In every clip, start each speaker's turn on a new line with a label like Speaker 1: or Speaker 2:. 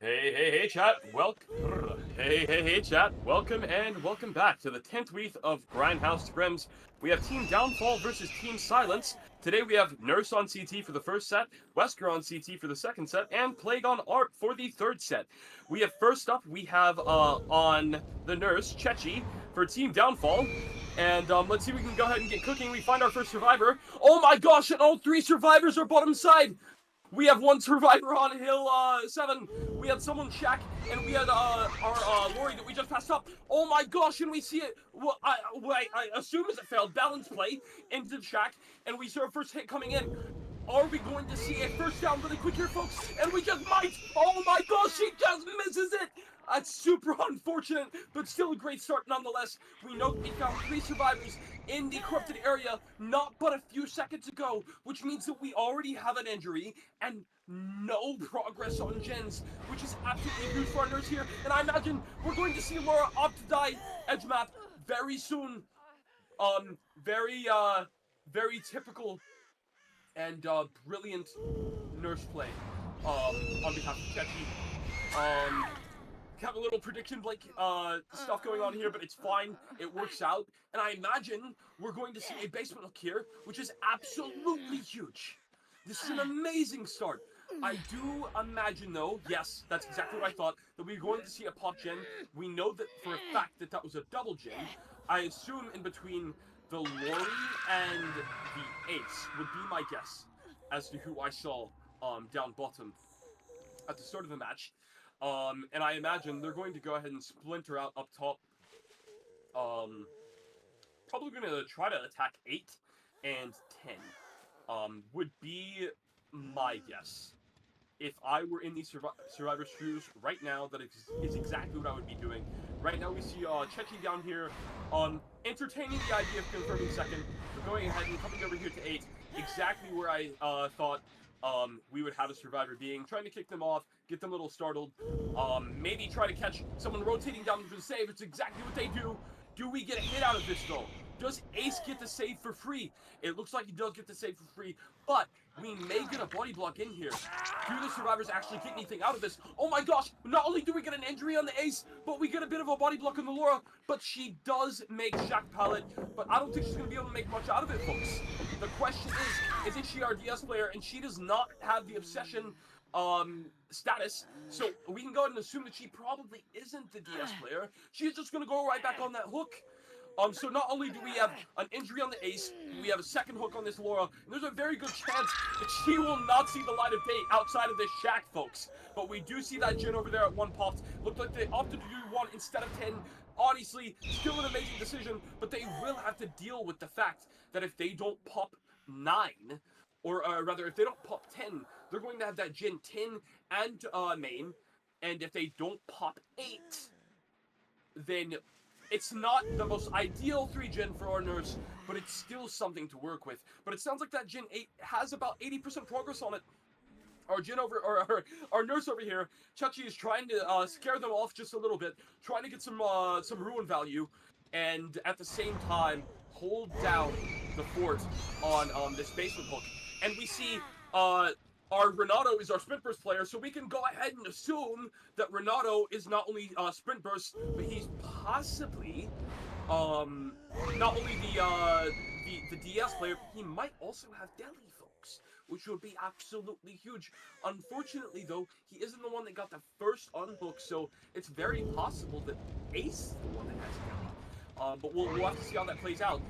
Speaker 1: Hey, chat. Hey, chat. Welcome back to the 10th week of Grindhouse Scrims. We have Team Downfall versus Team Silence. Today we have Nurse on CT for the first set, Wesker on CT for the second set, and Plague on ARP for the third set. We have first up, we have on the Nurse, Chechi, for Team Downfall. And let's see if we can go ahead and get cooking. We find our first survivor. Oh my gosh, and all three survivors are bottom side! We have one survivor on Hill 7. We had someone Shack, and we had our Lori that we just passed up. Oh my gosh, and we see it. Well, I assume as it failed balance play into Shack, and we see our first hit coming in. Are we going to see a first down really quick here, folks? And we just might! Oh my gosh, she just misses it! That's super unfortunate, but still a great start nonetheless. We know that we found 3 survivors in the corrupted area not but a few seconds ago, which means that we already have an injury and no progress on gens, which is absolutely huge for our nurse here. And I imagine we're going to see Laura opt to die edge map very soon. Very typical and brilliant nurse play on behalf of Chechi. Have a little prediction Blake stuff going on here, but it's fine. It works out. And I imagine we're going to see a basement hook here, which is absolutely huge. This is an amazing start. I do imagine, though, yes, that's exactly what I thought, that we're going to see a pop gen. We know that for a fact that that was a double gen. I assume in between the Lori and the Ace would be my guess as to who I saw down bottom at the start of the match. And I imagine they're going to go ahead and splinter out up top. Probably going to try to attack 8 and 10. Would be my guess. If I were in these Survivor's shoes right now, that is exactly what I would be doing. Right now we see Chechi down here entertaining the idea of confirming second. We're going ahead and coming over here to 8. Exactly where I thought we would have a survivor being, trying to kick them off, get them a little startled, maybe try to catch someone rotating down for the save. It's exactly what they do. Do we get a hit out of this though? Does Ace get the save for free? It looks like he does get the save for free, but we may get a body block in here. Do the survivors actually get anything out of this? Oh my gosh, not only do we get an injury on the Ace, but we get a bit of a body block on the Laura, but she does make Shack pallet, but I don't think she's going to be able to make much out of it, folks. The question is, isn't she our DS player? And she does not have the obsession status, so we can go ahead and assume that she probably isn't the DS player. She's just going to go right back on that hook. So not only do we have an injury on the Ace, we have a second hook on this Laura, and there's a very good chance that she will not see the light of day outside of this Shack, folks. But we do see that Jin over there at 1 popped. Looked like they opted to do 1 instead of 10. Honestly, still an amazing decision, but they will have to deal with the fact that if they don't pop 9, or rather, if they don't pop 10, they're going to have that Jin 10 and main, and if they don't pop 8, then it's not the most ideal 3 gen for our nurse, but it's still something to work with. But it sounds like that Gen 8 has about 80% progress on it. Our Jin over, or our nurse over here, Chechi, is trying to scare them off just a little bit, trying to get some ruin value, and at the same time hold down the fort on this basement hook. And we see our Renato is our Sprint Burst player, so we can go ahead and assume that Renato is not only Sprint Burst, but he's possibly not only the DS player, but he might also have Deli, folks, which would be absolutely huge. Unfortunately, though, he isn't the one that got the first unhook, so it's very possible that Ace is the one that has Deli. But we'll have to see how that plays out.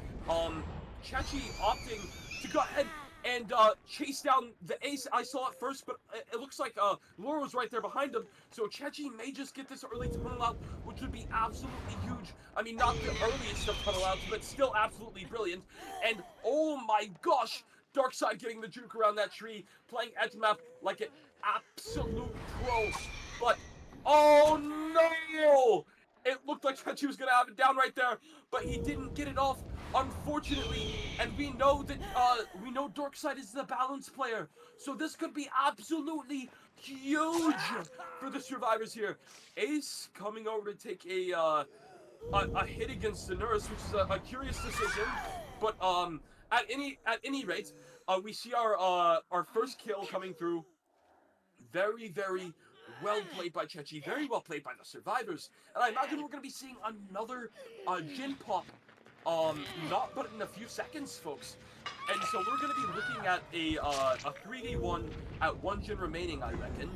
Speaker 1: Chechi opting to go ahead and chase down the Ace. I saw it first, but it looks like Laura was right there behind him. So Chechi may just get this early tunnel out, which would be absolutely huge. I mean, not the earliest of tunnel outs, but still absolutely brilliant. And oh my gosh, Darkside getting the juke around that tree, playing edge map like an absolute pro. But oh no! It looked like Chechi was going to have it down right there, but he didn't get it off, unfortunately. And we know that, Darkside is the balance player. So this could be absolutely huge for the survivors here. Ace coming over to take a hit against the nurse, which is a curious decision. But at any rate, we see our first kill coming through very, very Well played by Chechi, very well played by the survivors. And I imagine we're going to be seeing another Jin pop, not but in a few seconds, folks. And so we're going to be looking at a 3v1 at 1 Jin remaining, I reckon.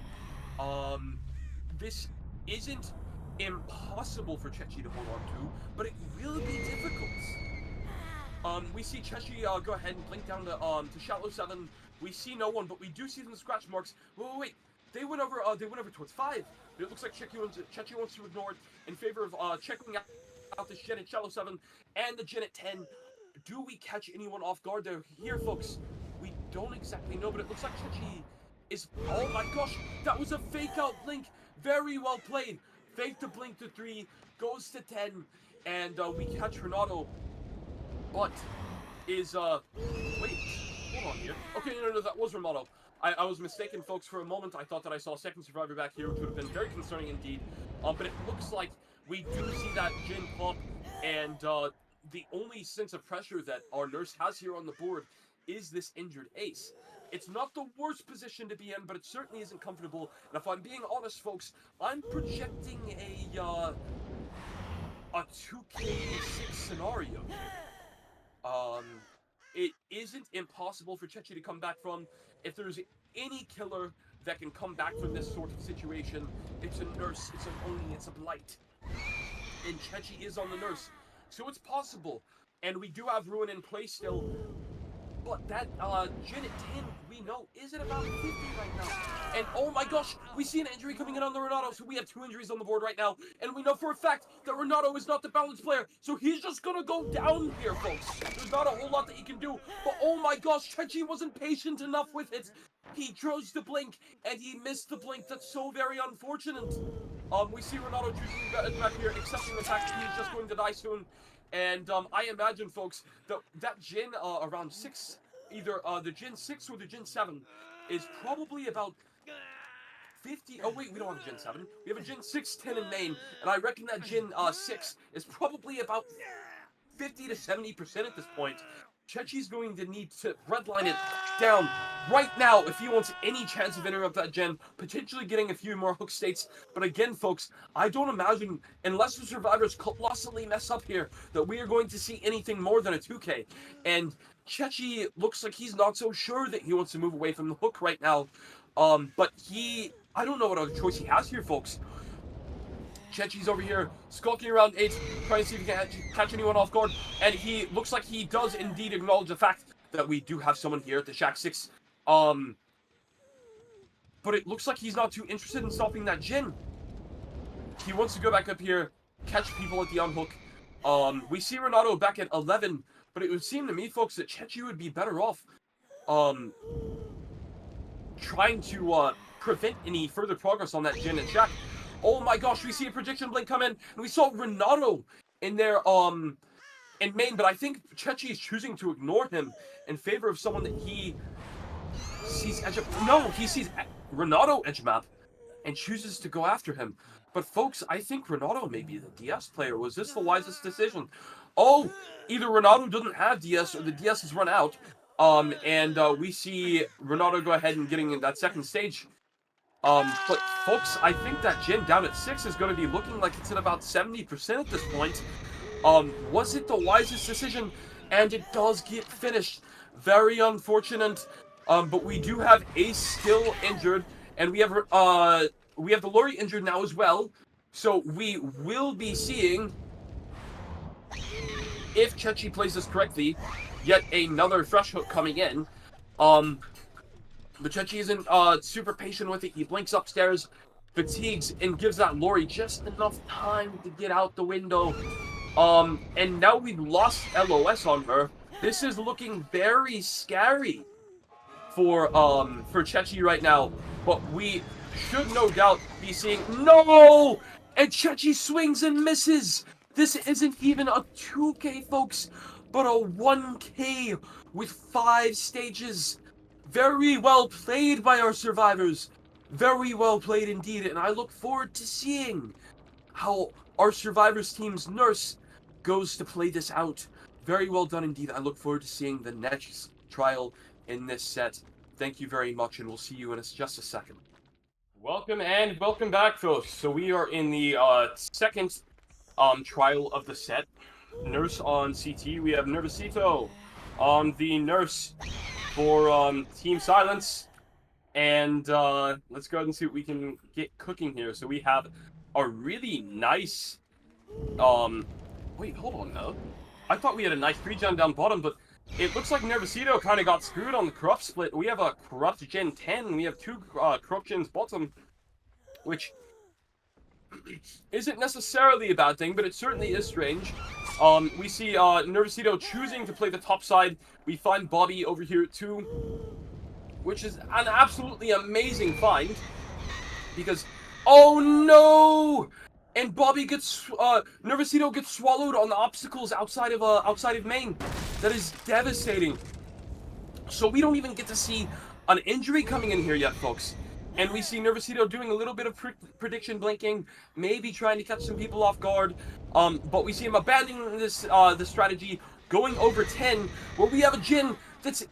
Speaker 1: This isn't impossible for Chechi to hold on to, but it will be difficult. We see Chechi go ahead and blink down to Shallow 7. We see no one, but we do see them scratch marks. Wait. They went over towards 5. But it looks like Chechi wants to ignore it in favor of checking out the Jin at Shallow 7 and the Jin at 10. Do we catch anyone off guard there? Here, folks, we don't exactly know, but it looks like Chechi is... Oh my gosh, that was a fake-out blink. Very well played. Fake to blink to 3, goes to 10, and we catch Renato. But is... Wait, hold on here. Okay, no, that was Renato. I was mistaken, folks, for a moment. I thought that I saw a second survivor back here, which would have been very concerning indeed. But it looks like we do see that Jin pop, and the only sense of pressure that our nurse has here on the board is this injured ace. It's not the worst position to be in, but it certainly isn't comfortable. And if I'm being honest, folks, I'm projecting a 2K6 scenario. It isn't impossible for Chechi to come back from. If there's any killer that can come back from this sort of situation, it's a nurse, it's an Oni, it's a blight. And Chechi is on the nurse. So it's possible. And we do have Ruin in play still. But that Jin at 10, we know, is at about 50 right now. And oh my gosh, we see an injury coming in on the Renato, so we have 2 injuries on the board right now. And we know for a fact that Renato is not the balanced player, so he's just gonna go down here, folks. There's not a whole lot that he can do. But oh my gosh, Chechi wasn't patient enough with it. He chose to blink, and he missed the blink. That's so very unfortunate. We see Renato choosing back here, accepting the fact that he's just going to die soon. And I imagine, folks, that Jin around 6, either the Jin 6 or the Jin 7, is probably about 50. Oh, wait, we don't have a Jin 7. We have a Jin 6, 10 in main. And I reckon that Jin 6 is probably about 50 to 70% at this point. Chechi's going to need to redline it down right now if he wants any chance of entering up that Gen, potentially getting a few more hook states. But again, folks, I don't imagine, unless the survivors colossally mess up here, that we are going to see anything more than a 2K. And Chechi looks like he's not so sure that he wants to move away from the hook right now. But I don't know what other choice he has here, folks. Chechi's over here, skulking around 8, trying to see if he can catch anyone off guard. And he looks like he does indeed acknowledge the fact that we do have someone here at the Shack 6. But it looks like he's not too interested in stopping that Jin. He wants to go back up here, catch people at the unhook. We see Renato back at 11, but it would seem to me, folks, that Chechi would be better off trying to prevent any further progress on that Jin and Shack. Oh my gosh, we see a prediction blink come in, and we saw Renato in there, in main, but I think Chechi is choosing to ignore him in favor of someone that he sees edge up. No, he sees Renato edge map and chooses to go after him. But folks, I think Renato may be the DS player. Was this the wisest decision? Oh, either Renato doesn't have DS or the DS has run out. And we see Renato go ahead and getting in that second stage. But folks, I think that Jin down at 6 is going to be looking like it's at about 70% at this point. Was it the wisest decision? And it does get finished. Very unfortunate. But we do have Ace still injured, and we have the Lori injured now as well. So we will be seeing, if Chechi plays this correctly, yet another fresh hook coming in. But Chechi isn't super patient with it. He blinks upstairs, fatigues, and gives that Lori just enough time to get out the window. And now we've lost LOS on her. This is looking very scary for Chechi right now. But we should no doubt be seeing... No! And Chechi swings and misses! This isn't even a 2K, folks, but a 1K with 5 stages. Very well played by our survivors. Very well played indeed, and I look forward to seeing how our survivors team's nurse goes to play this out. Very well done indeed. I look forward to seeing the next trial in this set. Thank you very much, and we'll see you in just a second. Welcome back, folks. So we are in the second trial of the set. Nurse on CT. We have Nervosito on the nurse for Team Silence. And let's go ahead and see what we can get cooking here. So we have a really nice wait, hold on now. I thought we had a nice 3-gen down bottom, but it looks like Nervosito kind of got screwed on the corrupt split. We have a corrupt gen 10. We have 2 corrupt gens bottom, which isn't necessarily a bad thing, but it certainly is strange. We see Nervosito choosing to play the top side. We find Bobby over here at 2, which is an absolutely amazing find, because, oh no! And Bobby gets, Nervosito gets swallowed on the obstacles outside of main. That is devastating. So we don't even get to see an injury coming in here yet, folks. And we see Nervosito doing a little bit of prediction blinking, maybe trying to catch some people off guard. But we see him abandoning this strategy, going over 10, where we have a Jin that's...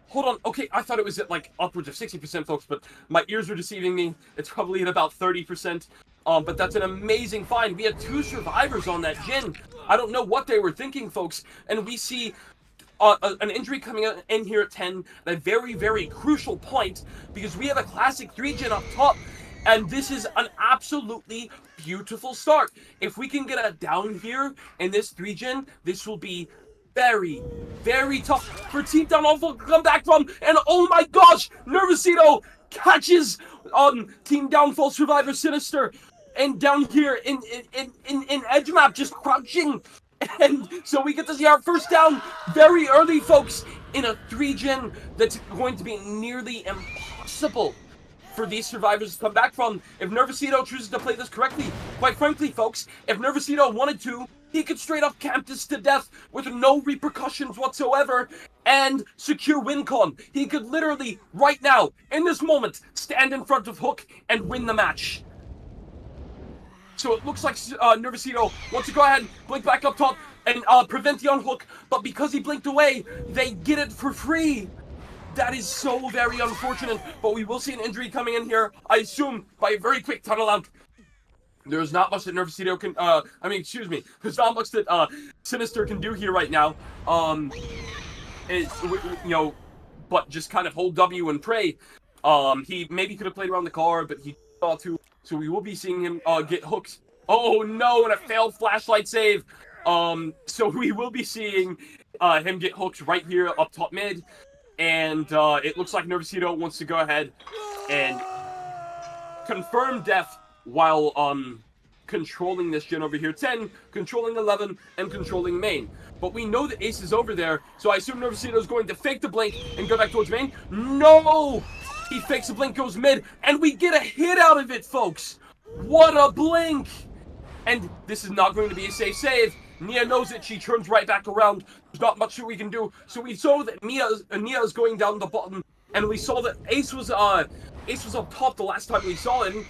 Speaker 1: Hold on, okay, I thought it was at like upwards of 60%, folks, but my ears were deceiving me. It's probably at about 30%. But that's an amazing find. We had 2 survivors on that Jin. I don't know what they were thinking, folks. And we see an injury coming in here at 10, at a very, very crucial point, because we have a classic 3-gen up top, and this is an absolutely beautiful start. If we can get a down here in this 3-gen, this will be very, very tough for Team Down Awful to come back from. And oh my gosh, Nervosito catches Team Downfall survivor Sinister, and down here in edge map, just crouching. And so we get to see our first down very early, folks, in a 3-gen that's going to be nearly impossible for these survivors to come back from if Nervosito chooses to play this correctly. Quite frankly, folks, if Nervosito wanted to, he could straight up camp this to death with no repercussions whatsoever and secure win con. He could literally, right now, in this moment, stand in front of Hook and win the match. So it looks like Nervosito wants to go ahead, blink back up top, and prevent the unhook, but because he blinked away, they get it for free. That is so very unfortunate, but we will see an injury coming in here, I assume, by a very quick tunnel out. There's not much that Nervosito can, there's not much that Sinister can do here right now. But just kind of hold W and pray. He maybe could have played around the car, but he thought to. So we will be seeing him get hooked. Oh no, and a failed flashlight save. So we will be seeing him get hooked right here up top mid. And it looks like Nervosito wants to go ahead and confirm death while controlling this gen over here. 10, controlling 11, and controlling main. But we know that Ace is over there, so I assume Nervosito is going to fake the blink and go back towards main. No! He fakes the blink, goes mid, and we get a hit out of it, folks! What a blink! And this is not going to be a safe save. Nia knows it. She turns right back around. There's not much that we can do. So we saw that Nia is going down the bottom, and we saw that Ace was up top the last time we saw him.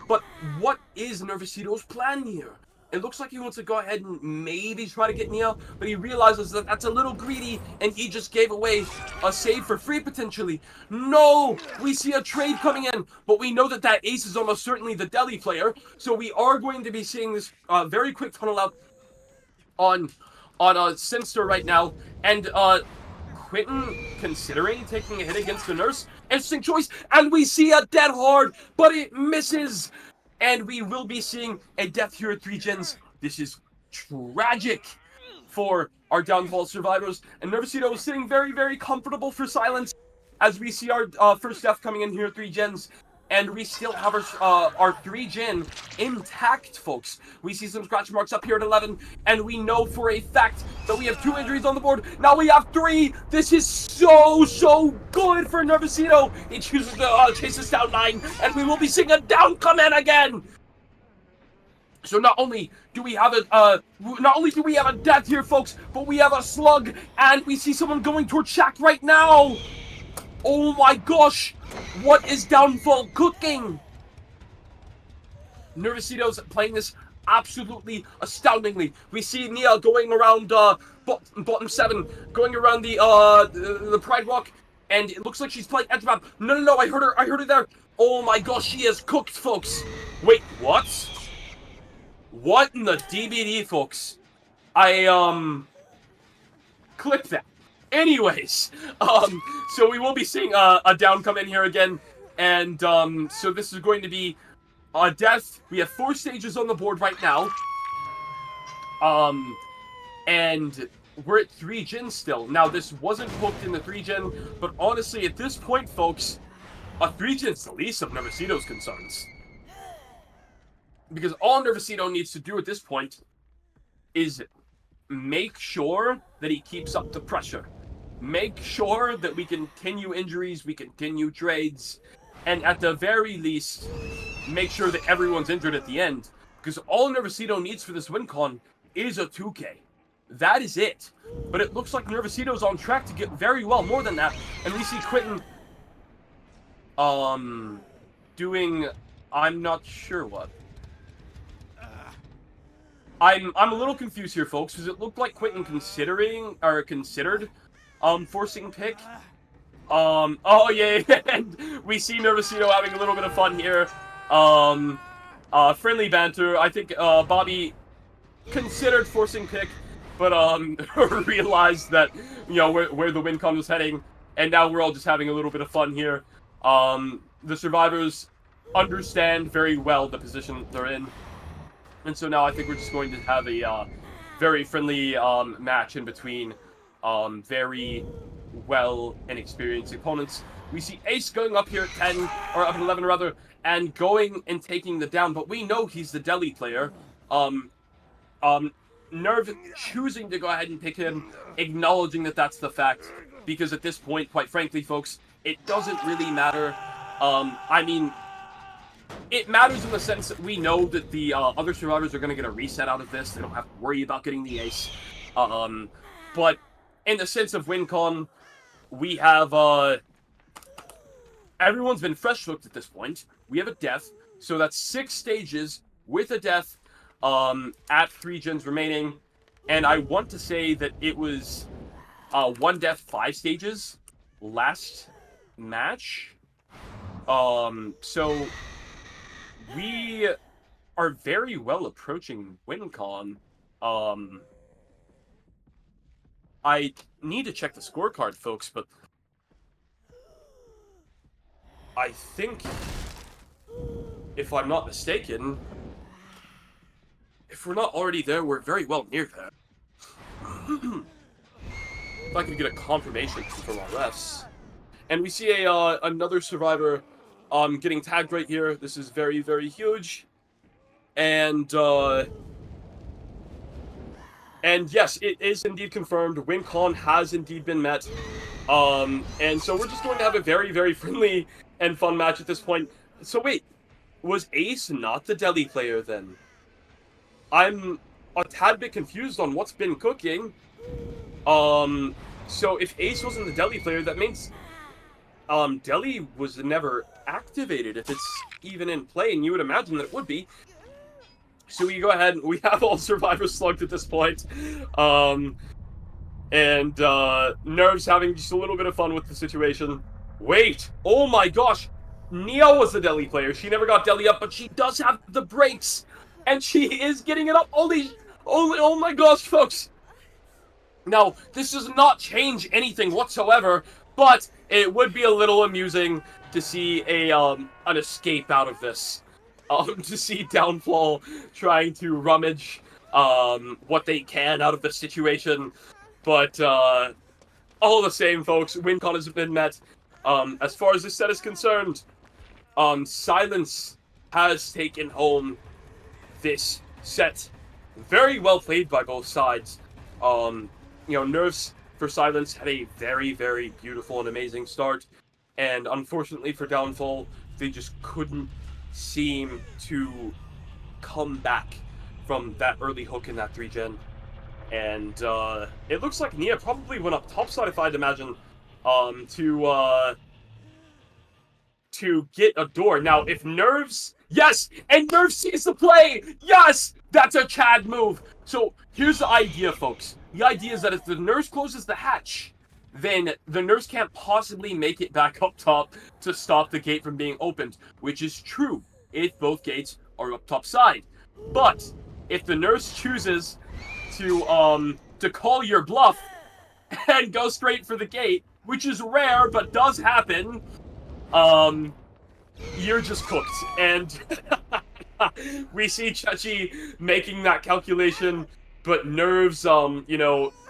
Speaker 1: But what is Nervosito's plan here? It looks like he wants to go ahead and maybe try to get Nia, but he realizes that that's a little greedy, and he just gave away a save for free, potentially. No! We see a trade coming in, but we know that that Ace is almost certainly the Deli player, so we are going to be seeing this very quick tunnel out on Sinister right now, and Quentin considering taking a hit against the nurse. Interesting choice, and we see a dead hard, but it misses. And we will be seeing a death here at 3-gens. This is tragic for our downfall survivors. And Nervosito is sitting very, very comfortable for silence as we see our first death coming in here at 3-gens. And we still have our 3-gen intact, folks. We see some scratch marks up here at 11, and we know for a fact that we have 2 injuries on the board. Now we have 3. This is so good for Nervosito. He chooses to chase us down 9, and we will be seeing a down come in again. So not only do we have a death here, folks, but we have a slug, and we see someone going towards Shaq right now. Oh my gosh! What is Downfall cooking? Nervosito's playing this absolutely astoundingly. We see Nia going around bottom 7, going around the Pride Walk, and it looks like she's playing edge map. No, I heard her there. Oh my gosh, she is cooked, folks. Wait, what? What in the DBD, folks? Clip that. Anyways, so we will be seeing a down come in here again, and so this is going to be a death. We have 4 stages on the board right now, and we're at 3 gen still. Now, this wasn't hooked in the 3 gen, but honestly, at this point, folks, a 3 gen's the least of Nervosito's concerns. Because all Nervosito needs to do at this point is make sure that he keeps up the pressure. Make sure that we continue injuries, we continue trades, and at the very least, make sure that everyone's injured at the end. Because all Nervosito needs for this win con is a 2K. That is it. But it looks like Nervosito's on track to get very well more than that. And we see Quentin doing I'm not sure what. I'm a little confused here, folks, because it looked like Quentin considered forcing pick. Oh yeah, and we see Nervosito having a little bit of fun here. Friendly banter. I think Bobby considered forcing pick, but realized that, you know, where the win con was heading, and now we're all just having a little bit of fun here. The survivors understand very well the position they're in, and so now I think we're just going to have a very friendly match in between very well and experienced opponents. We see Ace going up here at 10, or up at 11 rather, and going and taking the down, but we know he's the Deli player. Nerve choosing to go ahead and pick him, acknowledging that that's the fact, because at this point, quite frankly, folks, it doesn't really matter. I mean, it matters in the sense that we know that the other survivors are going to get a reset out of this. They don't have to worry about getting the ace. But in the sense of win con, we have everyone's been fresh looked at this point. We have a death, so that's 6 stages with a death at 3 gens remaining. And I want to say that it was 1 death, 5 stages last match. So we are very well approaching WinCon. I need to check the scorecard, folks, but I think, if I'm not mistaken, if we're not already there, we're very well near there. If I could get a confirmation from our refs. And we see another survivor getting tagged right here. This is very, very huge. And yes, it is indeed confirmed. WinCon has indeed been met. And so we're just going to have a very, very friendly and fun match at this point. So wait, was Ace not the Deli player then? I'm a tad bit confused on what's been cooking. So if Ace wasn't the Deli player, that means Deli was never activated, if it's even in play, and you would imagine that it would be. So we go ahead, we have all survivors slugged at this point. Nerves having just a little bit of fun with the situation. Wait, oh my gosh, Nia was the Deli player. She never got Deli up, but she does have the breaks, and she is getting it up. Oh my gosh, folks. Now, this does not change anything whatsoever, but it would be a little amusing to see an escape out of this. To see Downfall trying to rummage what they can out of the situation. But all the same, folks, WinCon has been met. As far as this set is concerned, Silence has taken home this set. Very well played by both sides. You know, Nerves for Silence had a very, very beautiful and amazing start. And unfortunately for Downfall, they just couldn't seem to come back from that early hook in that 3 gen. And it looks like Nia probably went up topside, if I'd imagine, to get a door. Now, if Nerves... Yes! And Nerves sees the play! Yes! That's a Chad move! So, here's the idea, folks. The idea is that if the Nerves closes the hatch, then the nerfs can't possibly make it back up top to stop the gate from being opened, which is true if both gates are up top side. But if the nurse chooses to call your bluff and go straight for the gate, which is rare but does happen, you're just cooked. And we see Chechi making that calculation, but Nerves,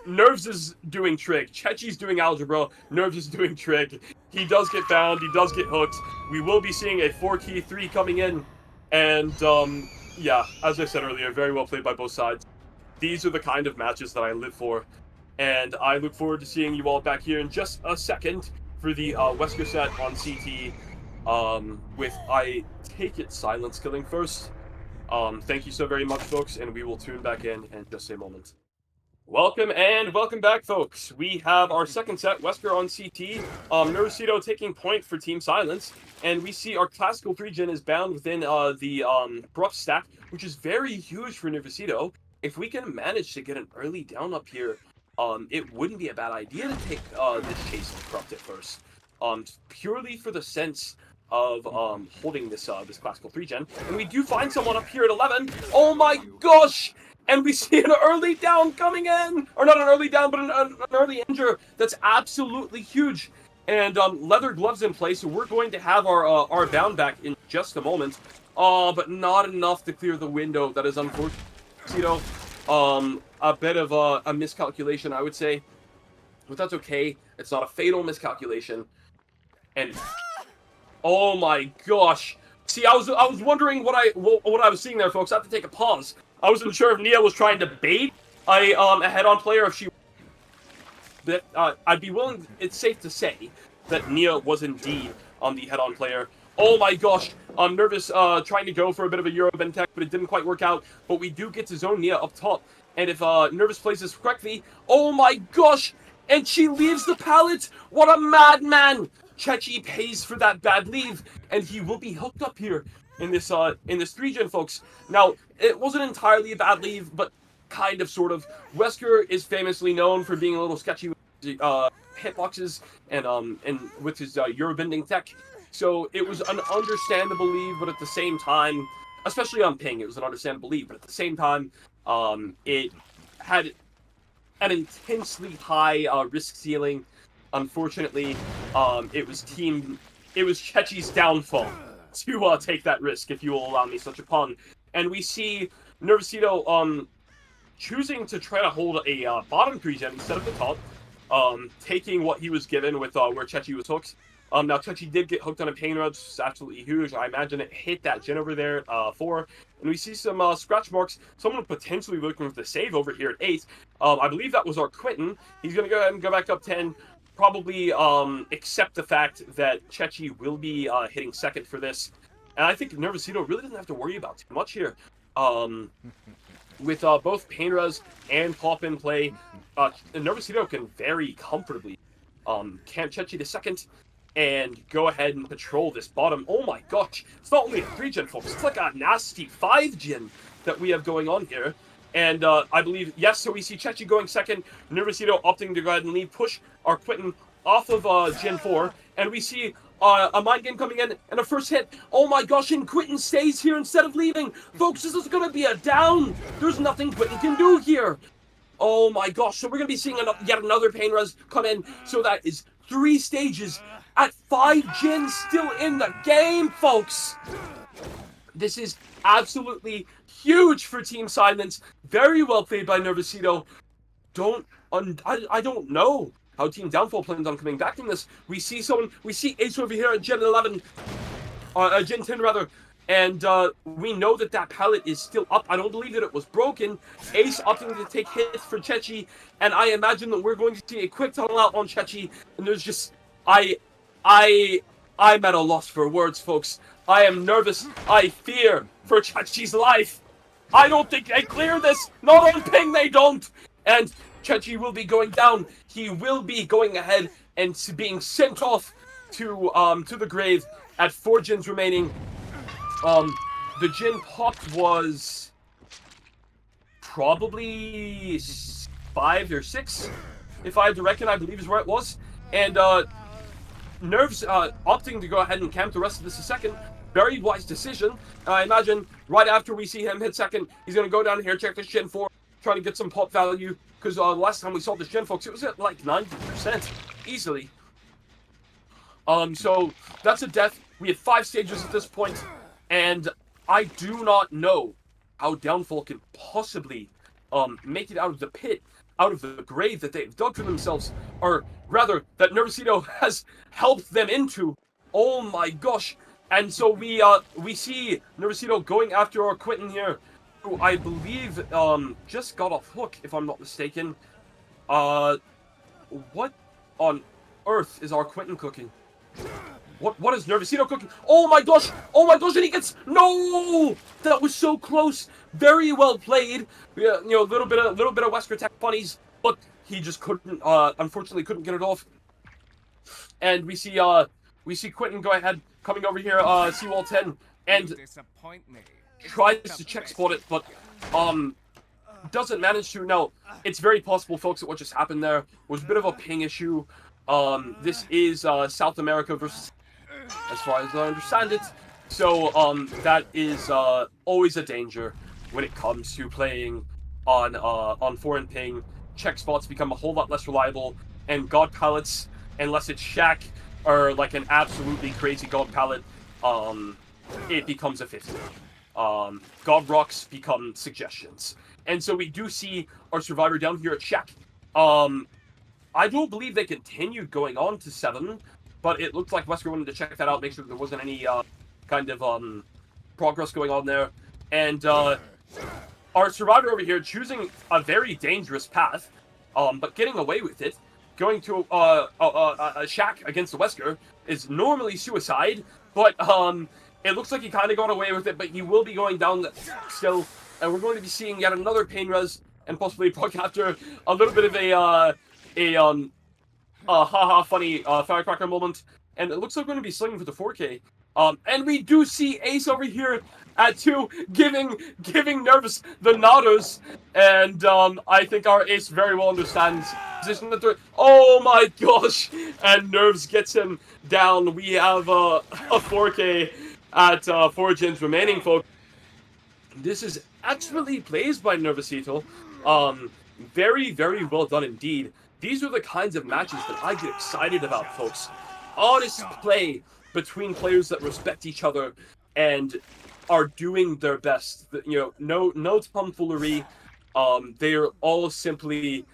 Speaker 1: Nerves is doing trig. Chechi's doing algebra. Nerves is doing trig. He does get bound. He does get hooked. We will be seeing a 4-key 3 coming in. And, yeah, as I said earlier, very well played by both sides. These are the kind of matches that I live for. And I look forward to seeing you all back here in just a second for the Wesker set on CT. With, I take it, Silence Killing first. Thank you so very much, folks, and we will tune back in just a moment. Welcome back, folks. We have our second set, Wesker on CT. Nervosito taking point for Team Silence, and we see our classical 3-gen is bound within the Bruff stack, which is very huge for Nervosito. If we can manage to get an early down up here, it wouldn't be a bad idea to take this chase and corrupt it first. Purely for the sense of holding this this classical 3-gen. And we do find someone up here at 11. Oh my gosh! And we see an early down coming in! Or not an early down, but an early injure that's absolutely huge. And leather gloves in place, so we're going to have our bound back in just a moment. But not enough to clear the window. That is unfortunate. You know, a bit of a miscalculation, I would say. But that's okay. It's not a fatal miscalculation. And oh my gosh! See, I was wondering what I was seeing there, folks. I have to take a pause. I wasn't sure if Nia was trying to bait a head-on player. If she, but I'd be willing. It's safe to say that Nia was indeed the head-on player. Oh my gosh! I'm nervous trying to go for a bit of a Euro bend tech, but it didn't quite work out. But we do get to zone Nia up top, and if Nervous plays this correctly, oh my gosh! And she leaves the pallet. What a madman! Chechi pays for that bad leave, and he will be hooked up here in this 3-gen, folks. Now, it wasn't entirely a bad leave, but kind of, sort of. Wesker is famously known for being a little sketchy with hitboxes and with his Eurobending tech. So it was an understandable leave, but at the same time, especially on ping, it was an understandable leave. But at the same time, it had an intensely high risk ceiling. Unfortunately, it was Chechi's downfall to take that risk, if you will allow me such a pun. And we see Nervosito choosing to try to hold a bottom 3-gen instead of the top, taking what he was given with where Chechi was hooked. Now, Chechi did get hooked on a pain rod, which is absolutely huge. I imagine it hit that gen over there at 4. And we see some scratch marks. Someone potentially looking for the save over here at 8. I believe that was our Quentin. He's going to go ahead and go back up 10. Probably accept the fact that Chechi will be hitting second for this. And I think Nervosito really doesn't have to worry about too much here. With both Painras and Pop in play, Nervosito can very comfortably camp Chechi to second and go ahead and patrol this bottom. Oh my gosh, it's not only a 3-gen, folks, it's like a nasty 5-gen that we have going on here. And I believe, yes, so we see Chechi going second, Nervosito opting to go ahead and leave, push our Quentin off of Gen 4, and we see a mind game coming in, and a first hit. Oh my gosh, and Quentin stays here instead of leaving. Folks, this is going to be a down. There's nothing Quentin can do here. Oh my gosh, so we're going to be seeing yet another pain res come in, so that is 3 stages at 5 gens still in the game, folks. This is absolutely huge for Team Silence. Very well played by Nervosito. I don't know how Team Downfall plans on coming back from this. We see Ace over here at Gen 11, Gen 10 rather, and we know that pallet is still up. I don't believe that it was broken. Ace opting to take hits for Chechi, and I imagine that we're going to see a quick tunnel out on Chechi, and there's just, I'm at a loss for words, folks. I am nervous. I fear for Chechi's life. I don't think they clear this. Not on ping, they don't. And Chechi will be going down. He will be going ahead and being sent off to the grave at 4 gens remaining. The gen popped was probably 5 or 6. if I had to reckon, I believe is where it was. And Nerves opting to go ahead and camp the rest of this a second. Very wise decision. I imagine right after we see him hit second, he's going to go down here, check his Shin 4, trying to get some pop value. Because last time we saw the Shin, folks, it was at like 90% easily. So that's a death. We have 5 stages at this point, and I do not know how Downfall can possibly make it out of the pit, out of the grave that they've dug for themselves, or rather, that Nervosito has helped them into. Oh my gosh. And so we see Nervosito going after our Quentin here, who I believe just got off hook, if I'm not mistaken. What on earth is our Quentin cooking? What is Nervosito cooking? Oh my gosh! Oh my gosh! And he gets no! That was so close. Very well played. Yeah, you know, a little bit of Wesker Tech funnies, but he just couldn't. Unfortunately, couldn't get it off. And we see Quentin go ahead, coming over here, Seawall 10, and tries to check spot it, but doesn't manage to. Now, it's very possible, folks, that what just happened there was a bit of a ping issue. This is South America versus, as far as I understand it. So that is always a danger when it comes to playing on foreign ping. Check spots become a whole lot less reliable, and god palettes, unless it's Shaq or like an absolutely crazy god palette, it becomes a 50. God rocks become suggestions, and so we do see our survivor down here at Shaq. I don't believe they continued going on to 7, but it looked like Wesker wanted to check that out, make sure there wasn't any kind of progress going on there. And our survivor over here choosing a very dangerous path, but getting away with it, going to a Shack against the Wesker is normally suicide, but it looks like he kind of got away with it, but he will be going down still, and we're going to be seeing yet another pain res, and possibly after a little bit of a haha funny firecracker moment, and it looks like we're going to be slinging for the 4K. And we do see Ace over here at 2 giving Nervous the nodders, and I think our Ace very well understands position that they're. Oh my gosh! And Nerves gets him down. We have a 4K at 4 gens remaining, folks. This is expertly plays by Nervosito. Very, very well done indeed. These are the kinds of matches that I get excited about, folks. Honest play between players that respect each other and are doing their best. You know, no tomfoolery. They are all simply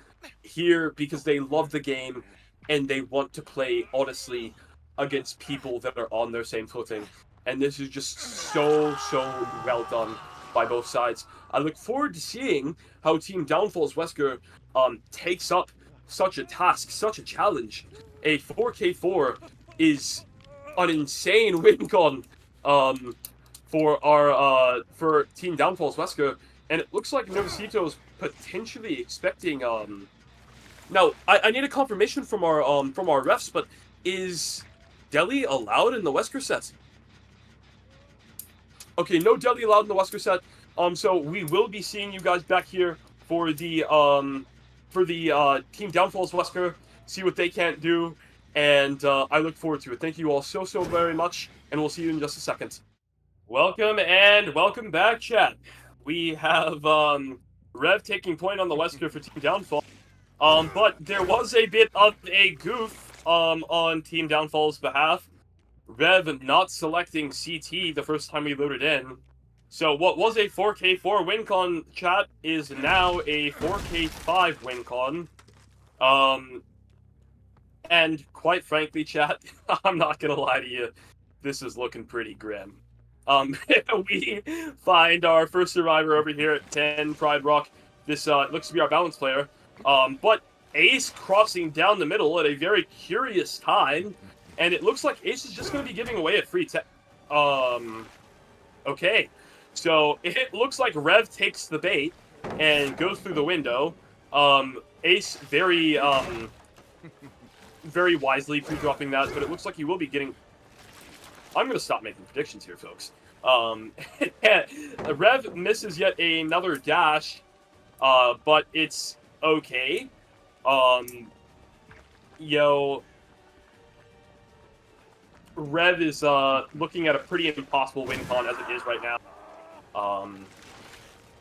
Speaker 1: here because they love the game and they want to play honestly against people that are on their same footing. And this is just so well done by both sides. I look forward to seeing how Team Downfall's Wesker takes up such a task, such a challenge. A 4K4 is an insane win con for Team Downfall's Wesker, and it looks like Nervosito's potentially expecting. Now I need a confirmation from our refs, but is Deli allowed in the Wesker set? Okay, no Deli allowed in the Wesker set. So we will be seeing you guys back here for the Team Downfall's Wesker, see what they can't do, and I look forward to it. Thank you all so very much, and we'll see you in just a second. Welcome and welcome back, chat. We have Rev taking point on the Wesker for Team Downfall, but there was a bit of a goof on Team Downfall's behalf. Rev not selecting CT the first time we loaded in. So what was a 4K4 win con, chat, is now a 4K5 win con. And quite frankly, chat, I'm not gonna lie to you, this is looking pretty grim. We find our first survivor over here at 10, Pride Rock. This looks to be our balance player. But Ace crossing down the middle at a very curious time. And it looks like Ace is just going to be giving away a free okay. So it looks like Rev takes the bait and goes through the window. Ace very wisely pre-dropping that, but it looks like he will be getting. I'm going to stop making predictions here, folks. Rev misses yet another dash, but it's okay. yo, Rev is looking at a pretty impossible win con as it is right now.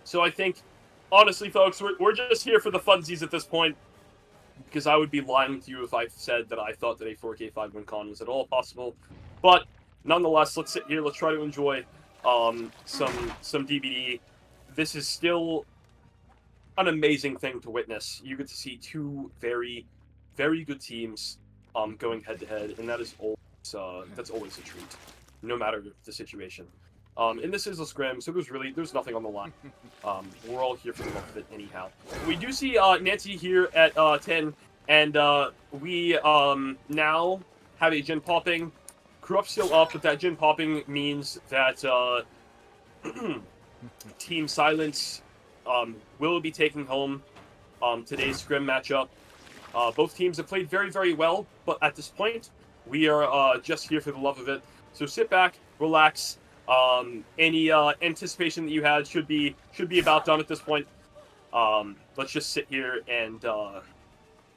Speaker 1: So I think, honestly, folks, we're just here for the funsies at this point, because I would be lying to you if I said that I thought that a 4K5 win con was at all possible. But nonetheless, let's sit here. Let's try to enjoy some DBD. This is still an amazing thing to witness. You get to see two very, very good teams going head to head, and that is that's always a treat, no matter the situation. And this is a scrim, so there's nothing on the line. We're all here for the love of it anyhow. We do see Nancy here at 10, and we now have a Jin popping. Corrupt still up, but that Jin popping means that Team Silence will be taking home today's scrim matchup. Both teams have played very, very well, but at this point, we are just here for the love of it. So sit back, relax. Any anticipation that you had should be about done at this point. Let's just sit here and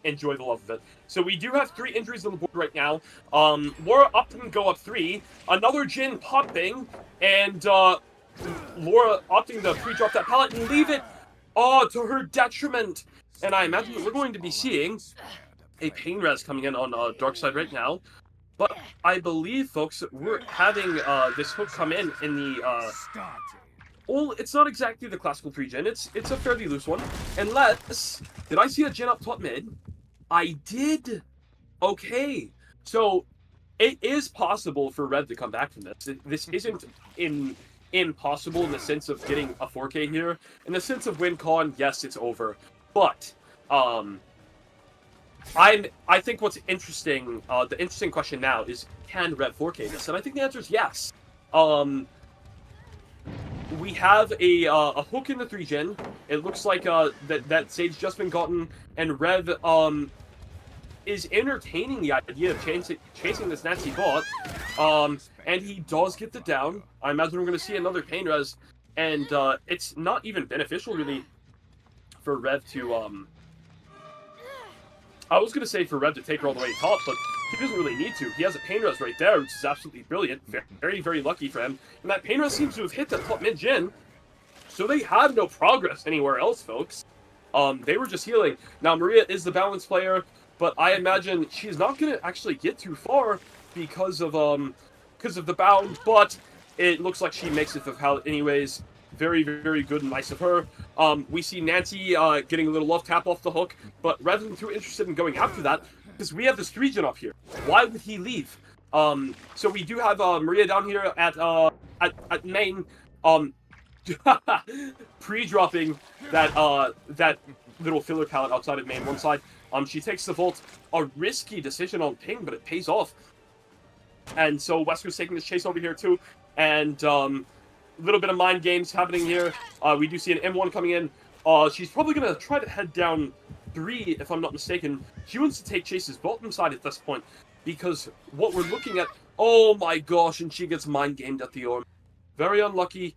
Speaker 1: enjoy the love of it. So we do have 3 injuries on the board right now. Laura up and go up 3. Another Jin popping, and Laura opting to pre-drop that pallet and leave it to her detriment. And I imagine that we're going to be seeing a pain res coming in on Dark Side right now. But I believe, folks, we're having this hook come in the well, it's not exactly the classical 3-gen. It's a fairly loose one. Unless, did I see a Jin up top mid? I did. Okay. So it is possible for Rev to come back from this. This isn't impossible in the sense of getting a 4K here. In the sense of win con, yes, it's over. But I think what's interesting, the interesting question now is, can Rev 4K this? And I think the answer is yes. We have a hook in the 3-gen. It looks like that Sage just been gotten, and Rev is entertaining the idea of chasing this Nancy bot. And he does get the down. I imagine we're going to see another pain res, and it's not even beneficial really for Rev to I was going to say for Rev to take her all the way top, but he doesn't really need to. He has a pain res right there, which is absolutely brilliant. Very, very lucky for him. And that pain res seems to have hit that top mid Jin, so they have no progress anywhere else, folks. They were just healing. Now, Maria is the balance player, but I imagine she's not going to actually get too far because of the bound, but it looks like she makes it to the pallet anyways. Very, very good and nice of her. We see Nancy getting a little love tap off the hook, but rather than too interested in going after that, because we have this 3-gen up here. Why would he leave? So we do have Maria down here at main, pre-dropping that little filler pallet outside of main one side. She takes the vault. A risky decision on ping, but it pays off. And so Wesker's taking this chase over here too, and little bit of mind games happening here. We do see an M1 coming in. She's probably going to try to head down 3, if I'm not mistaken. She wants to take Chase's bottom side at this point, because what we're looking at... Oh my gosh, and she gets mind gamed at the arm. Very unlucky.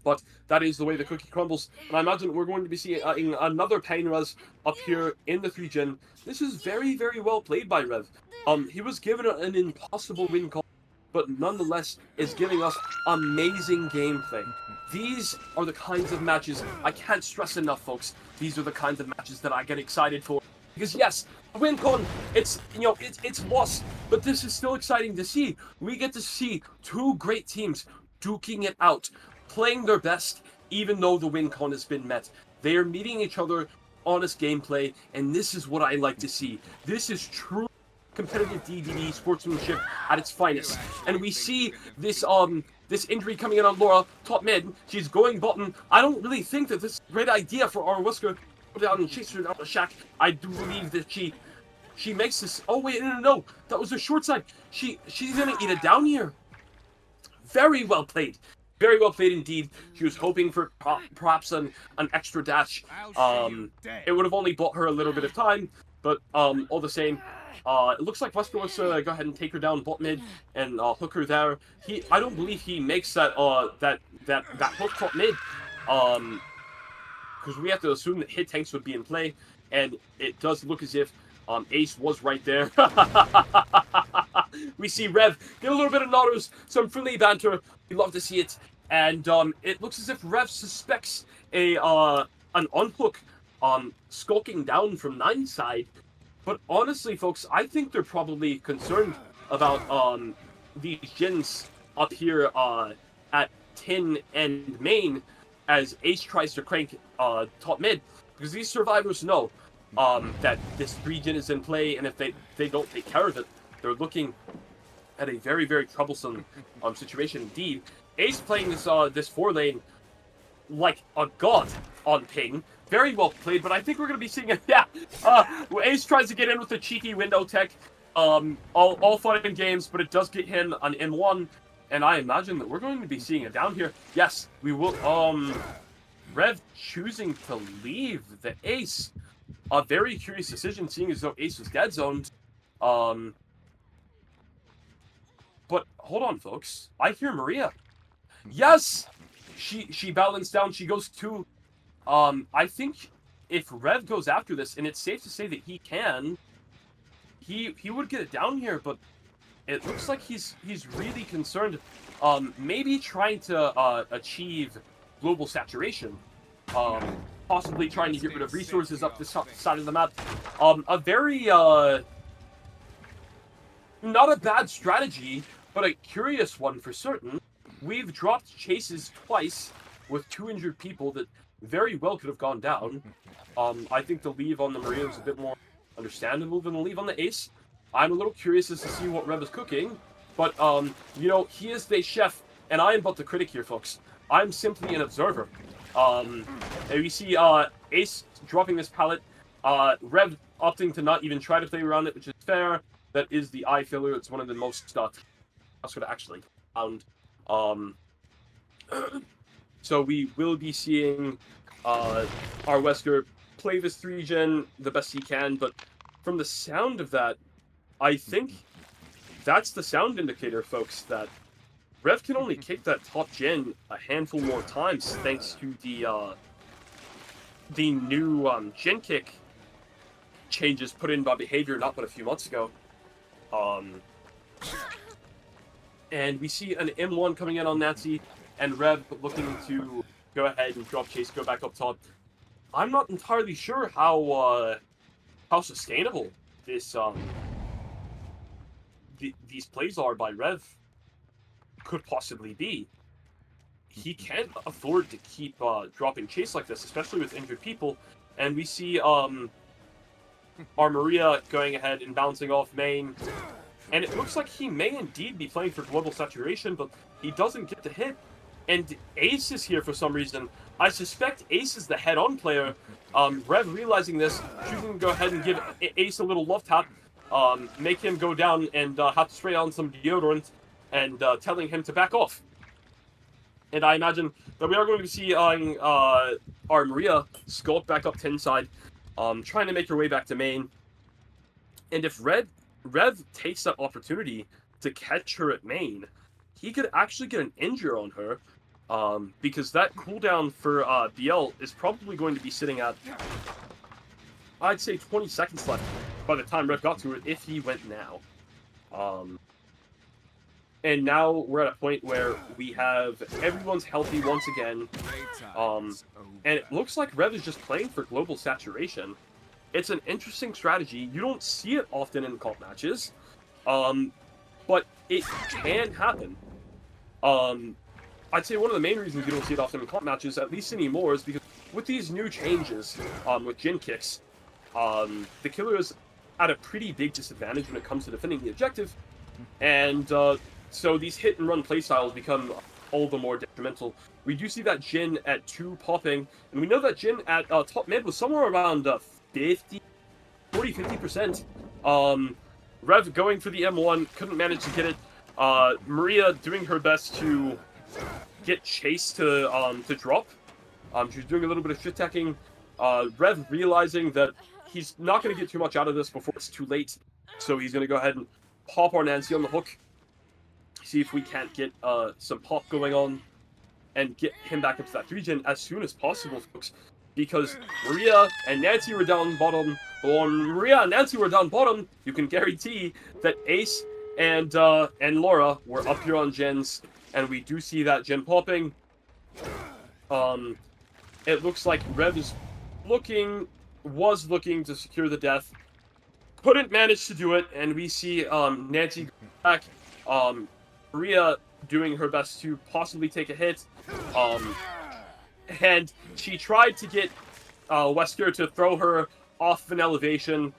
Speaker 1: But that is the way the cookie crumbles. And I imagine we're going to be seeing another pain res up here in the 3-gen. This is very, very well played by Rev. He was given an impossible win call, but nonetheless is giving us amazing gameplay. These are the kinds of matches, I can't stress enough, folks, these are the kinds of matches that I get excited for. Because yes, WinCon, it's lost, but this is still exciting to see. We get to see 2 great teams duking it out, playing their best, even though the WinCon has been met. They are meeting each other, honest gameplay, and this is what I like to see. This is true competitive DDD sportsmanship at its finest. And we see this this injury coming in on Laura, top mid. She's going bottom. I don't really think that this is a great idea for our Whisker to go down and chase her down the shack. I do believe that she makes this. Oh wait, no, that was a short side. She's gonna eat it down here. Very well played. Very well played indeed. She was hoping for perhaps an extra dash. It would have only bought her a little bit of time, but all the same, it looks like Wesker wants to go ahead and take her down bot mid and hook her there. I don't believe he makes that hook top mid, because we have to assume that hit tanks would be in play, and it does look as if Ace was right there. We see Rev get a little bit of nodders, some friendly banter. We love to see it. And it looks as if Rev suspects an unhook skulking down from 9's side. But honestly, folks, I think they're probably concerned about these Jins up here at 10 and main as Ace tries to crank top mid, because these survivors know that this 3-Jin is in play, and if they don't take care of it, they're looking at a very, very troublesome situation indeed. Ace playing this 4 lane like a god on ping. Very well played, but I think we're going to be seeing it. Yeah, Ace tries to get in with a cheeky window tech. All fun and games, but it does get him an M1, and I imagine that we're going to be seeing it down here. Yes, we will. Rev choosing to leave the Ace. A very curious decision, seeing as though Ace was dead zoned. But hold on, folks. I hear Maria. Yes, she balanced down. She goes to. I think if Rev goes after this, and it's safe to say that he can, he would get it down here, but it looks like he's really concerned, maybe trying to achieve global saturation, possibly trying to get rid of resources up this side of the map. A very not a bad strategy, but a curious one for certain. We've dropped chases twice with 2 injured people that very well could have gone down. I think the leave on the Maria was a bit more understandable than the leave on the Ace. I'm a little curious as to see what Rev is cooking, but, you know, he is the chef, and I am but the critic here, folks. I'm simply an observer. And we see Ace dropping this pallet, Rev opting to not even try to play around it, which is fair. That is the eye filler. It's one of the most that's what I actually found. So we will be seeing our Wesker play this 3-Gen the best he can, but from the sound of that, I think that's the sound indicator, folks, that Rev can only kick that top gen a handful more times thanks to the new gen kick changes put in by behavior not but a few months ago. And we see an M1 coming in on Nazi, and Rev looking to go ahead and drop chase, go back up top. I'm not entirely sure how sustainable this these plays are by Rev could possibly be. He can't afford to keep dropping chase like this, especially with injured people. And we see our Maria going ahead and bouncing off main. And it looks like he may indeed be playing for global saturation, but he doesn't get the hit. And Ace is here for some reason. I suspect Ace is the head-on player. Rev realizing this, choosing to go ahead and give Ace a little love tap, make him go down and have to spray on some deodorant, and telling him to back off. And I imagine that we are going to be seeing our Maria skulk back up 10 side, trying to make her way back to main. And if Rev takes that opportunity to catch her at main, he could actually get an injure on her, because that cooldown for BL is probably going to be sitting at, I'd say, 20 seconds left by the time Rev got to it, if he went now. And now we're at a point where we have everyone's healthy once again, and it looks like Rev is just playing for global saturation. It's an interesting strategy. You don't see it often in comp matches, but it can happen. I'd say one of the main reasons you don't see it often in comp matches, at least anymore, is because with these new changes, with gen kicks, the killer is at a pretty big disadvantage when it comes to defending the objective, and so these hit and run playstyles become all the more detrimental. We do see that Jin at 2 popping, and we know that Jin at top mid was somewhere around 40-50%. Rev going for the M1, couldn't manage to get it. Maria doing her best to get Chase to drop. She's doing a little bit of shit tacking. Rev realizing that he's not going to get too much out of this before it's too late, so he's going to go ahead and pop our Nancy on the hook. See if we can't get some pop going on and get him back up to that 3-Gen as soon as possible, folks. Because Maria and Nancy were down bottom. Maria and Nancy were down bottom. You can guarantee that Ace and Laura were up here on gens, and we do see that gen popping. It looks like Rev is was looking to secure the death. Couldn't manage to do it, and we see Nancy back. Maria doing her best to possibly take a hit. And she tried to get Wesker to throw her off an elevation,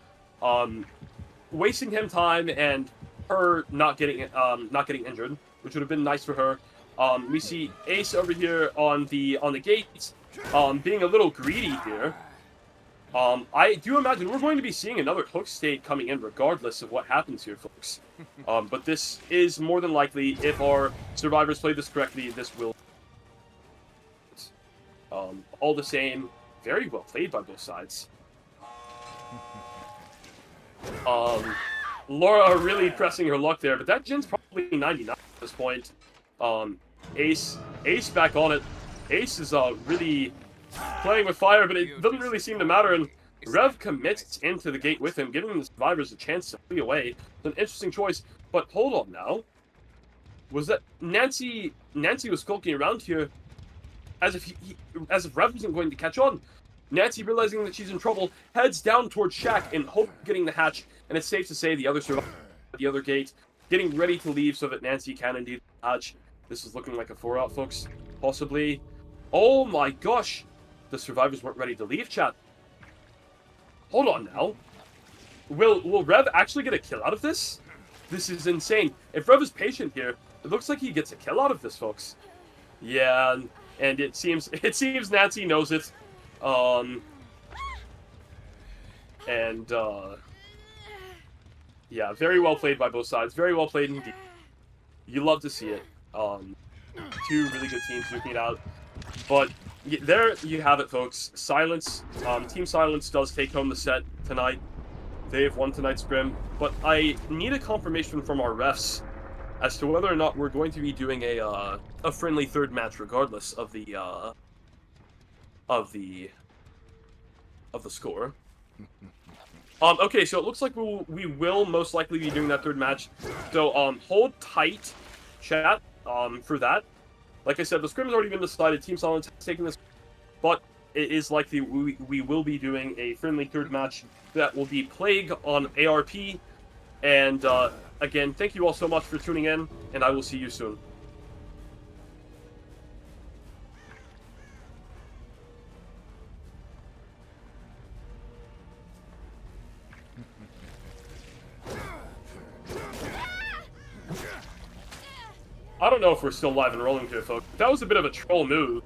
Speaker 1: wasting him time and her not getting injured, which would have been nice for her. We see Ace over here on the gates, being a little greedy here. I do imagine we're going to be seeing another hook state coming in regardless of what happens here, folks. But this is more than likely, if our survivors play this correctly, this will... all the same, very well played by both sides. Laura really pressing her luck there, but that gen's probably 99 at this point. Ace back on it. Ace is really playing with fire, but it doesn't really seem to matter, and Rev commits into the gate with him, giving the survivors a chance to flee away. It's an interesting choice, but hold on now. Was that Nancy was skulking around here as if Rev wasn't going to catch on. Nancy, realizing that she's in trouble, heads down towards Shaq in hope of getting the hatch, and it's safe to say the other survivor at the other gate, getting ready to leave so that Nancy can indeed hatch. This is looking like a 4-out, folks. Possibly. Oh my gosh! The survivors weren't ready to leave, chat. Hold on now. Will Rev actually get a kill out of this? This is insane. If Rev is patient here, it looks like he gets a kill out of this, folks. Yeah, and it seems Nancy knows it. Yeah, very well played by both sides. Very well played indeed. You love to see it. Two really good teams duking it out. But there you have it, folks. Silence. Team Silence does take home the set tonight. They have won tonight's scrim. But I need a confirmation from our refs as to whether or not we're going to be doing a friendly third match, regardless of the score. Okay, so it looks like we will most likely be doing that third match. So hold tight, chat, for that. Like I said, the scrim has already been decided. Team Silence has taken this, but it is likely we will be doing a friendly third match that will be Plague on ARP. And again, thank you all so much for tuning in, and I will see you soon. I don't know if we're still live and rolling here, folks. That was a bit of a troll move.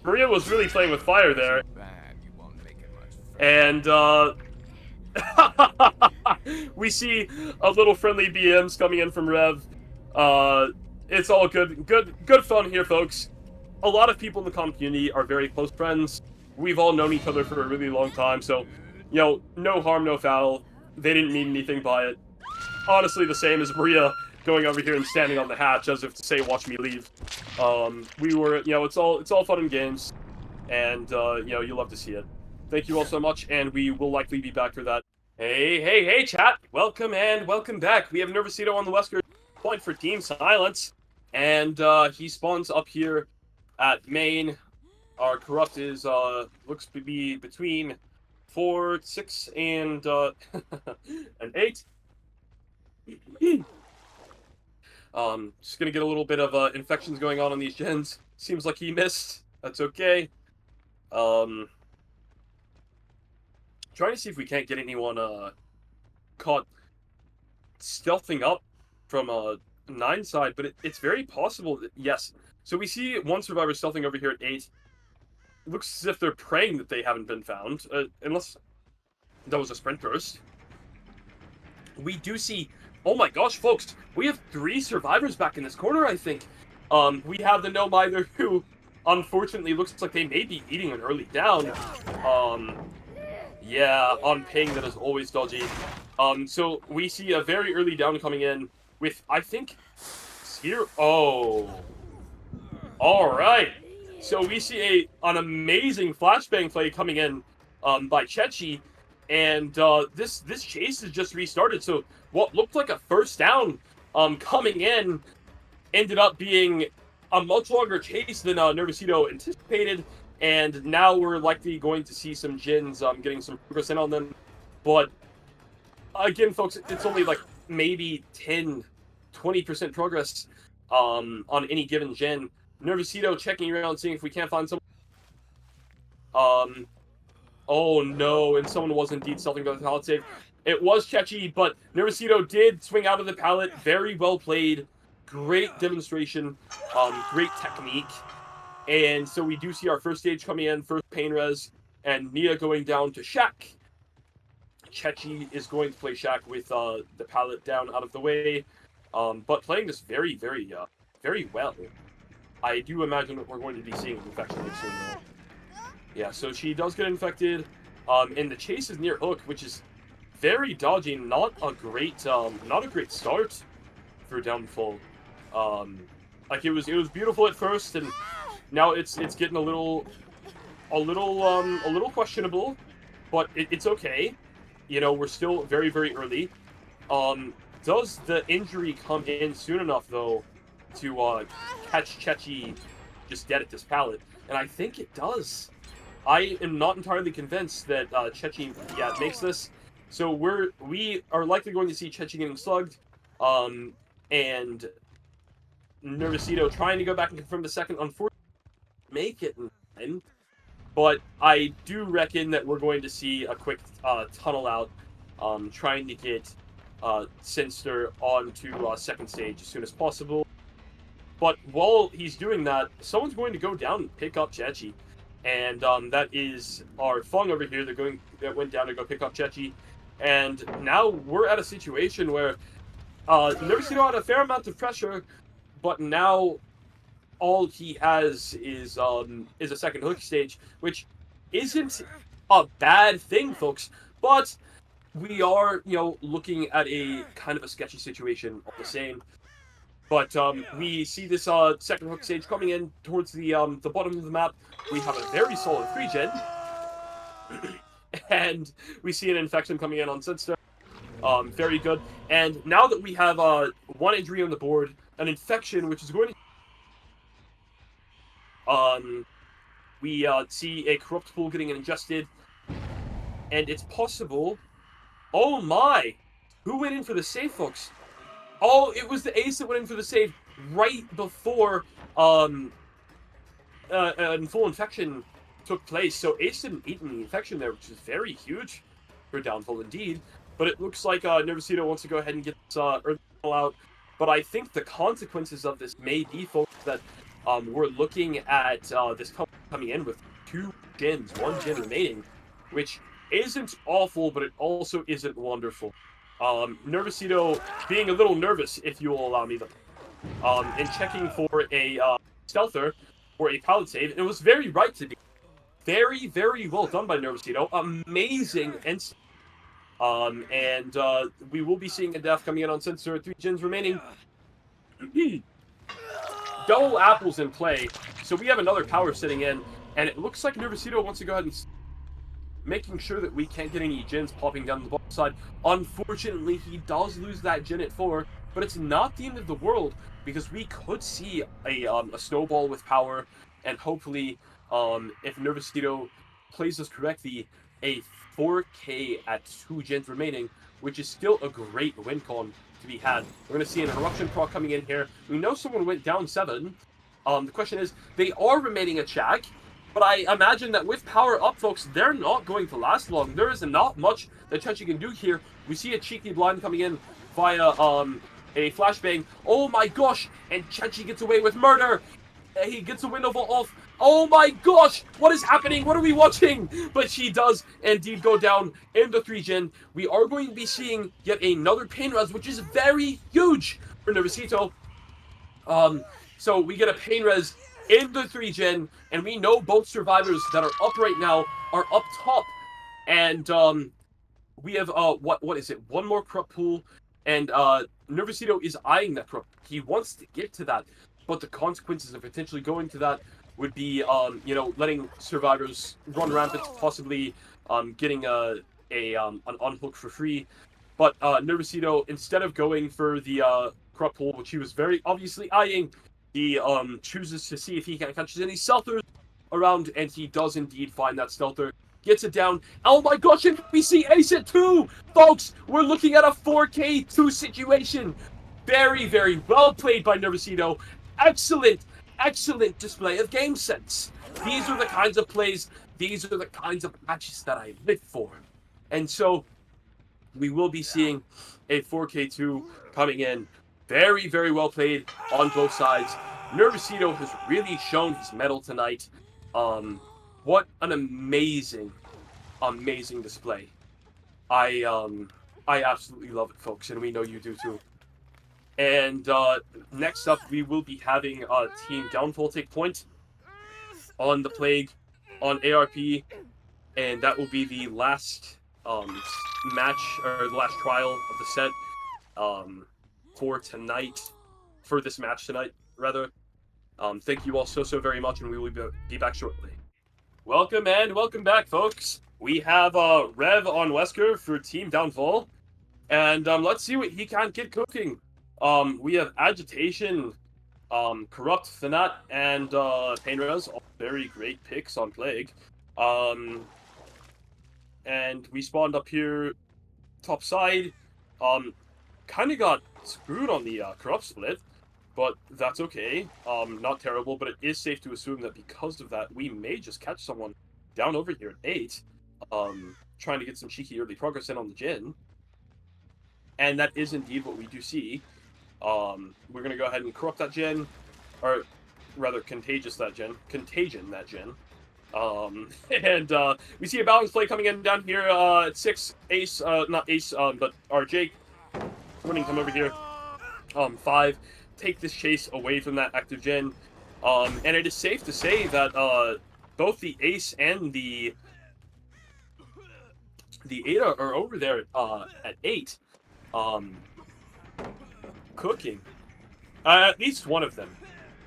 Speaker 1: Maria was really playing with fire there. And, we see a little friendly BMs coming in from Rev. It's all good fun here, folks. A lot of people in the community are very close friends. We've all known each other for a really long time, so, you know, no harm, no foul. They didn't mean anything by it. Honestly, the same as Maria going over here and standing on the hatch as if to say, watch me leave. We were, you know, it's all fun and games, and, you know, you love to see it. Thank you all so much, and we will likely be back for that. Hey, chat! Welcome and welcome back. We have Nervosito on the Wesker point for Team Silence, and, he spawns up here at main. Our Corrupt is, looks to be between 4, 6, and, and 8. Just gonna get a little bit of infections going on these gens. Seems like he missed. That's okay. Trying to see if we can't get anyone caught stealthing up from 9 side, but it's very possible that, yes. So we see one survivor stealthing over here at 8. Looks as if they're praying that they haven't been found, unless that was a sprint burst. We do see... Oh my gosh, folks, we have 3 survivors back in this corner, I think. We have the No Mither, who, unfortunately, looks like they may be eating an early down. Yeah, on ping, that is always dodgy. So we see a very early down coming in with, I think, here. Oh. Alright. So we see an amazing flashbang play coming in by Chechi, and this chase has just restarted. So what looked like a first down coming in ended up being a much longer chase than Nervosito anticipated, and now we're likely going to see some Jins getting some progress in on them. But again, folks, it's only like maybe 10-20% progress on any given Jin. Nervosito checking around, seeing if we can't find someone. Oh no, and someone was indeed stealthing by the pallet save. It was Chechi, but Nervosito did swing out of the pallet. Very well played. Great demonstration. Great technique. And so we do see our first stage coming in, first pain res, and Nia going down to Shaq. Chechi is going to play Shaq with the pallet down out of the way, but playing this very, very, very well. I do imagine that we're going to be seeing an infection soon, though. Yeah, so she does get infected, and the chase is near hook, which is very dodgy. Not a great start for Downfall. Like it was beautiful at first, and now it's getting a little questionable, but it's okay. You know, we're still very, very early. Does the injury come in soon enough though to catch Chechi just dead at this pallet? And I think it does. I am not entirely convinced that Chechi makes this. So we are likely going to see Chechi getting slugged, and Nervosito trying to go back and confirm the second. Unfortunately, make it in time. But I do reckon that we're going to see a quick tunnel out, trying to get Sinster onto second stage as soon as possible. But while he's doing that, someone's going to go down and pick up Chechi. And that is our Fung over here that went down to go pick up Chechi. And now we're at a situation where Nervosito had a fair amount of pressure, but now all he has is a second hook stage, which isn't a bad thing, folks. But we are, looking at a kind of a sketchy situation all the same. But we see this second hook stage coming in towards the bottom of the map. We have a very solid 3-gen. And we see an infection coming in on Sinster. Very good. And now that we have one injury on the board, an infection, which is going to... we see a corrupt pool getting ingested. And it's possible... Oh my! Who went in for the save, folks? Oh, it was the ace that went in for the save right before full infection took place. So ace didn't eat any infection there, which is very huge for Downfall indeed. But it looks like Nervosito wants to go ahead and get this early out. But I think the consequences of this may be, folks, that we're looking at this coming in with 2 gens, 1 gen remaining, which isn't awful, but it also isn't wonderful. Nervosito being a little nervous, if you will allow me, and checking for a stealther or a pallet save. It was very right to be. Very, very well done by Nervosito. Amazing instant. And we will be seeing a death coming in on Sensor. 3 gens remaining. Double apples in play. So we have another power sitting in, and it looks like Nervosito wants to go ahead and making sure that we can't get any gens popping down the bottom side. Unfortunately, he does lose that gen at 4, but it's not the end of the world, because we could see a snowball with power, and hopefully, if Nervosito plays this correctly, a 4K at 2 gens remaining, which is still a great win con to be had. We're going to see an Eruption proc coming in here. We know someone went down 7. The question is, they are remaining a Shaq, but I imagine that with power up, folks, they're not going to last long. There is not much that Chechi can do here. We see a cheeky blind coming in via a flashbang. Oh my gosh! And Chechi gets away with murder! He gets a window off. Oh my gosh! What is happening? What are we watching? But she does indeed go down in the 3-gen. We are going to be seeing yet another pain res, which is very huge for Nervosito. So we get a pain res in the 3-gen, and we know both survivors that are up right now are up top. And we have what is it? One more corrupt pool, and Nervosito is eyeing that corrupt. He wants to get to that, but the consequences of potentially going to that would be letting survivors run rampant, possibly getting an unhook for free. But Nervosito, instead of going for the corrupt pool, which he was very obviously eyeing, he chooses to see if he can catch any stealthers around, and he does indeed find that stealther. Gets it down. Oh my gosh, and we see Ace at 2! Folks, we're looking at a 4K2 situation. Very, very well played by Nervosito. Excellent, excellent display of game sense. These are the kinds of plays, these are the kinds of matches that I live for. And so, we will be seeing a 4K2 coming in. Very, very well played on both sides. Nervosito has really shown his mettle tonight. What an amazing, amazing display. I absolutely love it, folks, and we know you do too. And next up, we will be having Team Downfall take point on the Plague, on ARP, and that will be the last match, or the last trial of the set for tonight, for this match tonight, rather. Thank you all so very much, and we will be back shortly. Welcome and welcome back, folks. We have Rev on Wesker for Team Downfall, and let's see what he can get cooking. We have Agitation, Corrupt Thanat, and Painrez, all very great picks on Plague. And we spawned up here top side. Kind of got screwed on the Corrupt split, but that's okay. Not terrible, but it is safe to assume that because of that, we may just catch someone down over here at 8, trying to get some cheeky early progress in on the Jhin. And that is indeed what we do see. We're going to go ahead and corrupt that Jhin, or rather contagion that Jhin. And we see a balance play coming in down here at 6. Ace, not Ace, but our Jake winning come over here. 5. Take this chase away from that active Jhin. And it is safe to say that both the Ace and the Ada are over there at 8. Cooking. At least one of them.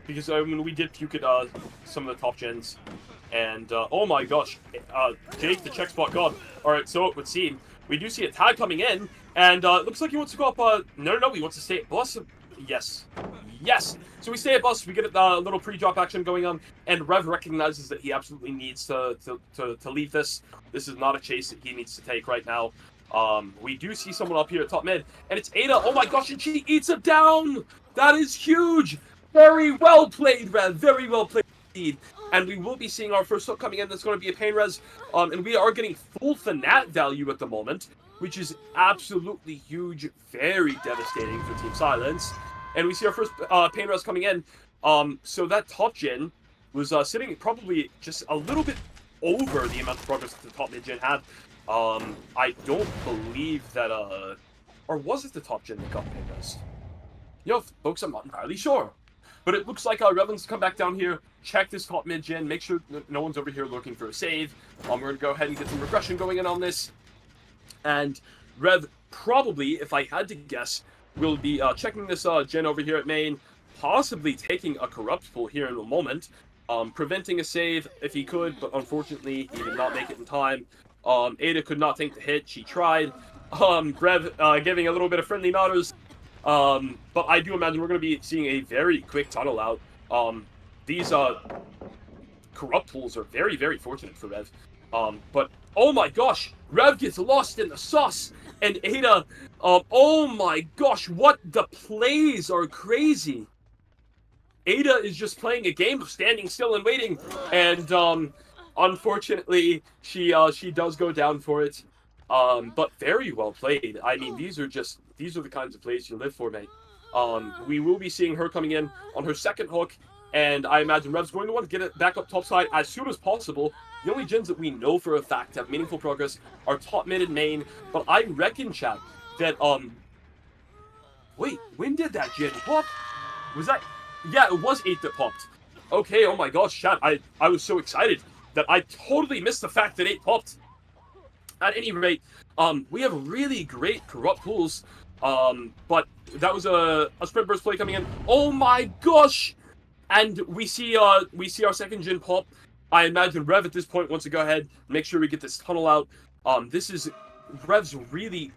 Speaker 1: Because, I mean, we did puke at some of the top gens. And, oh my gosh, Jake, the check spot god. Alright, so it would seem. We do see a tag coming in, and it looks like he wants to go up, no, he wants to stay at bus. Yes. Yes! So we stay at bus, we get a little pre-drop action going on, and Rev recognizes that he absolutely needs to leave this. This is not a chase that he needs to take right now. We do see someone up here at top mid, and it's Ada. Oh my gosh, and she eats him down! That is huge! Very well played, Rev. Very well played indeed. And we will be seeing our first hook coming in. That's going to be a pain res. And we are getting full Thanat value at the moment, which is absolutely huge. Very devastating for Team Silence. And we see our first pain res coming in. So that top gen was sitting probably just a little bit over the amount of progress that the top mid gen had. I don't believe that, or was it the top gen that got pain res? You know, folks, I'm not entirely sure. But it looks like Revan's come back down here, check this top mid gen, make sure no one's over here looking for a save. We're going to go ahead and get some regression going in on this. And Rev probably, if I had to guess, will be checking this gen over here at main, possibly taking a corrupt pull here in a moment, preventing a save if he could, but unfortunately he did not make it in time. Ada could not take the hit, she tried. Rev giving a little bit of friendly nodders. But I do imagine we're going to be seeing a very quick tunnel out. These corrupt pools are very, very fortunate for Rev. But oh my gosh, Rev gets lost in the sauce, and Ada, oh my gosh, what the plays are crazy. Ada is just playing a game of standing still and waiting, and unfortunately, she does go down for it. But very well played. I mean, these are the kinds of plays you live for, mate. We will be seeing her coming in on her second hook, and I imagine Rev's going to want to get it back up top side as soon as possible. The only gens that we know for a fact have meaningful progress are top mid and main, but I reckon, chat, that, wait, when did that gen pop? Was that, yeah, it was 8 that popped. Okay, oh my gosh, chat, I was so excited that I totally missed the fact that 8 popped. At any rate, we have really great corrupt pools, but that was a sprint burst play coming in. Oh my gosh! And we see our second gen pop. I imagine Rev at this point wants to go ahead, make sure we get this tunnel out. This is Rev's really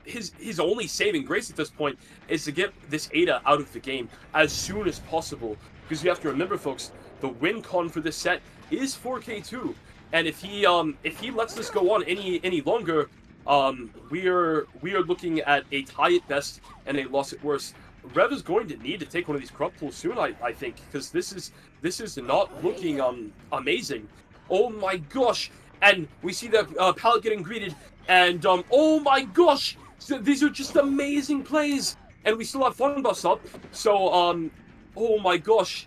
Speaker 1: his only saving grace at this point is to get this Ada out of the game as soon as possible. Because you have to remember, folks, the win con for this set is 4K2, and if he lets this go on any longer, we are looking at a tie at best and a loss at worst. Rev is going to need to take one of these corrupt pools soon, I think, because this is not looking amazing. Oh my gosh! And we see the pallet getting greeted, and oh my gosh! So these are just amazing plays, and we still have fun buffs up. So oh my gosh,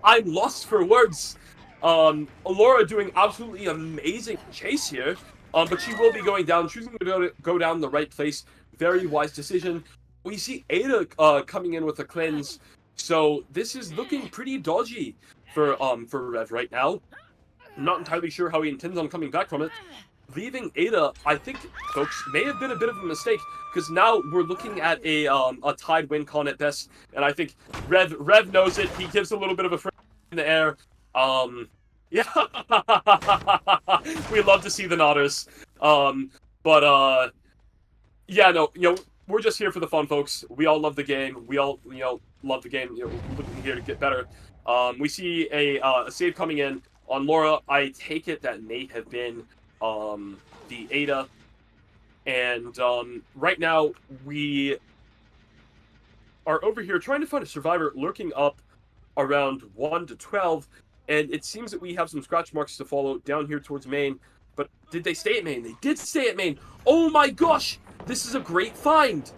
Speaker 1: I'm lost for words. Laura doing absolutely amazing chase here, but she will be going down, choosing to go down the right place. Very wise decision. We see Ada coming in with a cleanse, so this is looking pretty dodgy for Rev right now. I'm not entirely sure how he intends on coming back from it. Leaving Ada, I think, folks, may have been a bit of a mistake, because now we're looking at a tied win con at best, and I think Rev knows it. He gives a little bit of a friend in the air. Yeah, we love to see the nodders. Yeah, no, we're just here for the fun, folks. We all love the game. We all, love the game. We're looking here to get better. We see a save coming in on Laura. I take it that may have been the Ada, and right now we are over here trying to find a survivor lurking up around 1 to 12, and it seems that we have some scratch marks to follow down here towards main. But did they stay at main? They did stay at main. Oh my gosh, this is a great find.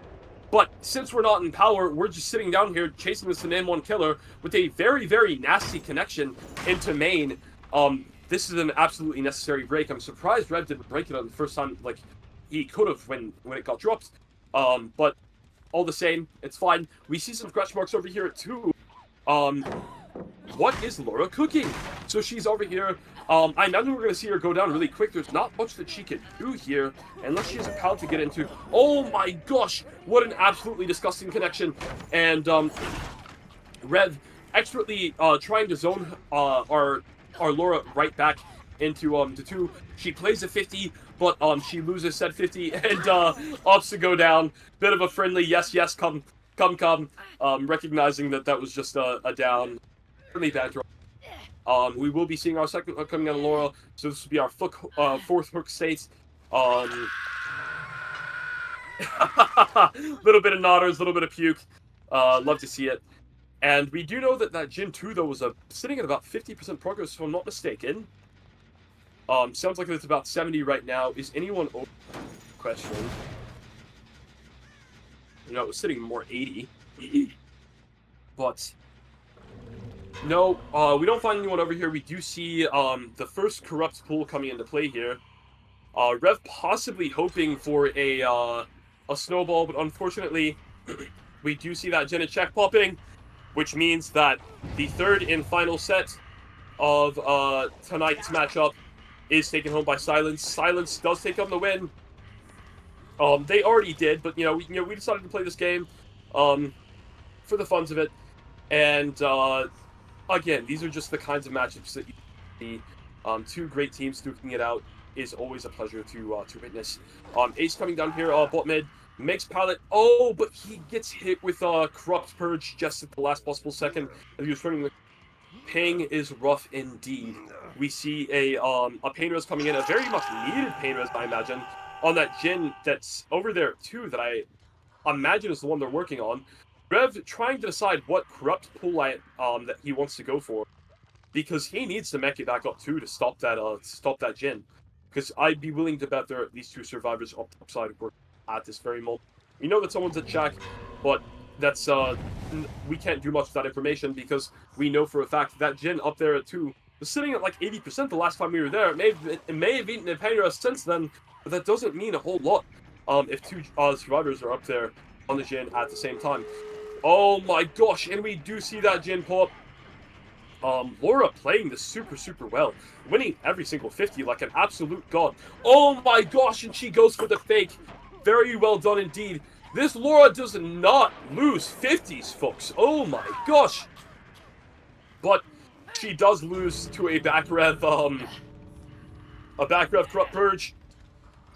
Speaker 1: But since we're not in power, we're just sitting down here chasing this N1 killer with a very, very nasty connection into main. This is an absolutely necessary break. I'm surprised Rev didn't break it on the first time, like he could have when it got dropped. But all the same, it's fine. We see some scratch marks over here too. What is Laura cooking? So she's over here. I imagine we're going to see her go down really quick. There's not much that she can do here unless she has a pallet to get into. Oh my gosh, what an absolutely disgusting connection. And Rev expertly trying to zone our Laura right back into the 2. She plays a 50, but she loses said 50 and opts to go down. Bit of a friendly yes, come. Recognizing that was just a down. Really bad draw. We will be seeing our second hook coming out of Laura, so this will be our fourth hook state. Little bit of nodders, little bit of puke. Love to see it. And we do know that Gen 2, though, was sitting at about 50% progress, if I'm not mistaken. Sounds like it's about 70 right now. Is anyone over? Question. No, it was sitting more 80. But no, we don't find anyone over here. We do see the first corrupt pool coming into play here. Rev possibly hoping for a snowball, but unfortunately, we do see that Jenna check popping, which means that the third and final set of tonight's matchup is taken home by Silence. Silence does take home the win. They already did, but we decided to play this game for the funs of it. And again, these are just the kinds of matchups that you see. Two great teams duking it out is always a pleasure to witness. Ace coming down here, bot mid, makes pallet. Oh, but he gets hit with Corrupt Purge just at the last possible second as he was running. The ping is rough indeed. We see a pain res coming in, a very much needed pain res, I imagine, on that Jin that's over there too, that I imagine is the one they're working on. Rev trying to decide what corrupt pull that he wants to go for, because he needs to mech it back up too to stop that Jin. Because I'd be willing to bet there are at least 2 survivors up the upside at this very moment. We know that someone's at Shack, but that's we can't do much with that information because we know for a fact that Jin up there at 2 was sitting at like 80% the last time we were there. It may have eaten a pain res since then, but that doesn't mean a whole lot if 2 survivors are up there on the Jin at the same time. Oh my gosh, and we do see that Jin pull up. Laura playing this super well, winning every single 50 like an absolute god. Oh my gosh, and she goes for the fake. Very well done indeed. This Laura does not lose 50s, folks. Oh my gosh. But she does lose to a back rev corrupt purge.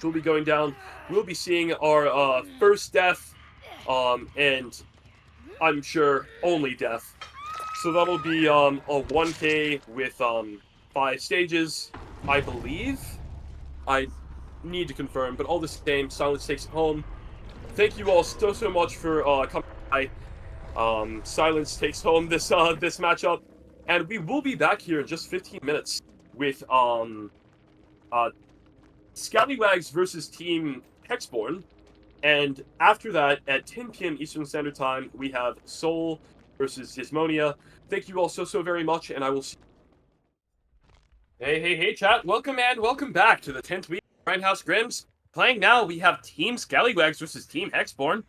Speaker 1: She'll be going down. We'll be seeing our first death, and I'm sure only death. So that'll be a 1K with 5 stages, I believe. I need to confirm, but all the same, Silence takes it home. Thank you all so much for coming by. Silence takes home this matchup, and we will be back here in just 15 minutes with Scallywags versus Team Hexborn, and after that, at 10 p.m. Eastern Standard Time, we have Soul versus Dysomnia. Thank you all so very much, and I will see you. Hey, chat. Welcome and welcome back to the 10th week of Grindhouse Scrims. Playing now, we have Team Scallywags versus Team Hexborn.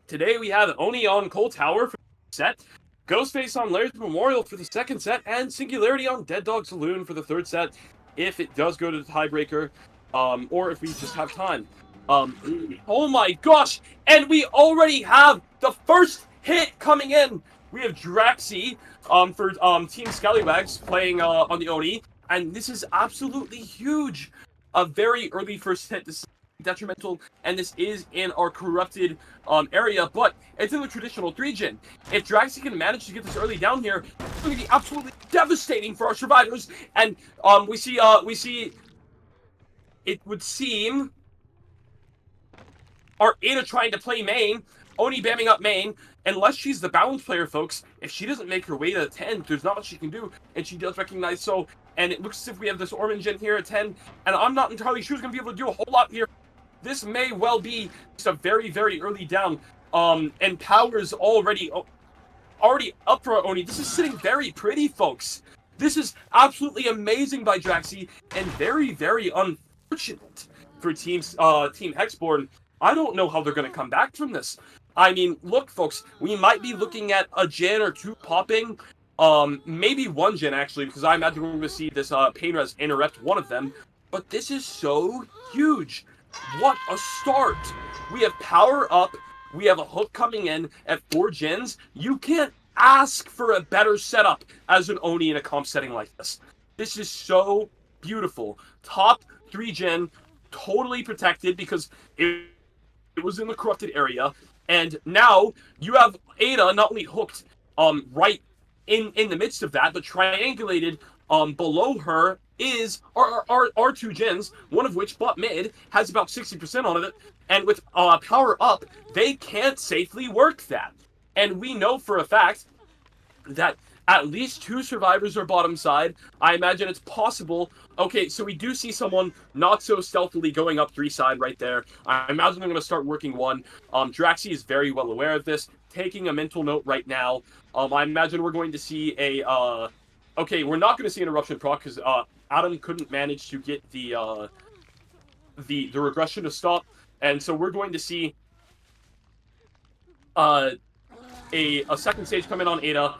Speaker 1: Today, we have Oni on Cold Tower for the set, Ghostface on Laird's Memorial for the second set, and Singularity on Dead Dog Saloon for the third set, if it does go to the tiebreaker, or if we just have time. Oh my gosh! And we already have the first hit coming in! We have Draxi for Team Scallywags playing on the Oni, and this is absolutely huge! A very early first hit. This is detrimental, and this is in our corrupted area, but it's in the traditional 3-gen. If Draxi can manage to get this early down here, it's going to be absolutely devastating for our survivors, and we see it would seem our Ada trying to play main, Oni bamming up main. Unless she's the balance player, folks, if she doesn't make her way to 10, there's not much she can do, and she does recognize so, and it looks as if we have this orange in here at 10, and I'm not entirely sure who's going to be able to do a whole lot here. This may well be just a very early down, and power's already up for Oni. This is sitting very pretty, folks. This is absolutely amazing by Draxi, and very unfortunate for Team Hexborn. I don't know how they're going to come back from this. I mean, look, folks, we might be looking at a gen or 2 popping, maybe 1 gen, actually, because I imagine we're going to see this Pain Res interrupt one of them, but this is so huge. What a start! We have power up, we have a hook coming in at 4 gens. You can't ask for a better setup as an Oni in a comp setting like this. This is so beautiful. Top 3 gen, totally protected because it was in the corrupted area. And now you have Ada not only hooked right in the midst of that, but triangulated below her is our 2 gens, one of which, bot mid, has about 60% on it, and with power up, they can't safely work that. And we know for a fact that at least 2 survivors are bottom side. I imagine it's possible. Okay, so we do see someone not so stealthily going up 3 side right there. I imagine they're going to start working 1. Draxi is very well aware of this, taking a mental note right now. I imagine we're going to see a... okay, we're not going to see an eruption proc because Adam couldn't manage to get the regression to stop, and so we're going to see a second stage come in on Ada.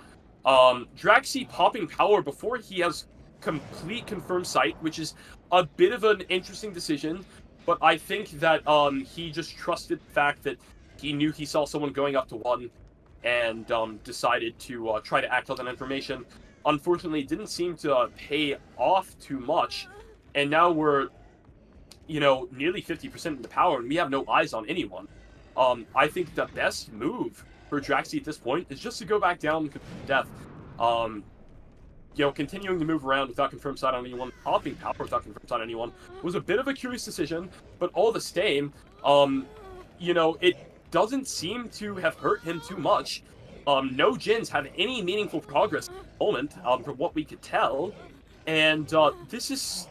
Speaker 1: Draxi popping power before he has complete confirmed sight, which is a bit of an interesting decision, but I think that he just trusted the fact that he knew he saw someone going up to 1 and decided to try to act on that information. Unfortunately, it didn't seem to pay off too much, and now we're, nearly 50% in the power, and we have no eyes on anyone. I think the best move for Draxi at this point is just to go back down to death. Continuing to move around without confirmed sight on anyone, popping power without confirmed sight on anyone, was a bit of a curious decision, but all the same, it doesn't seem to have hurt him too much. No gens have any meaningful progress at the moment, from what we could tell, and this is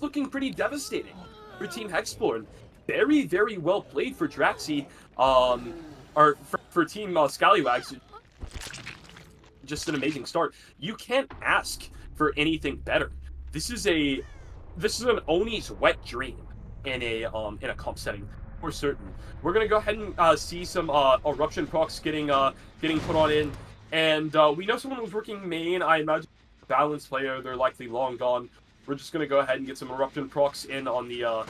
Speaker 1: looking pretty devastating for Team Hexborn. Very well played for Draxi, or for Team Scallywags. Just an amazing start. You can't ask for anything better. This is an Oni's wet dream in a comp setting, for certain. We're gonna go ahead and see some eruption procs getting put on in, and we know someone was working main. I imagine balance player. They're likely long gone. We're just gonna go ahead and get some eruption procs in on the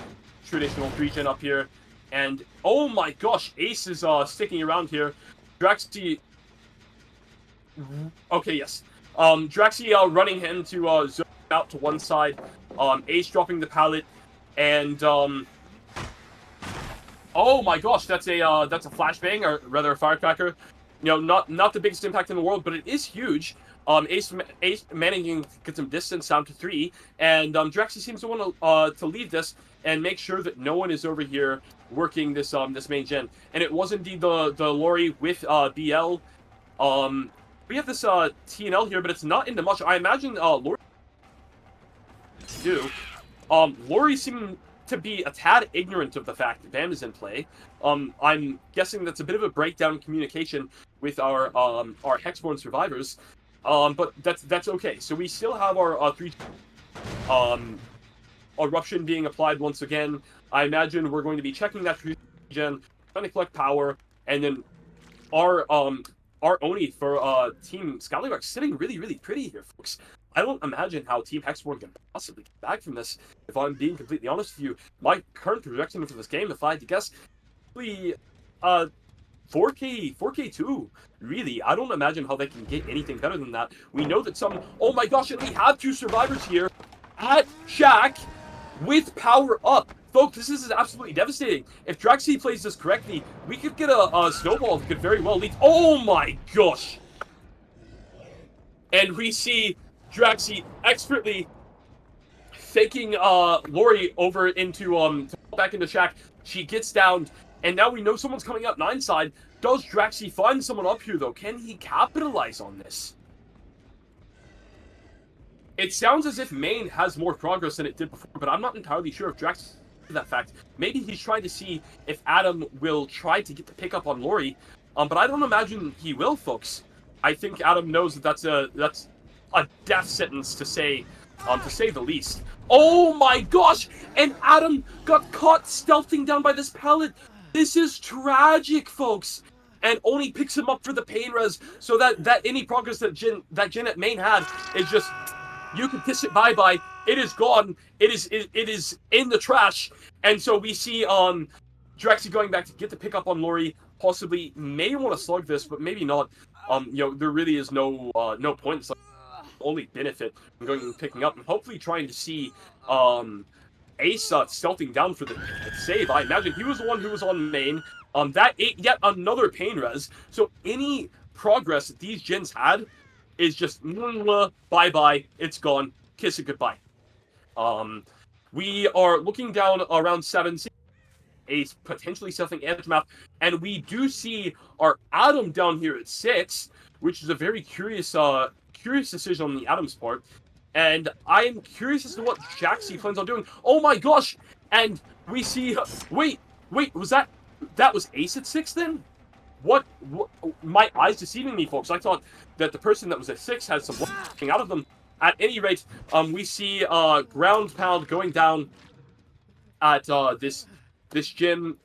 Speaker 1: traditional 3-gen up here. And oh my gosh, Ace is sticking around here. Draxi. Okay, yes. Draxi running him to zone out to one side. Ace dropping the pallet, and oh my gosh, that's a flashbang, or rather a firecracker. You know, not the biggest impact in the world, but it is huge. Ace managing to get some distance down to 3, and Draxi seems to want to leave this and make sure that no one is over here working this this main gen. And it was indeed the Lori with BL. We have this TNL here, but it's not into much. I imagine Lori do. Lori seeming to be a tad ignorant of the fact that Bam is in play. I'm guessing that's a bit of a breakdown in communication with our Hexborn survivors. But that's okay. So we still have our 3 eruption being applied once again. I imagine we're going to be checking that 3 gen, trying to collect power, and then our Oni for Team Scallywags sitting really, really pretty here, folks. I don't imagine how Team Hexborn can possibly get back from this, if I'm being completely honest with you. My current projection for this game, if I had to guess, probably 4K2. Really, I don't imagine how they can get anything better than that. We know that some... Oh my gosh, and we have 2 survivors here at Shack with power up. Folks, this is absolutely devastating. If Draxi plays this correctly, we could get a snowball that could very well lead... Oh my gosh! And we see Draxi expertly faking Lori over into back into Shack. She gets down, and now we know someone's coming up 9 side. Does Draxi find someone up here though? Can he capitalize on this? It sounds as if main has more progress than it did before, but I'm not entirely sure if Draxi that fact. Maybe he's trying to see if Adam will try to get the pickup on Lori, but I don't imagine he will, folks. I think Adam knows that that's a death sentence to say the least. Oh my gosh! And Adam got caught stealthing down by this pallet. This is tragic, folks. And Oni picks him up for the pain res, so that any progress that Jin at main had is just, you can kiss it bye-bye. It is gone. It is in the trash. And so we see Draxi going back to get the pickup on Lori. Possibly may want to slug this, but maybe not. You know, there really is no point. It's like only benefit from going and picking up, and hopefully trying to see Ace stealthing down for the save. I imagine he was the one who was on main. That ate yet another pain res. So any progress that these gens had is just bye-bye. It's gone. Kiss it goodbye. We are looking down around 7. Ace potentially stealthing edge map, and we do see our Adam down here at 6, which is a very curious decision on the Adam's part. And I'm curious as to what Jaxi plans on doing. Oh my gosh! And we see... Wait, was that was Ace at 6 then? What? My eyes deceiving me, folks. I thought that the person that was at 6 had some coming out of them. At any rate, we see ground pound going down at this gym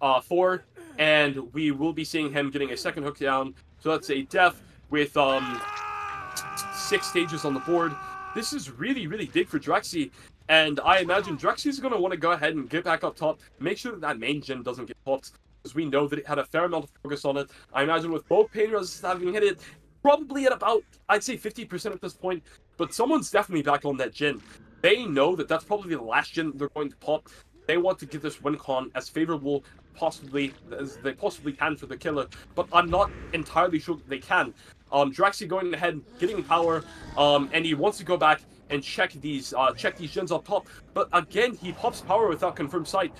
Speaker 1: 4, and we will be seeing him getting a second hook down. So that's a death with 6 stages on the board. This is really, really big for Draxi, and I imagine Draxi is going to want to go ahead and get back up top, make sure that main gen doesn't get popped, because we know that it had a fair amount of focus on it. I imagine with both pain res having hit it, probably at about, I'd say 50% at this point, but someone's definitely back on that gen. They know that that's probably the last gen they're going to pop. They want to get this win con as favorable as they possibly can for the killer, but I'm not entirely sure that they can. Draxi going ahead, getting power, and he wants to go back and check these gens up top. But again, he pops power without confirmed sight.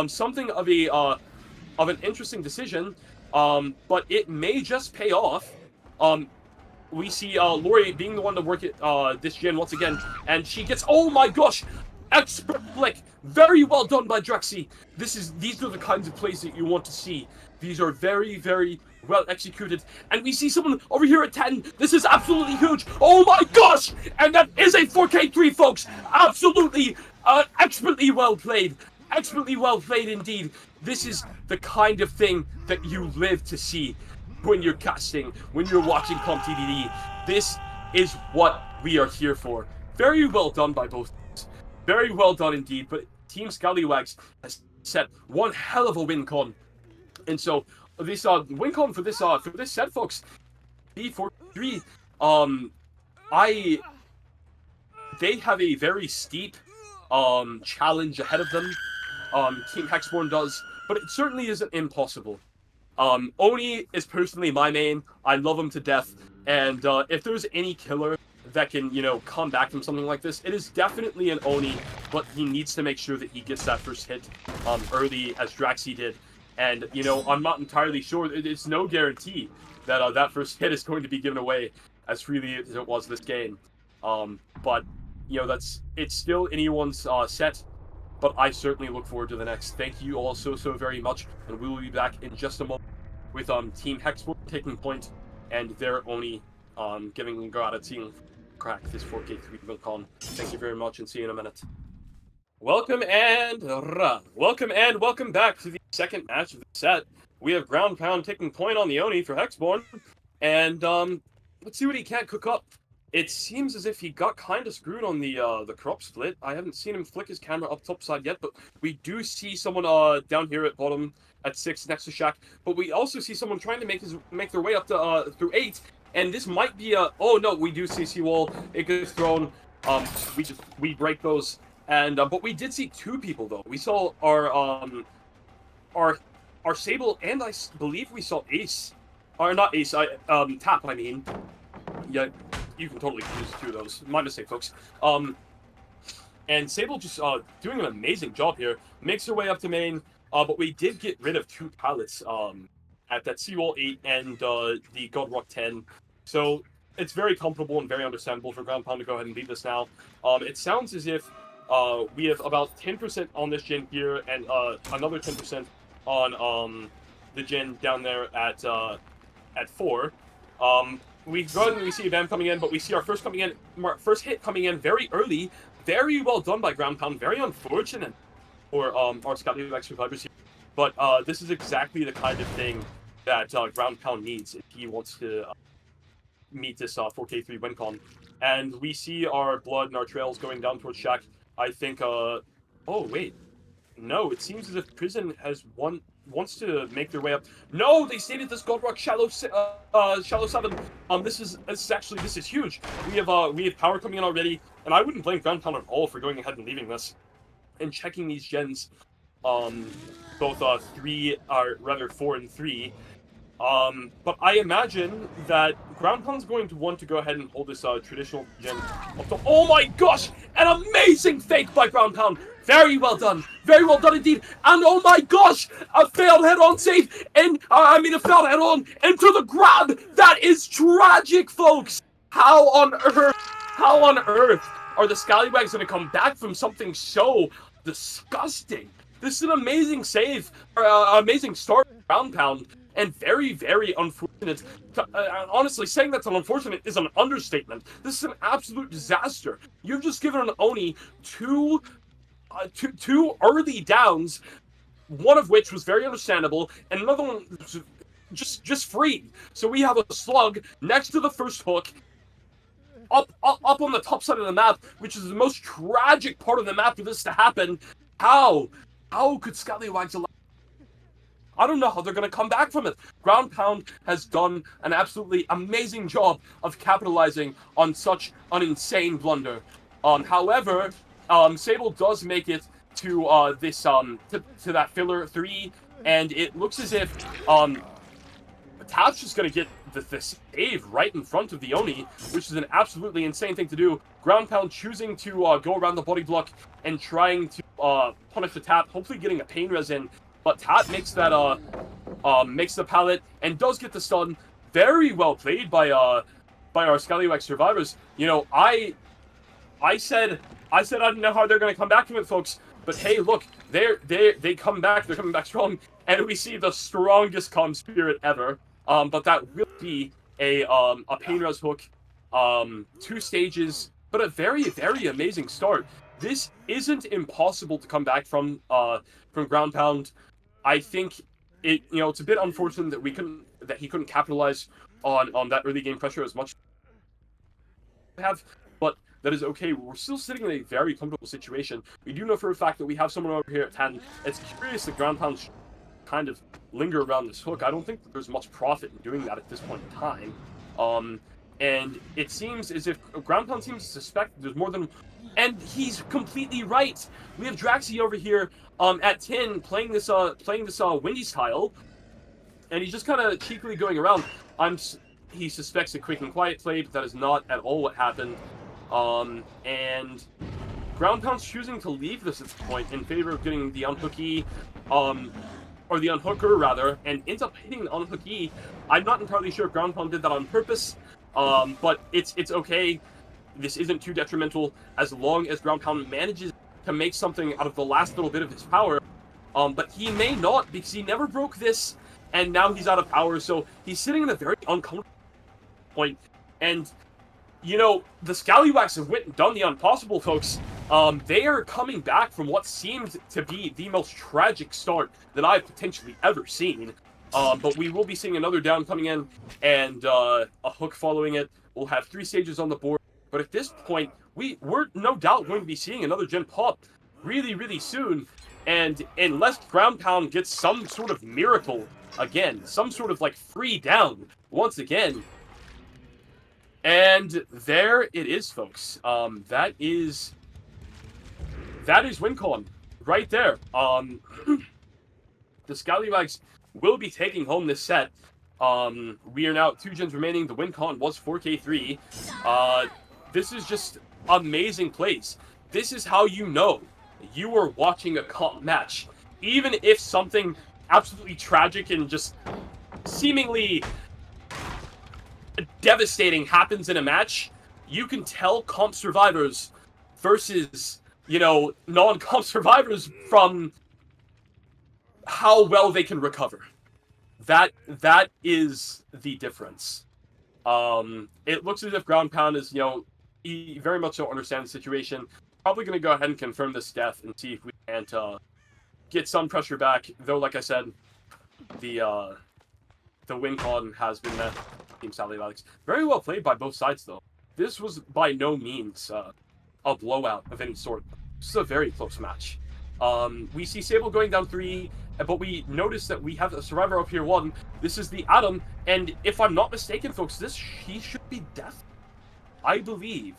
Speaker 1: Something of an interesting decision, but it may just pay off. We see Lori being the one to work at this gen once again, and she gets, oh my gosh, expert flick. Very well done by Draxi. These are the kinds of plays that you want to see. These are very, very well executed. And we see someone over here at 10. This is absolutely huge. Oh my gosh! And that is a 4K3, folks. Absolutely, expertly well played. Expertly well played indeed. This is the kind of thing that you live to see when you're casting, when you're watching CompTDD. This is what we are here for. Very well done by both. Very well done indeed. But Team Scallywags has set one hell of a win con. And so this win con for this set, folks, B43, they have a very steep challenge ahead of them. Team Hexborn does, but it certainly isn't impossible. Oni is personally my main. I love him to death, and if there's any killer that can, come back from something like this, it is definitely an Oni, but he needs to make sure that he gets that first hit early, as Draxi did. And, I'm not entirely sure. It's no guarantee that that first hit is going to be given away as freely as it was this game. But, it's still anyone's set. But I certainly look forward to the next. Thank you all so very much, and we will be back in just a moment with Team Hexborn taking point and their Oni giving a go at it, seeing crack this 4K3 Milcon. Thank you very much, and see you in a minute. Welcome and welcome back to the second match of the set. We have Ground Pound taking point on the Oni for Hexborn, and let's see what he can't cook up. It seems as if he got kind of screwed on the crop split. I haven't seen him flick his camera up top side yet, but we do see someone down here at bottom at 6 next to Shaq. But we also see someone trying to make their way up to through 8, and this might be a oh no, we do see Seawall. It gets thrown. We break those, and but we did see 2 people though. We saw our Sable, and I believe we saw Ace, or not Ace. Tap. I mean, yeah. You can totally use 2 of those. My mistake, folks. And Sable just doing an amazing job here. Makes her way up to main, but we did get rid of 2 pallets at that Seawall 8 and the Godrock 10. So it's very comfortable and very understandable for Ground Pound to go ahead and lead this now. It sounds as if we have about 10% on this gen here and another 10% on the gen down there at 4. We go ahead and we see a BAM coming in, but we see our first hit coming in very early. Very well done by Ground Pound. Very unfortunate for our Scallywags survivors here. But this is exactly the kind of thing that Ground Pound needs if he wants to meet this 4K3 win con. And we see our blood and our trails going down towards Shaq. I think, oh wait. No, it seems as if Prison has wants to make their way up. No, they stayed at this Godrock shallow 7. This is huge. We have power coming in already, and I wouldn't blame Ground Pound at all for going ahead and leaving this and checking these gens. Both 4 and 3. But I imagine that Ground Pound's going to want to go ahead and hold this traditional gen up top. Oh my gosh! An amazing fake by Ground Pound! Very well done indeed! And oh my gosh! A failed head-on save! And, a failed head-on into the grab! That is tragic, folks! How on earth are the Scallywags going to come back from something so disgusting? This is an amazing save, or amazing start for Ground Pound. And very, very unfortunate. Honestly, saying that's unfortunate is an understatement. This is an absolute disaster. You've just given an Oni two early downs, one of which was very understandable, and another one was just free. So we have a slug next to the first hook, up on the top side of the map, which is the most tragic part of the map for this to happen. How could Scallywags allow? I don't know how they're going to come back from it. Ground Pound has done an absolutely amazing job of capitalizing on such an insane blunder. However, Sable does make it to this to that filler 3, and it looks as if Tap's just going to get the save right in front of the Oni, which is an absolutely insane thing to do. Ground Pound choosing to go around the body block and trying to punish the Tap, hopefully getting a pain res in. But Tap makes that makes the pallet and does get the stun. Very well played by our Scallywag survivors. I said I didn't know how they're gonna come back from it, folks. But hey, look, they come back. They're coming back strong, and we see the strongest calm spirit ever. But that will be a pain res hook, 2 stages, but a very, very amazing start. This isn't impossible to come back from Ground Pound. I think it's a bit unfortunate that he couldn't capitalize on that early game pressure as much as have, but that is okay. We're still sitting in a very comfortable situation. We do know for a fact that we have someone over here at 10. It's curious that Ground Pound should kind of linger around this hook. I don't think that there's much profit in doing that at this point in time. And it seems as if Ground Pound seems to suspect there's more than... And he's completely right. We have Draxi over here at 10 playing this Windy style. And he's just kind of cheekily going around. He suspects a quick and quiet play, but that is not at all what happened. And Ground Pound's choosing to leave this at this point in favor of getting the unhooky, or the unhooker rather, and ends up hitting the unhooky. I'm not entirely sure if Ground Pound did that on purpose, but it's okay. This isn't too detrimental as long as Ground Pound manages to make something out of the last little bit of his power. But he may not, because he never broke this, and now he's out of power, so he's sitting in a very uncomfortable point. And, you know, the Scallywags have went and done the impossible, folks. They are coming back from what seemed to be the most tragic start that I've potentially ever seen. But we will be seeing another down coming in, and a hook following it. We'll have 3 stages on the board. But at this point, we're no doubt going to be seeing another gen pop really, really soon. And unless Ground Pound gets some sort of miracle again, some sort of like free down once again. And there it is, folks. That is WinCon right there. The Scallywags will be taking home this set. We are now at 2 gens remaining. The WinCon was 4K3. This is just amazing plays. This is how you know you are watching a comp match. Even if something absolutely tragic and just seemingly devastating happens in a match, you can tell comp survivors versus, you know, non-comp survivors from how well they can recover. That is the difference. It looks as if Ground Pound is, you know, he very much so understands the situation. Probably going to go ahead and confirm this death and see if we can't get some pressure back. Though, like I said, the win con has been met. Team Scallywags. Very well played by both sides, though. This was by no means a blowout of any sort. This is a very close match. We see Sable going down 3, but we notice that we have a survivor up here 1. This is the Adam, and if I'm not mistaken, folks, he should be death. I believe.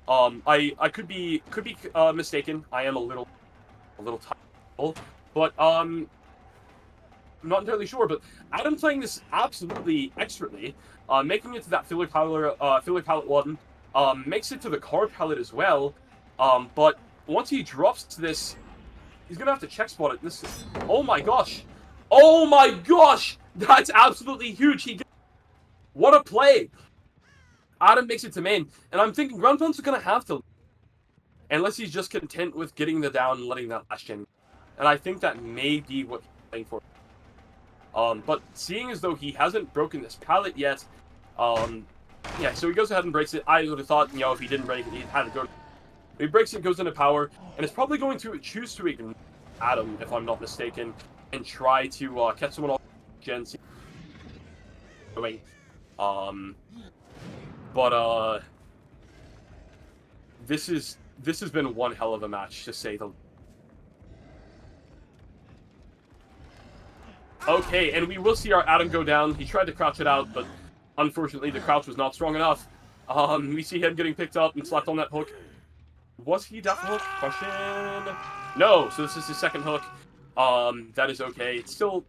Speaker 1: I could be mistaken. I am a little tired, but I'm not entirely sure. But Adam playing this absolutely expertly, making it to that filler palette 1, makes it to the card palette as well. But once he drops to this, he's gonna have to check spot it. This, oh my gosh, that's absolutely huge. What a play! Adam makes it to main, and I'm thinking Ground Pound's gonna have to, unless he's just content with getting the down and letting that last gen. And I think that may be what he's playing for. But seeing as though he hasn't broken this pallet yet, yeah, so he goes ahead and breaks it. I would have thought, you know, if he didn't break it, he had to go. He breaks it, goes into power, and it's probably going to choose to ignore Adam, if I'm not mistaken, and try to catch someone off gen. Wait, but this has been one hell of a match, to say the least. Okay, and we will see our Adam go down. He tried to crouch it out, but unfortunately the crouch was not strong enough. We see him getting picked up and slapped on that hook. Was he that hook? Question. No, so this is his second hook. That is okay. It's still,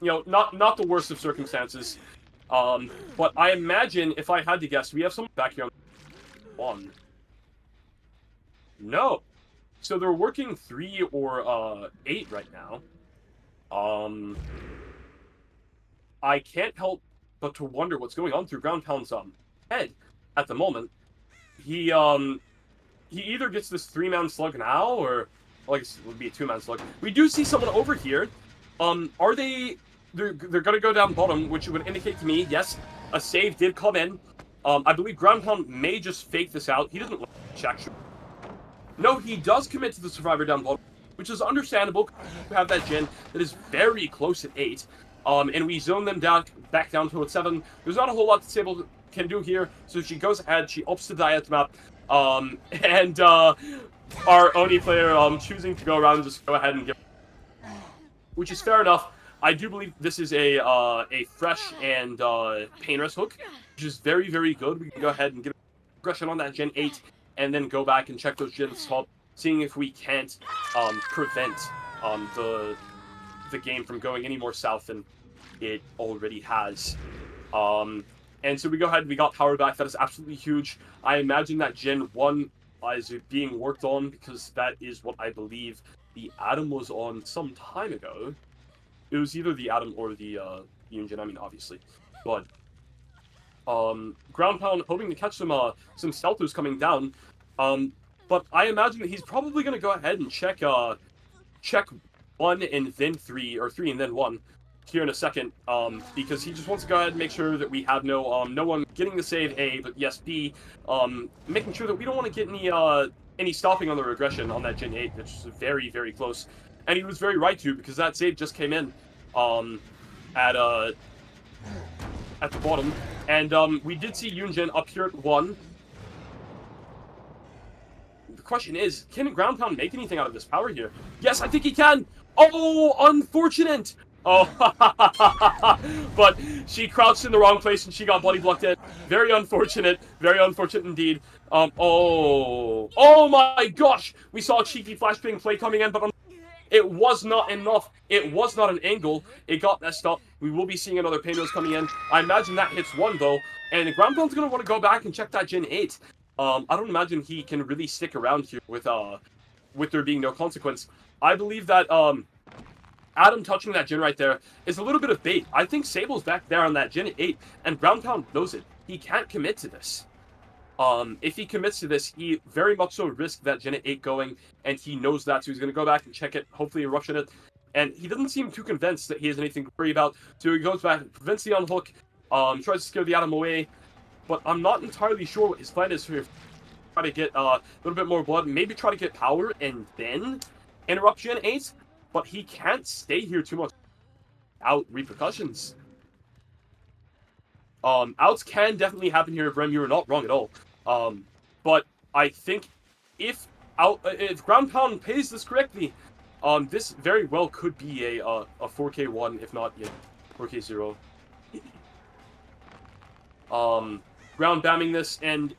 Speaker 1: you know, not the worst of circumstances. But I imagine, if I had to guess, we have someone back here on 1. No. So they're working 3 or 8 right now. I can't help but to wonder what's going on through Ground Pound's head at the moment. He either gets this 3-man slug now, or well, I guess it would be a 2-man slug. We do see someone over here. Are they? They're gonna go down bottom, which would indicate to me, yes, a save did come in. I believe Ground Pound may just fake this out. He doesn't check. No, he does commit to the survivor down bottom, which is understandable. We have that gen that is very close at 8. And we zone them back down to 7. There's not a whole lot that Sable can do here, so she goes ahead, she ups the diet map, and our Oni player choosing to go around and just go ahead and give, which is fair enough. I do believe this is a fresh and painless hook, which is very, very good. We can go ahead and get aggression on that Gen 8 and then go back and check those gens top, seeing if we can't prevent the game from going any more south than it already has. And so we go ahead and we got power back. That is absolutely huge. I imagine that Gen 1 is being worked on because that is what I believe the Atom was on some time ago. It was either the Atom or the Union, I mean, obviously. But Ground Pound hoping to catch some Stealthers coming down. But I imagine that he's probably going to go ahead and check 1 and then 3, or 3 and then 1 here in a second, because he just wants to go ahead and make sure that we have no one getting the save A, but yes, B, making sure that we don't want to get any stopping on the regression on that Gen 8, which is very, very close. And he was very right to, because that save just came in at the bottom. And we did see Yunjin up here at 1. The question is, can Ground Pound make anything out of this power here? Yes, I think he can! Oh, unfortunate! Oh, but she crouched in the wrong place and she got bloody blocked in. Very unfortunate indeed. Oh my gosh! We saw a cheeky flashbang play coming in, but it was not enough. It was not an angle. It got messed up. We will be seeing another Paynos coming in. I imagine that hits 1 though, and Ground Pound's gonna want to go back and check that Gen 8. I don't imagine he can really stick around here with there being no consequence. I believe that Adam touching that Gen right there is a little bit of bait. I think Sable's back there on that Gen 8, and Ground Pound knows it. He can't commit to this. If he commits to this, he very much so risks that Gen 8 going, and he knows that, so he's going to go back and check it, hopefully rush it. And he doesn't seem too convinced that he has anything to worry about, so he goes back and prevents the unhook, tries to scare the Adam away, but I'm not entirely sure what his plan is here. Try to get a little bit more blood, maybe try to get power, and then interrupt Gen 8. But he can't stay here too much without repercussions. Outs can definitely happen here, Rem. You're not wrong at all. But I think if Ground Pound pays this correctly, this very well could be a 4K1, if not 4K0. Ground bamming this, and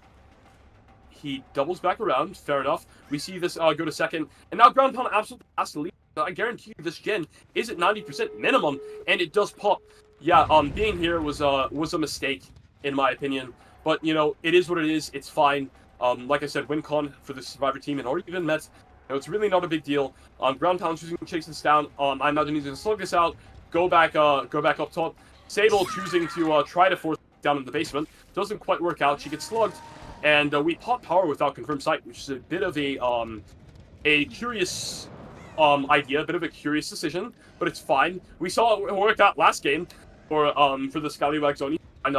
Speaker 1: he doubles back around. Fair enough. We see this go to second, and now Ground Pound absolutely has to leave. I guarantee you this gen is at 90% minimum, and it does pop. Yeah, being here was a mistake, in my opinion. But, you know, it is what it is. It's fine. Like I said, win con for the Survivor team and already been met. You know, it's really not a big deal. Ground Pound choosing to chase this down. I imagine he's going to slug this out, go back up top. Sable choosing to try to force down in the basement. Doesn't quite work out. She gets slugged, and we pop power without confirmed sight, which is a bit of a curious idea, a bit of a curious decision, but it's fine. We saw it work out last game for the Scallywags Oni, and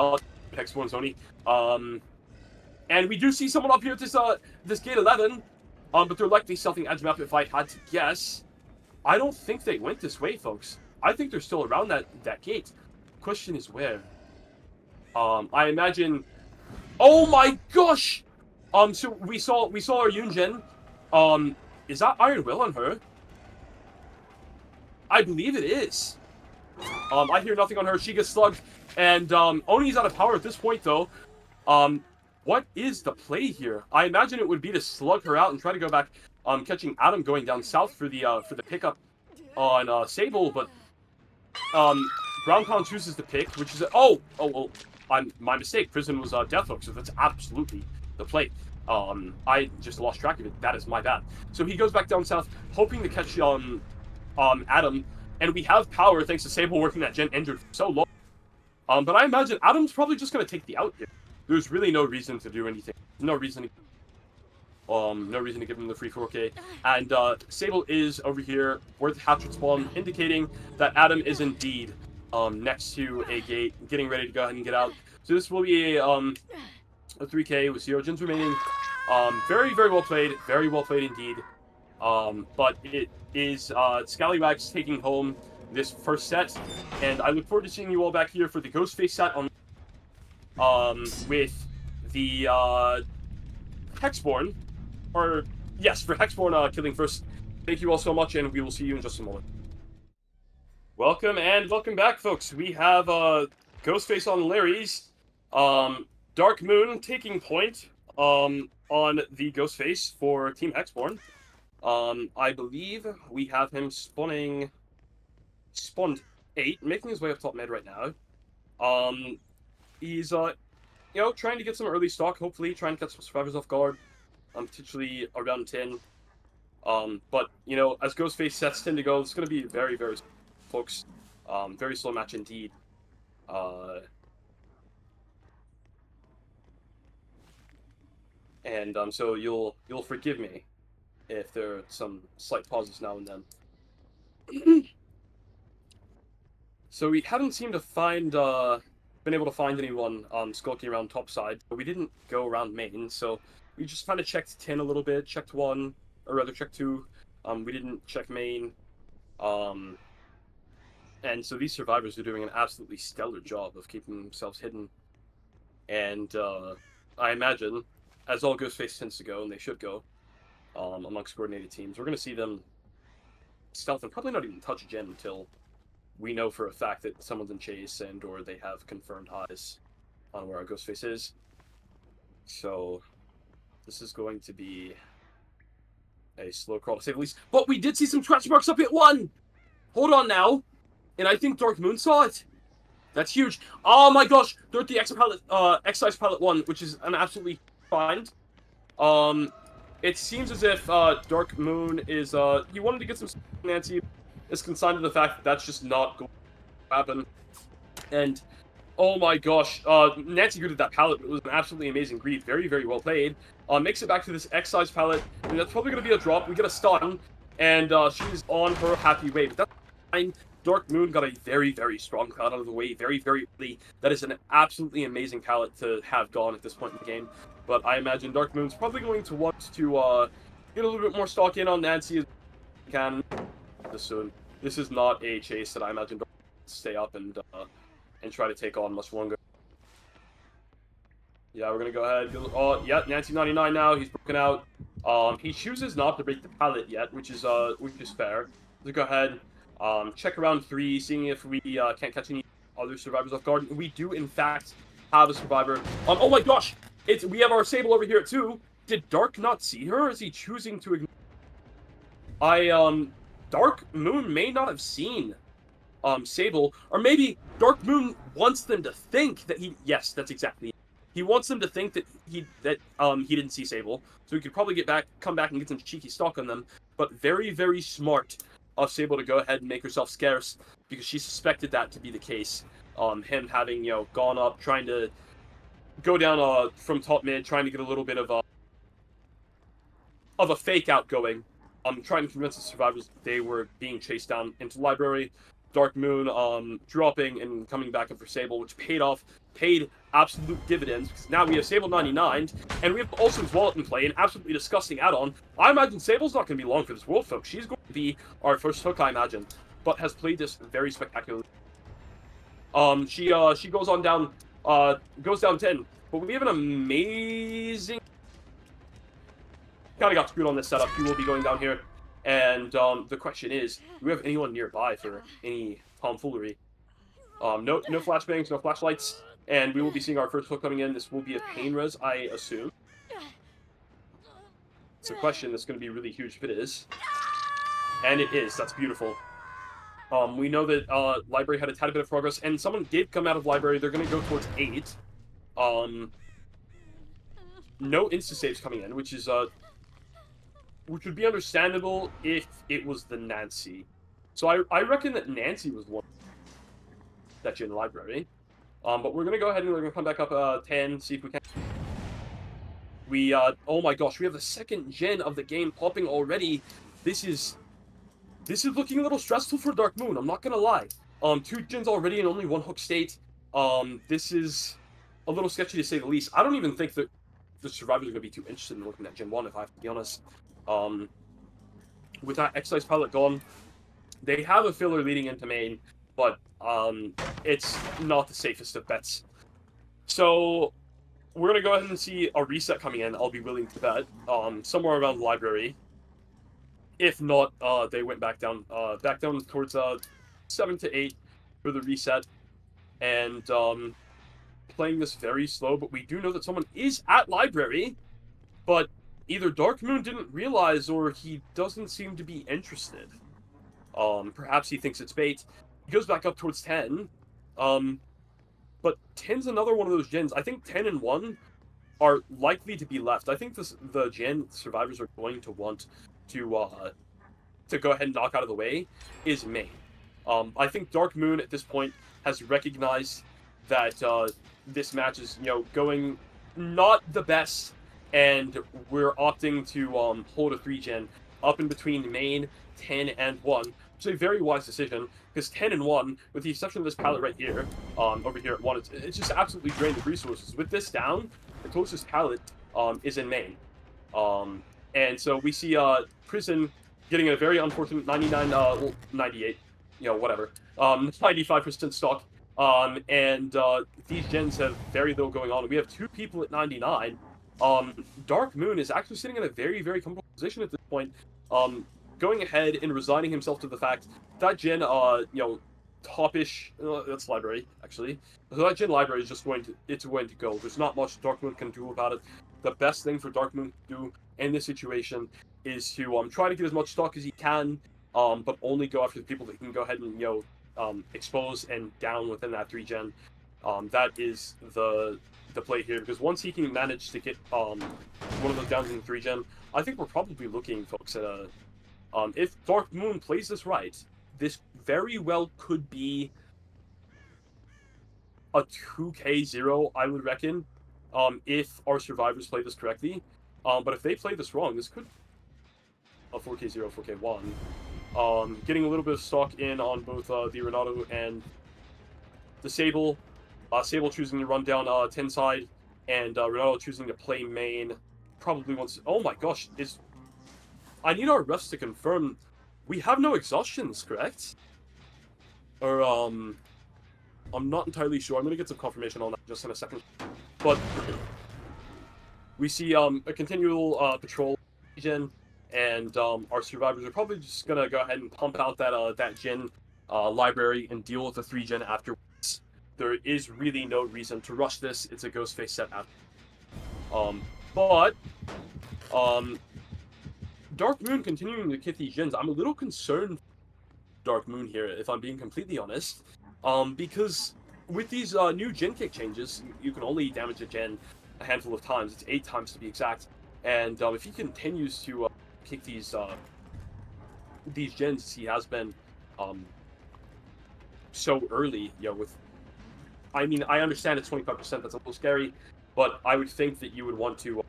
Speaker 1: Hexborn Oni. And we do see someone up here at this gate 11, but they're likely stealthing edge map if I had to guess. I don't think they went this way, folks. I think they're still around that gate. Question is where. I imagine. Oh my gosh! So we saw our Yunjin. Is that Iron Will on her? I believe it is. I hear nothing on her. She gets slugged. And Oni's out of power at this point, though. What is the play here? I imagine it would be to slug her out and try to go back, catching Adam going down south for the pickup on Sable. But Ground Pound chooses the pick, which is my mistake. Prison was Death Hook, so that's absolutely the play. I just lost track of it. That is my bad. So he goes back down south, hoping to catch Adam, and we have power thanks to Sable working that gen injured for so long. But I imagine Adam's probably just going to take the out here. There's really no reason to do anything. No reason to give him the free 4K. And Sable is over here where the hatchet spawn, indicating that Adam is indeed next to a gate, getting ready to go ahead and get out. So this will be a 3K with 0 gens remaining. Very, very well played. Very well played indeed. But it is Scallywags taking home this first set, and I look forward to seeing you all back here for the Ghostface set on with the Hexborn, or yes, for Hexborn killing first. Thank you all so much, and we will see you in just a moment. Welcome back, folks. We have Ghostface on Larry's, Dark Moon taking point on the Ghostface for Team Hexborn. I believe we have him spawned 8, making his way up top mid right now. He's trying to get some early stock, hopefully trying to get some survivors off guard. Potentially around 10. But as Ghostface sets 10 to go, it's gonna be very, very slow, folks. Very slow match indeed. So you'll forgive me if there are some slight pauses now and then. So we haven't seemed to been able to find anyone skulking around top side, but we didn't go around main, so we just kind of checked 10 a little bit, checked 1, or rather checked 2. We didn't check main. And so these survivors are doing an absolutely stellar job of keeping themselves hidden. And I imagine, as all Ghostface tends to go, and they should go, amongst coordinated teams, we're going to see them stealth and probably not even touch Gen until we know for a fact that someone's in chase and or they have confirmed eyes on where our Ghostface is. So this is going to be a slow crawl to say the least. But we did see some scratch marks up at 1! Hold on now. And I think Dark Moon saw it. That's huge. Oh my gosh! They're at the Excise Pilot 1, which is an absolutely find. It seems as if Dark Moon is he wanted to get some Nancy is consigned to the fact that that's just not going to happen. And oh my gosh, Nancy greeted that pallet. It was an absolutely amazing greet. Very, very well played. Makes it back to this Excise pallet, and that's probably going to be a drop. We get a stun, and she's on her happy way. But that's fine. Dark Moon got a very, very strong pallet out of the way very, very early. That is an absolutely amazing pallet to have gone at this point in the game. But I imagine Dark Moon's probably going to want to get a little bit more stock in on Nancy as he can soon. This is not a chase that I imagine Dark Moon will stay up and try to take on much longer. Yeah, we're gonna go ahead. Oh, yeah, Nancy 99 now. He's broken out. He chooses not to break the pallet yet, which is fair. Let's go ahead. Check around 3, seeing if we can't catch any other survivors off guard. We do, in fact, have a survivor. Oh my gosh! We have our Sable over here, too. Did Dark not see her? Is he choosing to ignore? Dark Moon may not have seen Sable. Or maybe Dark Moon wants them to think that yes, that's exactly it. He wants them to think that he didn't see Sable. So he could probably come back and get some cheeky stock on them. But very, very smart of Sable to go ahead and make herself scarce, because she suspected that to be the case. Him having, gone up, trying to go down from top mid, trying to get a little bit of a fake out going. Trying to convince the survivors that they were being chased down into the library. Dark Moon dropping and coming back up for Sable, which paid absolute dividends, because now we have Sable 99, and we have also his wallet in play, an absolutely disgusting add-on. I imagine Sable's not going to be long for this world, folks. She's going to be our first hook, I imagine, but has played this very spectacularly. She goes on down, goes down 10, but we have an amazing... Kind of got screwed on this setup. He will be going down here. And the question is, do we have anyone nearby for any tomfoolery? No flashbangs, no flashlights, and we will be seeing our first hook coming in. This will be a pain res, I assume. It's a question that's going to be really huge if it is. And it is. That's beautiful. We know that library had a tad bit of progress, and someone did come out of library. They're going to go towards 8. No insta-saves coming in, which would be understandable if it was the Nancy. So I reckon that Nancy was one that's in library. But we're going to go ahead and we're going to come back up 10, see if we can. Oh my gosh, we have the second gen of the game popping already. This is looking a little stressful for Dark Moon, I'm not going to lie. 2 gens already and only 1 hook state. This is a little sketchy to say the least. I don't even think that the survivors are going to be too interested in looking at Gen 1, if I have to be honest. With that Excise palette gone, they have a filler leading into main, but it's not the safest of bets. So we're going to go ahead and see a reset coming in, I'll be willing to bet, somewhere around the library. If not, they went back down towards 7 to 8 for the reset, and playing this very slow. But we do know that someone is at library, but either Dark Moon didn't realize or he doesn't seem to be interested. Perhaps he thinks it's bait. He goes back up towards 10. But 10's another one of those gens. I think 10 and 1 are likely to be left. I think the gen survivors are going to want to go ahead and knock out of the way is main. I think Dark Moon at this point has recognized that this match is, going not the best, and we're opting to hold a 3-gen up in between main, 10, and 1. It's a very wise decision, because 10 and 1, with the exception of this pallet right here, over here at 1, it's just absolutely drained of resources. With this down, the closest pallet is in main. And so we see Prison getting a very unfortunate 98, whatever, 95% stock. And these gens have very little going on. We have 2 people at 99. Dark Moon is actually sitting in a very, very comfortable position at this point. Going ahead and resigning himself to the fact that gen, topish, that's library, actually. So that gen library is just going to go. There's not much Dark Moon can do about it. The best thing for Dark Moon to do in this situation is to try to get as much stock as he can, but only go after the people that he can go ahead and, expose and down within that 3-gen. That is the play here, because once he can manage to get one of those downs in 3-gen, I think we're probably looking, folks, at a... if Dark Moon plays this right, this very well could be a 2k0, I would reckon, if our survivors play this correctly. But if they play this wrong, this could a 4k0, 4k1. Getting a little bit of stock in on both the Renato and the Sable. Sable choosing to run down 10 side, and Renato choosing to play main. Probably wants... Oh my gosh, I need our refs to confirm we have no exhaustions, correct? Or, I'm not entirely sure. I'm going to get some confirmation on that just in a second. But we see a continual patrol gen, and our survivors are probably just going to go ahead and pump out that gen library and deal with the 3-gen afterwards. There is really no reason to rush this. It's a Ghostface set after. Dark Moon continuing to kick these gens. I'm a little concerned Dark Moon here, if I'm being completely honest. Because with these new gen kick changes, you can only damage a gen a handful of times. It's 8 times to be exact. And if he continues to kick these gens as he has been so early, with... I mean, I understand it's 25%, that's a little scary, but I would think that you would want to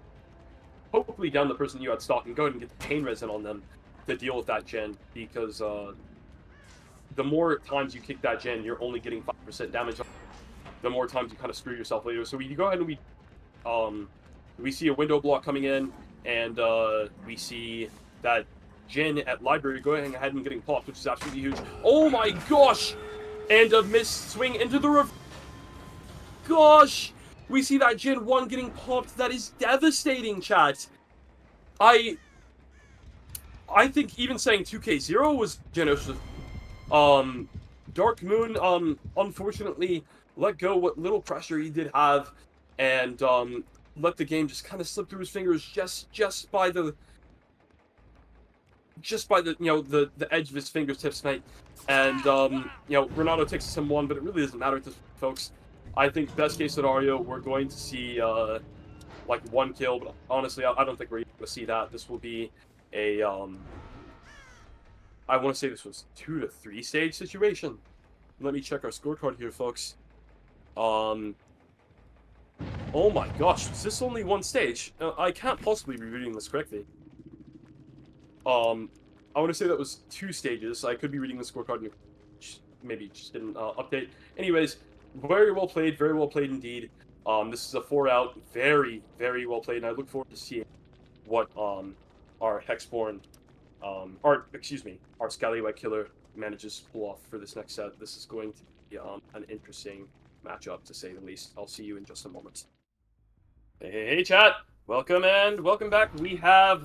Speaker 1: hopefully down the person you had stock and go ahead and get the pain resin on them to deal with that gen, because the more times you kick that gen, you're only getting 5% damage. The more times you kind of screw yourself later. So we go ahead and we see a window block coming in, and we see that gen at library going ahead and getting popped, which is absolutely huge. Oh my gosh! And a missed swing into the gosh! We see that Gen 1 getting popped. That is devastating, chat. I think even saying 2k0 was generous. Dark Moon, unfortunately, let go what little pressure he did have, and let the game just kind of slip through his fingers just by the the edge of his fingertips, mate. And Renato takes him 1, but it really doesn't matter at this, folks. I think best case scenario, we're going to see like 1 kill, but honestly, I don't think we're going to see that. This will be a I want to say this was 2 to 3 stage situation. Let me check our scorecard here, folks. Oh my gosh, is this only 1 stage? I can't possibly be reading this correctly. I want to say that was 2 stages. I could be reading the scorecard and maybe just didn't update. Anyways, very well played indeed. This is a 4-out, very, very well played, and I look forward to seeing what our Hexborn, our Scallywag killer manages to pull off for this next set. This is going to be an interesting matchup, to say the least. I'll see you in just a moment. Hey, chat! Welcome and welcome back. We have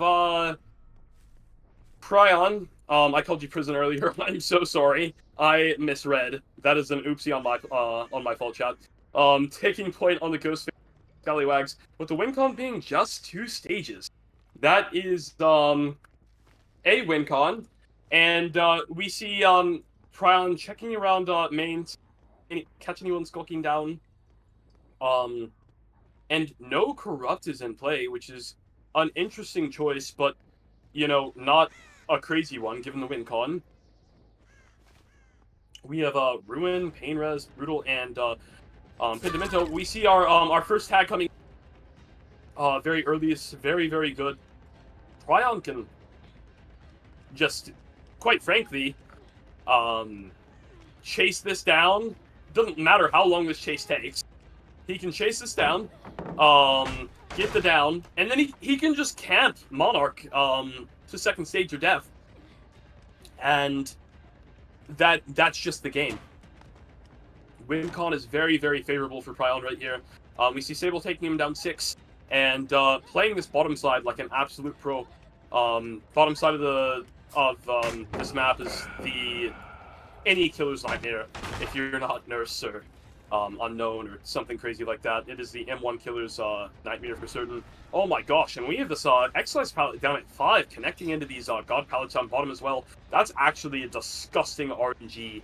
Speaker 1: Pryon. I called you Prison earlier. I'm so sorry. I misread. That is an oopsie on my fault, chat. Taking point on the Ghostface Scallywags, with the win con being just 2 stages. That is a win con, and we see Tryon checking around main, catch anyone skulking down. And no corrupt is in play, which is an interesting choice, but you know, not a crazy one given the win con. We have Ruin, Painres, Brutal, and Pentimento. We see our first tag coming very early. It's very, very good. Tryon can just, quite frankly, chase this down. Doesn't matter how long this chase takes. He can chase this down, get the down, and then he can just camp Monarch to second stage or death. And that's just the game. Win con is very, very favorable for Tryon right here. We see Sable taking him down 6 and playing this bottom side like an absolute pro. Bottom side of this map is any killer's nightmare if you're not Nurse or Unknown or something crazy like that. It is the M1 killer's nightmare for certain. Oh my gosh, and we have this Excise palette down at 5 connecting into these God palettes on bottom as well. That's actually a disgusting RNG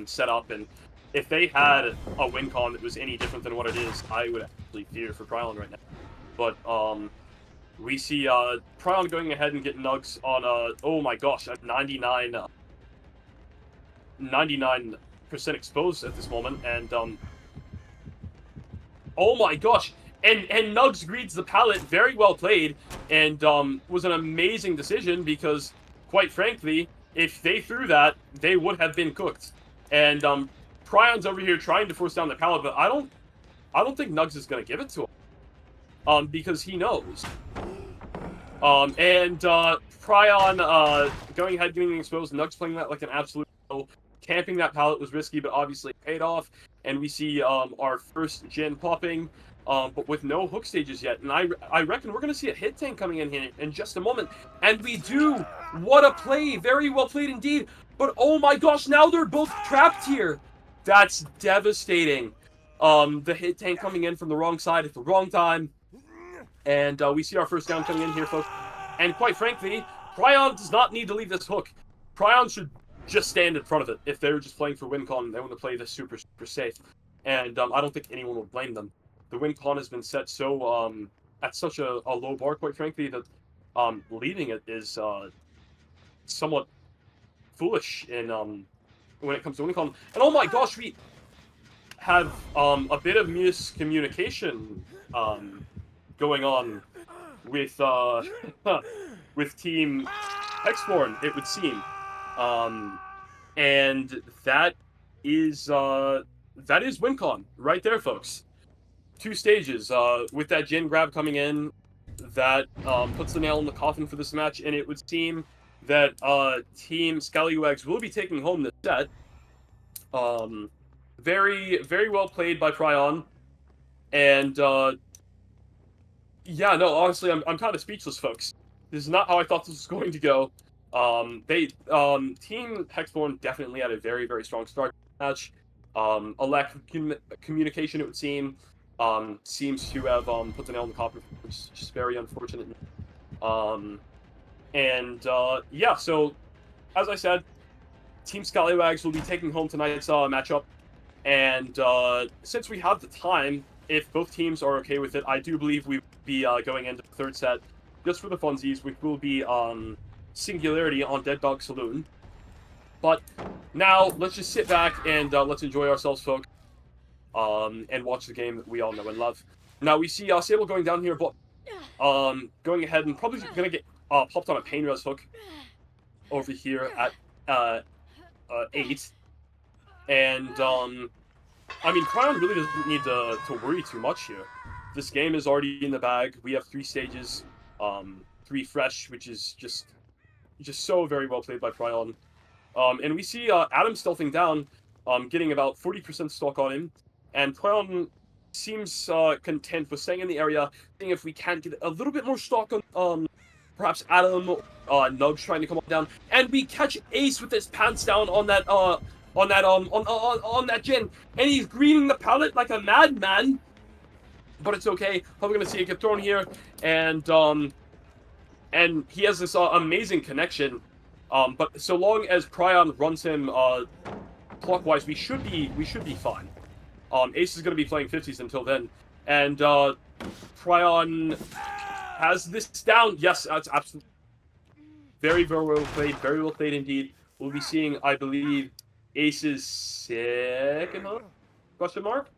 Speaker 1: setup, and if they had a win con that was any different than what it is, I would actually fear for Tryon right now. But we see Tryon going ahead and getting nugs on oh my gosh, at 99% exposed at this moment, and oh my gosh, and Nugs greets the pallet. Very well played, and was an amazing decision because, quite frankly, if they threw that, they would have been cooked. And Tryon's over here trying to force down the pallet, but I don't think Nugs is gonna give it to him, because he knows. And Tryon going ahead, getting exposed. Nugs playing that like an absolute pro. Camping that pallet was risky, but obviously paid off. And we see our first gen popping, but with no hook stages yet. And I reckon we're going to see a hit tank coming in here in just a moment. And we do! What a play! Very well played indeed. But oh my gosh, now they're both trapped here! That's devastating. The hit tank coming in from the wrong side at the wrong time. And we see our first down coming in here, folks. And quite frankly, Tryon does not need to leave this hook. Tryon should just stand in front of it. If they were just playing for win con, they want to play this super, super safe. And I don't think anyone will blame them. The win con has been set so at such a low bar, quite frankly, that leaving it is somewhat foolish in when it comes to win con. And oh my gosh, we have a bit of miscommunication going on with with Team Hexborn, it would seem. And that is WinCon right there, folks. 2 stages. With that Jin grab coming in, that puts the nail in the coffin for this match, and it would seem that Team Scallywags will be taking home this set. Very, very well played by Tryon, and yeah, no, honestly, I'm kind of speechless, folks. This is not how I thought this was going to go. Team Hexborn definitely had a very, very strong start to the match. A lack of communication, it would seem, seems to have put the nail in the coffin, which is just very unfortunate. Yeah, so as I said, Team Scallywags will be taking home tonight's matchup, and since we have the time, if both teams are okay with it, I do believe we'll be going into the 3rd set just for the funsies, which will be Singularity on Dead Dog Saloon. But now, let's just sit back and let's enjoy ourselves, folks, and watch the game that we all know and love. Now, we see Sable going down here, but going ahead and probably going to get popped on a Pain Res hook over here at 8. And, I mean, Crown really doesn't need to worry too much here. This game is already in the bag. We have 3 stages, 3 fresh, which is just so very well played by Tryon. And we see Adam stealthing down, getting about 40% stock on him, and Tryon seems content with staying in the area, seeing if we can't get a little bit more stock on perhaps Adam, Nugs trying to come on down, and we catch Ace with his pants down on that on that gen, and he's greening the pallet like a madman. But it's okay. Probably gonna see it get thrown here, and he has this amazing connection. But so long as Prion runs him clockwise, we should be fine. Ace is gonna be playing 50s until then, and Prion has this down. Yes, that's absolutely very well played. Very well played indeed. We'll be seeing, I believe, Ace's second hook? Question mark?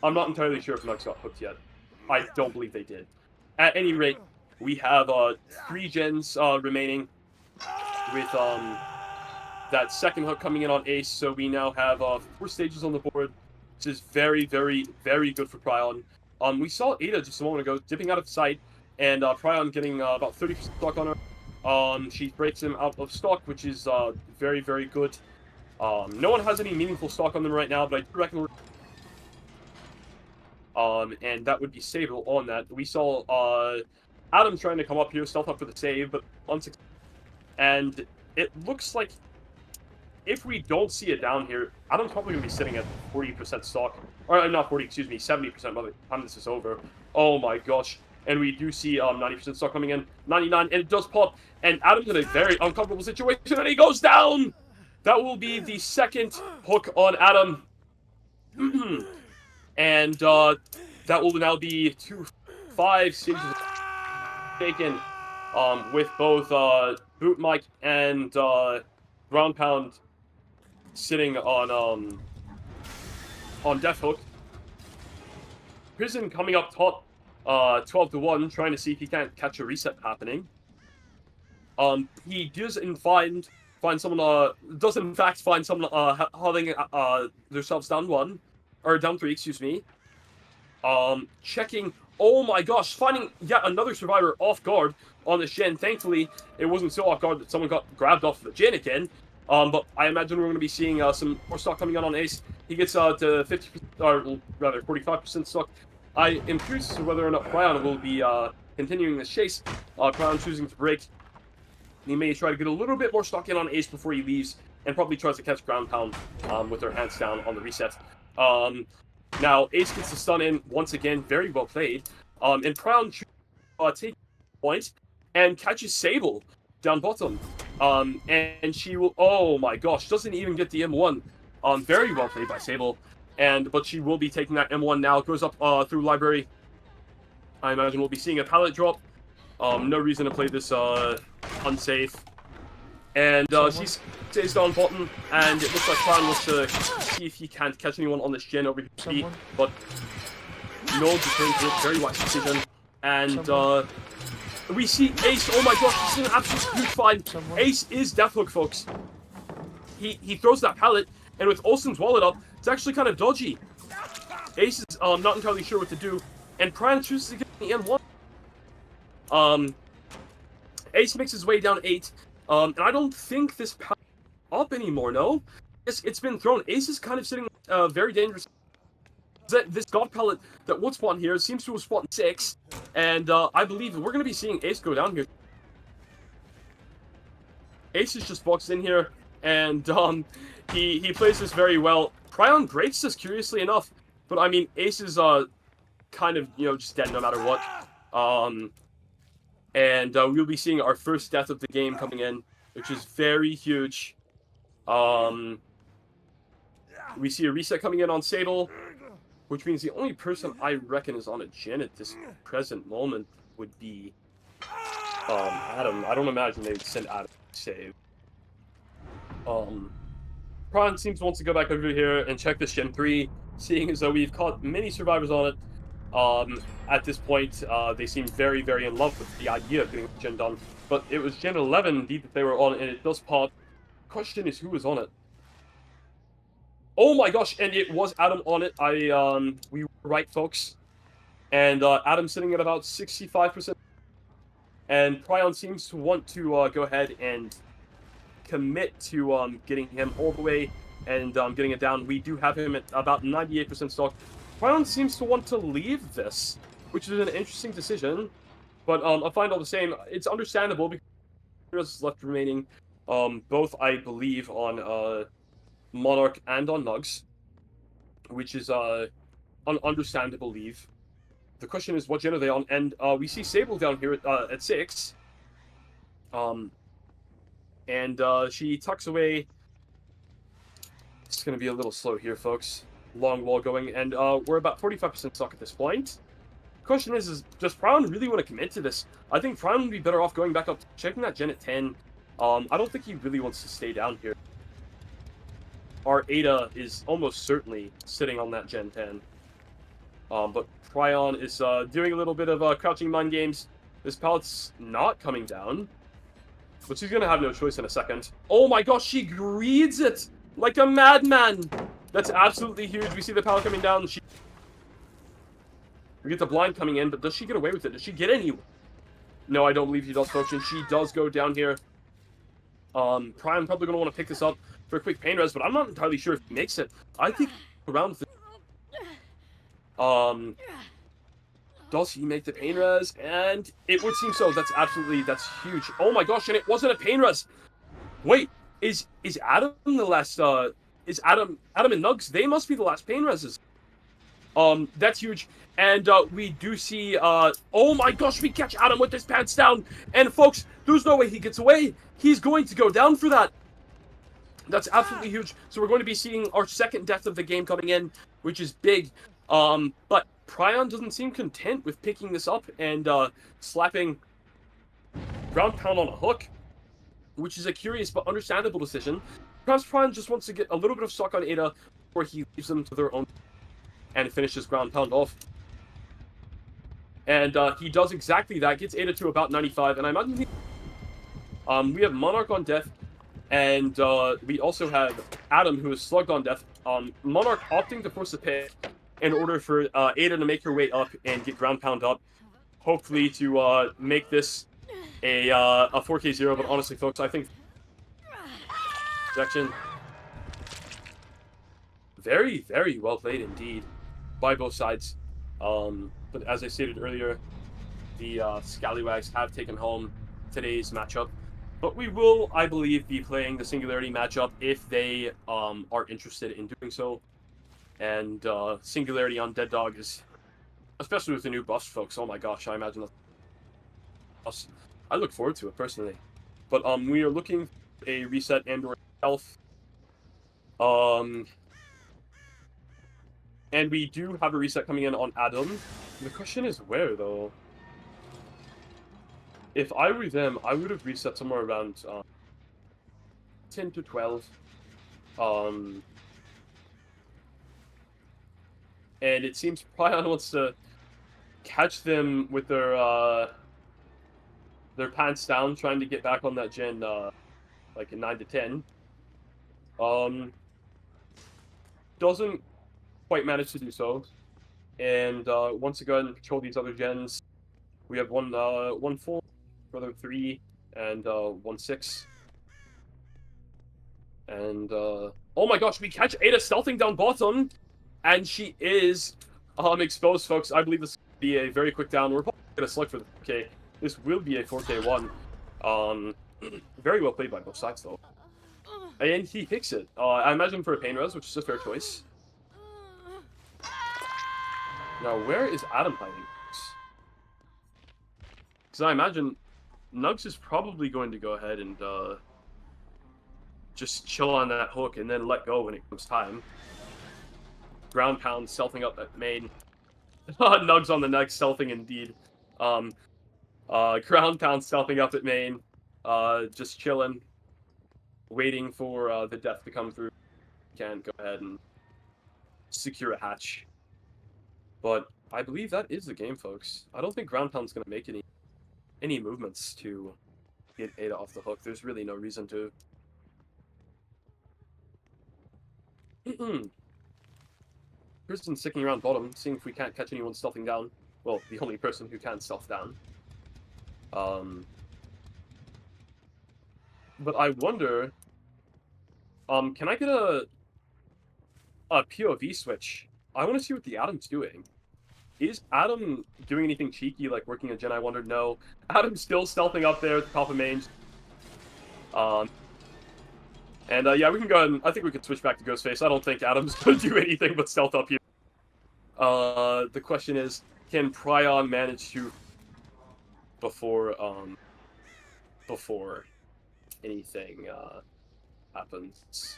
Speaker 1: I'm not entirely sure if Nux got hooked yet. I don't believe they did. At any rate, we have 3 gens remaining with that second hook coming in on Ace. So we now have 4 stages on the board, which is very good for Prion. We saw Ada just a moment ago dipping out of sight, and Prion getting about 30% stock on her. She breaks him out of stock, which is very good. No one has any meaningful stock on them right now, but I do reckon and that would be Sable on that. We saw Adam trying to come up here, stealth up for the save, but unsuccessful. And it looks like if we don't see it down here, Adam's probably going to be sitting at 40% stock. Or not 40, excuse me, 70% by the time this is over. Oh my gosh. And we do see 90% stock coming in. 99, and it does pop. And Adam's in a very uncomfortable situation, and he goes down! That will be the second hook on Adam. And that will now be 5 stages taken with both Boot Mike and Ground Pound sitting on Death Hook. Prison coming up top 12-1, trying to see if he can't catch a reset happening. He does find someone does in fact find someone holding themselves down 1. Or down 3, excuse me. Checking. Oh my gosh, finding yet another survivor off guard on this gen. Thankfully, it wasn't so off guard that someone got grabbed off the gen again. But I imagine we're going to be seeing some more stock coming out on Ace. He gets to 50%, or rather 45% stock. I am curious as to whether or not Prion will be continuing this chase. Prion choosing to break. He may try to get a little bit more stock in on Ace before he leaves, and probably tries to catch Ground Pound with their hands down on the reset. Now Ace gets the stun in once again, very well played. And Prion takes point and catches Sable down bottom. And she will, oh my gosh, doesn't even get the M1. Very well played by Sable. But she will be taking that M1 now. Goes up through library. I imagine we'll be seeing a pallet drop. No reason to play this unsafe. And she stays down bottom, and it looks like Prion wants to see if he can't catch anyone on this gen over here. But no, just very wise decision. And we see Ace. Oh my gosh, this is an absolute huge find. Ace is Deathhook, folks. He throws that pallet, and with Olsen's wallet up, it's actually kind of dodgy. Ace is not entirely sure what to do, and Prion chooses to get the N1. Ace makes his way down 8. And I don't think this pallet is up anymore, no? It's been thrown. Ace is kind of sitting very dangerous. This God pallet that would spawn here seems to have spawned 6. And I believe we're going to be seeing Ace go down here. Ace is just boxed in here, and he plays this very well. Prion breaks this, curiously enough. But I mean, Ace is kind of, just dead no matter what. And we'll be seeing our first death of the game coming in, which is very huge. We see a reset coming in on Sable, which means the only person I reckon is on a gen at this present moment would be Adam. I don't imagine they'd send Adam to save. Prion seems to want to go back over here and check this gen 3, seeing as though we've caught many survivors on it. At this point, they seem very in love with the idea of getting gen done. But it was gen 11 indeed that they were on, and it does pop. Question is, who was on it? Oh my gosh, and it was Adam on it. We were right, folks. And Adam's sitting at about 65%. And Prion seems to want to go ahead and commit to getting him all the way and getting it down. We do have him at about 98% stock. Prion seems to want to leave this, which is an interesting decision. But I find all the same, it's understandable because there's left remaining. Both, I believe, on Monarch and on Nugs, which is an understandable leave. The question is, what gen are they on? And we see Sable down here at 6. And she tucks away. It's going to be a little slow here, folks. Long wall going, and we're about 45% stuck at this point. Question is does Prime really want to commit to this? I think Prime would be better off going back up, checking that gen at 10. I don't think he really wants to stay down here. Our Ada is almost certainly sitting on that gen 10. But Pryon is doing a little bit of crouching mind games. This pallet's not coming down, but she's going to have no choice in a second. Oh my gosh, she greeds it like a madman. That's absolutely huge. We see the pallet coming down. We get the blind coming in, but does she get away with it? Does she get any? No, I don't believe she does, folks, and she does go down here. Prime probably going to want to pick this up for a quick pain res, but I'm not entirely sure if he makes it. I think around does he make the pain res? And it would seem so. That's huge. Oh my gosh, and it wasn't a pain res. Wait, is Adam the last, is Adam and Nugs, they must be the last pain reses. That's huge. And, we do see, oh my gosh, we catch Adam with his pants down. And folks, there's no way he gets away. He's going to go down for that. That's absolutely huge. So we're going to be seeing our second death of the game coming in, which is big. But Pryon doesn't seem content with picking this up and, slapping ground pound on a hook, which is a curious but understandable decision. Perhaps Pryon just wants to get a little bit of stock on Ada before he leaves them to their own and finishes ground pound off. And he does exactly that, gets Ada to about 95, and I imagine we have Monarch on death, and we also have Adam, who is slugged on death. Monarch opting to force a pick in order for Ada to make her way up and get ground pound up, hopefully to make this a 4K0, but honestly, folks, I think projection very, very well played indeed by both sides. But as I stated earlier, the Scallywags have taken home today's matchup. But we will, I believe, be playing the Singularity matchup if they are interested in doing so. And Singularity on Dead Dog is, especially with the new buffs, folks, oh my gosh, I imagine that's... I look forward to it, personally. But we are looking for a reset and/or health. And we do have a reset coming in on Adam. The question is where, though? If I were them, I would have reset somewhere around 10 to 12. And it seems Pryon wants to catch them with their pants down, trying to get back on that gen, like a 9 to 10. Doesn't quite manage to do so. And once again, control these other gens. We have one 4, brother 3, and 1 6. And oh my gosh, we catch Ada stealthing down bottom, and she is exposed, folks. I believe this will be a very quick down. We're probably gonna select for the 4K. This will be a 4K1. Very well played by both sides, though. And he picks it. I imagine for a pain res, which is a fair choice. Now, where is Adam hiding? Because I imagine Nugs is probably going to go ahead and just chill on that hook and then let go when it comes time. Ground pound, stealthing up at main. Nugs on the next, stealthing indeed. Ground pound, stealthing up at main. Just chilling. Waiting for the death to come through. Can go ahead and secure a hatch. But I believe that is the game, folks. I don't think ground pound's going to make any movements to get Ada off the hook. There's really no reason to. Person sticking around bottom, seeing if we can't catch anyone stealthing down. Well, the only person who can stealth down. But I wonder, can I get a POV switch? I want to see what the Adam's doing. Is Adam doing anything cheeky, like working a gen? I wondered. No. Adam's still stealthing up there at the top of main. And yeah, we can go ahead and I think we could switch back to Ghostface. I don't think Adam's going to do anything but stealth up here. The question is, can Prion manage to before anything happens?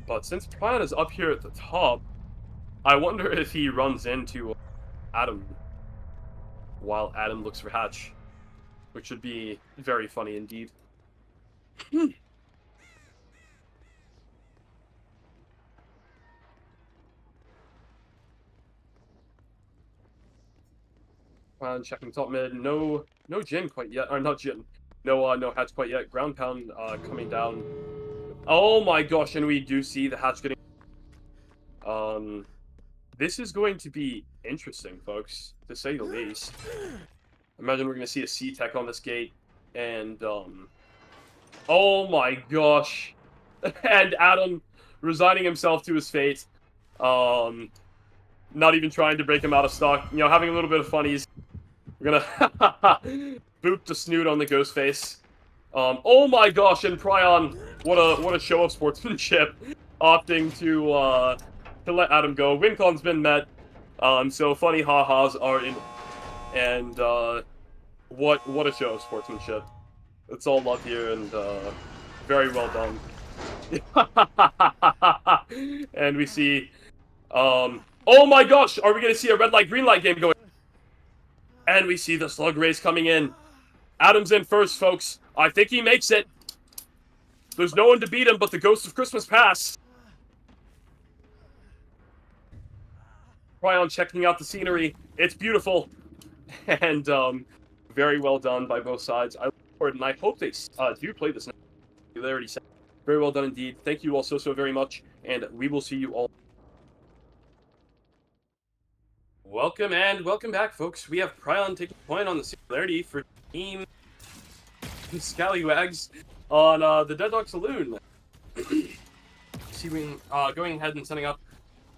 Speaker 1: But since Prion is up here at the top, I wonder if he runs into Adam while Adam looks for Hatch, which would be very funny indeed. Checking top mid. No Jin quite yet, or not Jin. No Hatch quite yet. Ground pound coming down. Oh my gosh, and we do see the Hatch getting. This is going to be interesting, folks, to say the least. Imagine we're gonna see a C-Tech on this gate, and oh my gosh, and Adam resigning himself to his fate. Not even trying to break him out of stock. You know, having a little bit of funnies. We're gonna boot the snoot on the Ghostface. Oh my gosh, and Prion, what a show of sportsmanship, opting to let Adam go. WinCon's been met, so funny ha-has are in, and what a show of sportsmanship. It's all love here, and very well done. And we see, oh my gosh, are we gonna see a red light, green light game going? And we see the slug race coming in. Adam's in first, folks. I think he makes it. There's no one to beat him but the Ghost of Christmas Past. Prion checking out the scenery. It's beautiful. And very well done by both sides. I look forward, and I hope they do play this. Singularity. Very well done indeed. Thank you all so very much, and we will see you all. Welcome back, folks. We have Prion taking point on the Singularity for Team Scallywags on the Dead Dog Saloon. See, we going ahead and setting up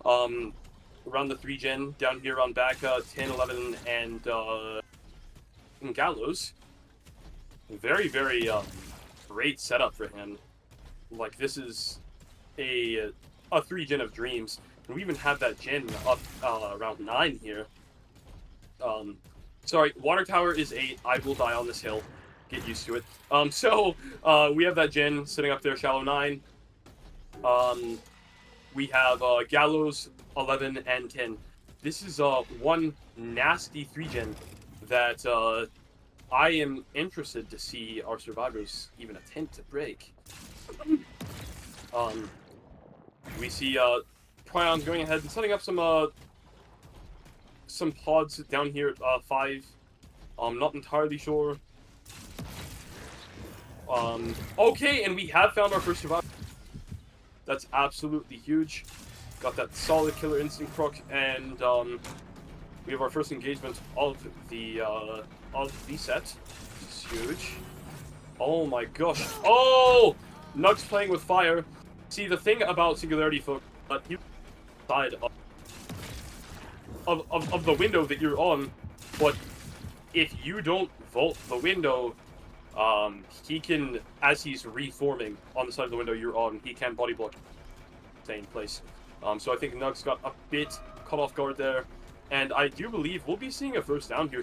Speaker 1: around the 3 gen down here on back 10, 11, and Gallows. Very great setup for him. Like, this is a 3 gen of dreams. And we even have that gen up around 9 here. Sorry, Water Tower is 8. I will die on this hill. Get used to it. So we have that gen sitting up there, shallow 9. We have Gallows 11 and 10. This is one nasty 3 gen that I am interested to see our survivors even attempt to break. We see Prion going ahead and setting up some pods down here at 5. I'm not entirely sure. Okay, and we have found our first survivor. That's absolutely huge. Got that solid killer instinct proc, and we have our first engagement of the set. It's huge. Oh my gosh. Oh! Nug's playing with fire. See, the thing about Singularity, folks, you side of the window that you're on, but if you don't vault the window, he can, as he's reforming on the side of the window you're on, he can body block, stay in place. So I think Nug's got a bit caught off guard there, and I do believe we'll be seeing a first down here.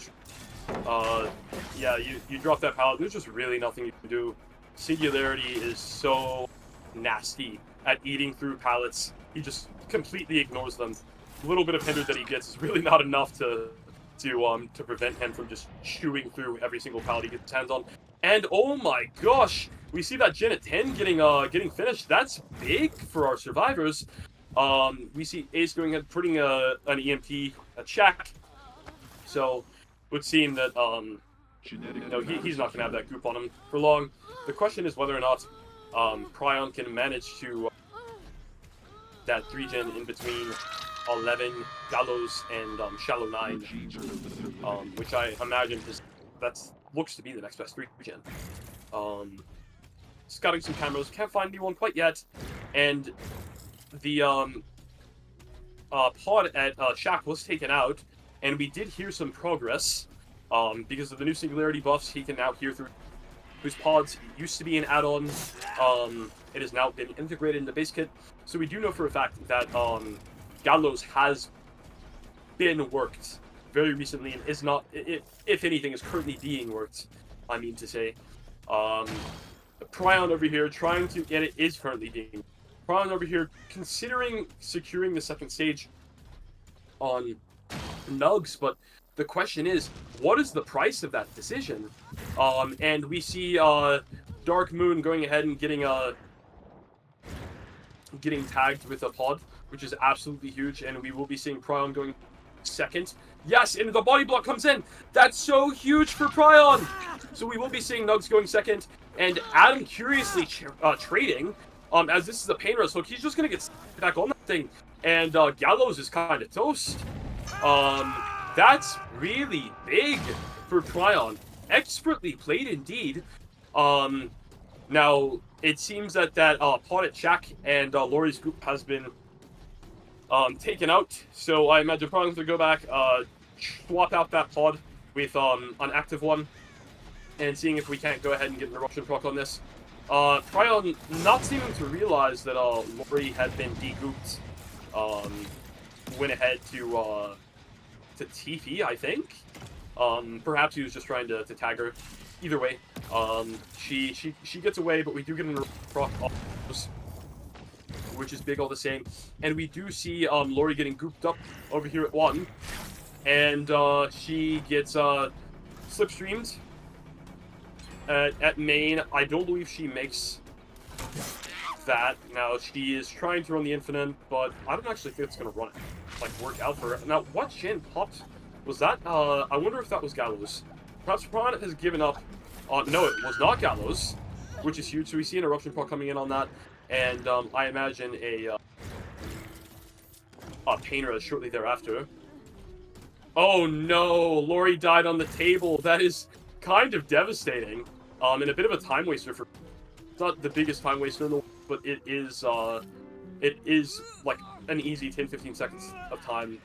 Speaker 1: Yeah, you drop that pallet, there's just really nothing you can do. Singularity is so nasty at eating through pallets. He just completely ignores them. A little bit of hinder that he gets is really not enough to prevent him from just chewing through every single pallet he gets his hands on. And oh my gosh, we see that Jin at 10 getting finished. That's big for our survivors. We see Ace going ahead putting an EMP a check. So would seem that no, he's not gonna have that goop on him for long. The question is whether or not Prion can manage to that 3 gen in between 11, Gallows, and Shallow 9, which I imagine looks to be the next best 3 gen. Scouting some cameras, can't find anyone quite yet, and the pod at Shack was taken out, and we did hear some progress. Because of the new Singularity buffs, he can now hear through whose pods used to be an add-on. It has now been integrated in the base kit. So we do know for a fact that Gallows has been worked very recently and is not, if anything, is currently being worked, I mean to say. Prion over here trying to get it is currently being. Prion over here considering securing the second stage on Nugs, but the question is, what is the price of that decision? And we see Dark Moon going ahead and getting tagged with a pod, which is absolutely huge, and we will be seeing Prion going second. Yes, and the body block comes in. That's so huge for Prion. So we will be seeing Nugs going second, and Adam curiously trading. As this is a pain rush hook, he's just gonna get back on that thing, and Gallows is kind of toast. That's really big for Prion. Expertly played indeed. Now it seems that pod at Shaq and Laurie's group has been taken out, so I imagine Prion's gonna go back, swap out that pod with an active one, and seeing if we can't go ahead and get an eruption proc on this. Prion not seeming to realize that Laurie had been degooped, went ahead to Tiffy, I think. Perhaps he was just trying to tag her. Either way, she gets away, but we do get an eruption proc off, which is big all the same. And we do see Laurie getting gooped up over here at 1. And she gets slipstreamed at main. I don't believe she makes that. Now, she is trying to run the infinite, but I don't actually think it's going to run it, like, work out for her. Now, what Jin popped? Was that, I wonder if that was Gallows. Perhaps Prawn has given up. No, it was not Gallows, which is huge. So we see an eruption proc coming in on that. And I imagine a pain rush shortly thereafter. Oh no, Laurie died on the table. That is kind of devastating. And a bit of a time waster for. It's not the biggest time waster in the world, but it is like an easy 10-15 seconds of time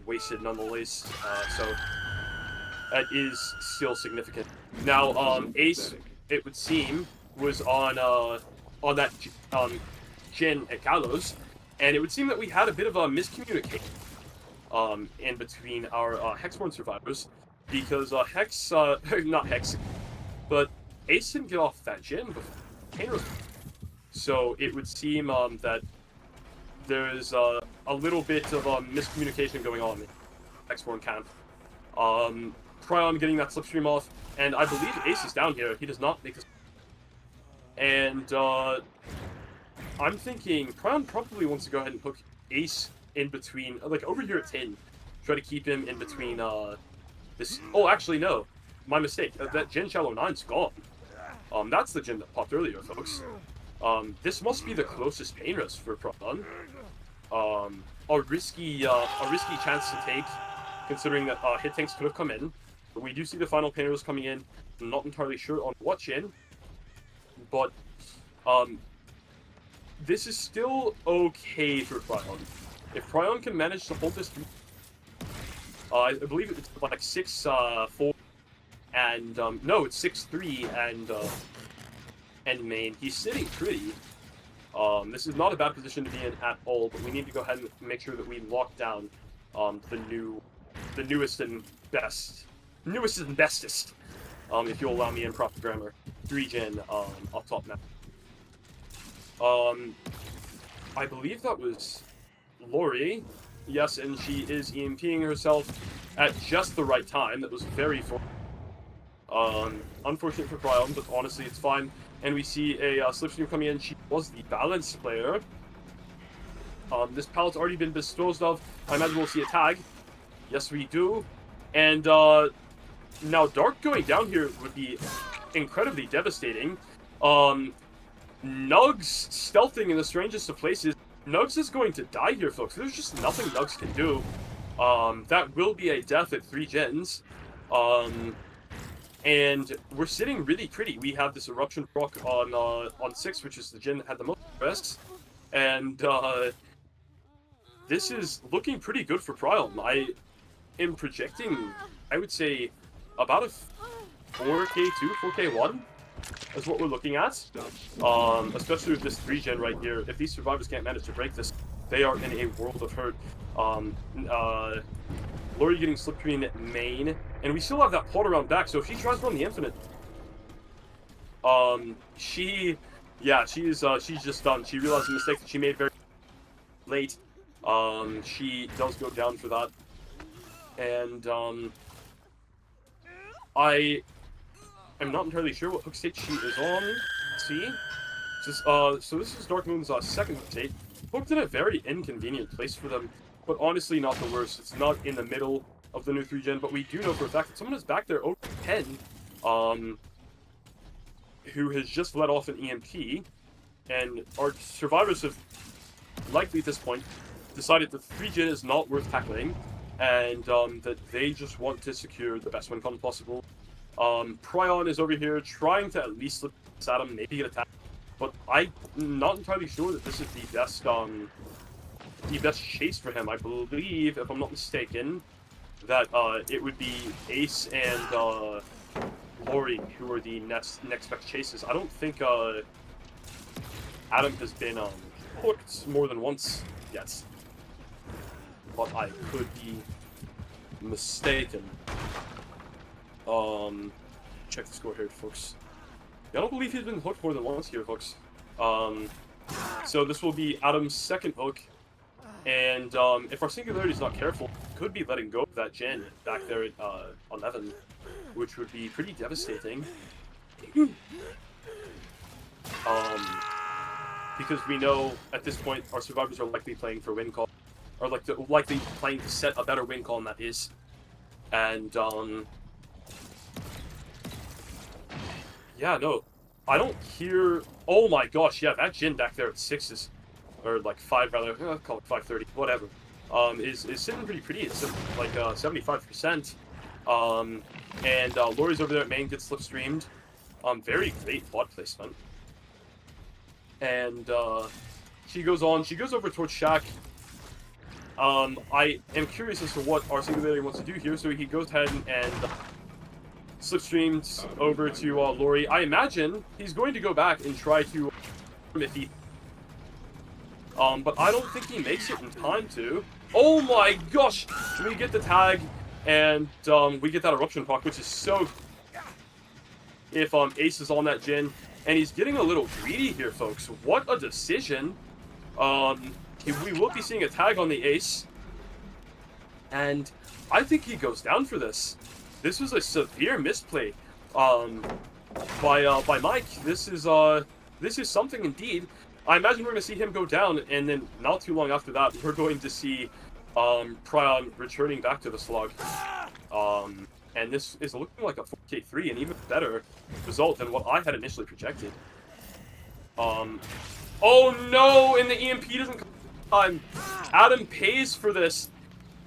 Speaker 1: wasted nonetheless. So that is still significant. Now, Ace, it would seem, was on that Jin at Gallows, and it would seem that we had a bit of a miscommunication in between our Hexborn survivors, because not Hex, but Ace didn't get off that Jin before. So it would seem that there's a little bit of miscommunication going on in Hexborn camp. Prion getting that slipstream off, and I believe Ace is down here. He does not make this. And I'm thinking Prion probably wants to go ahead and hook Ace in between, like over here at 10. Try to keep him in between this. Oh, actually, no. My mistake. That Jin Shallow 9's gone. That's the Jin that popped earlier, folks. This must be the closest pain rest for Prion. A risky chance to take, considering that hit tanks could have come in. But we do see the final pain rest coming in. I'm not entirely sure on what Jin. But this is still okay for Prion. If Prion can manage to hold this, I believe it's like 6-4, and no, it's 6-3, and main. He's sitting pretty. This is not a bad position to be in at all, but we need to go ahead and make sure that we lock down the newest and bestest, if you'll allow me in proper grammar, 3-gen up top now. I believe that was Laurie. Yes, and she is EMPing herself at just the right time. That was very unfortunate for Prion, but honestly, it's fine. And we see a slipstream coming in. She was the balance player. This pallet's already been disposed of. I imagine we'll see a tag. Yes, we do. And now Dark going down here would be incredibly devastating. Nugs stealthing in the strangest of places. Nugs is going to die here, folks. There's just nothing Nugs can do. That will be a death at 3 gens. And we're sitting really pretty. We have this eruption proc on 6, which is the gen that had the most rests. And this is looking pretty good for Prion. I am projecting, I would say, about a 4K2, 4K1. is what we're looking at. Especially with this 3-gen right here. If these survivors can't manage to break this, they are in a world of hurt. Lori getting slipstream main, and we still have that pot around back, so if she tries to run the infinite, she's just done. She realized the mistake that she made very late. She does go down for that. And, I am not entirely sure what hook state she is on. Let's see. So this is Dark Moon's second hook state. Hooked in a very inconvenient place for them, but honestly not the worst. It's not in the middle of the new 3-gen, but we do know for a fact that someone is back there over 10, who has just let off an EMP, and our survivors have likely at this point decided that 3-gen is not worth tackling, and that they just want to secure the best win con possible. Pryon is over here trying to at least look at him, maybe get attacked, but I'm not entirely sure that this is the best chase for him. I believe, if I'm not mistaken, that it would be Ace and Lori who are the next best chases. I don't think Adam has been hooked more than once yet, but I could be mistaken. Check the score here, folks. I don't believe he's been hooked more than once here, folks. So this will be Adam's second hook, and if our Singularity is not careful, could be letting go of that gen back there at 11, which would be pretty devastating. Because we know at this point our survivors are likely playing for win call, or likely playing to set a better win call, and that is, and yeah, no, I don't hear. Oh my gosh, yeah, that gen back there at 6 or like 5 rather. I'll call it 530, whatever. Is sitting pretty. It's like 75%. And Lori's over there at main, gets slipstreamed. Very great bot placement. And she goes over towards Shaq. I am curious as to what our Singularity wants to do here, so he goes ahead and slipstreams over to Lori. I imagine he's going to go back and try to if he. But I don't think he makes it in time to. Oh my gosh! We get the tag, and we get that eruption proc, which is so. If Ace is on that gen, and he's getting a little greedy here, folks. What a decision! We will be seeing a tag on the Ace, and I think he goes down for this. This was a severe misplay by Mike. This is something indeed. I imagine we're going to see him go down, and then not too long after that, we're going to see Pryon returning back to the slug. And this is looking like a 4K3, an even better result than what I had initially projected. Oh no! And the EMP doesn't come in time. Adam pays for this,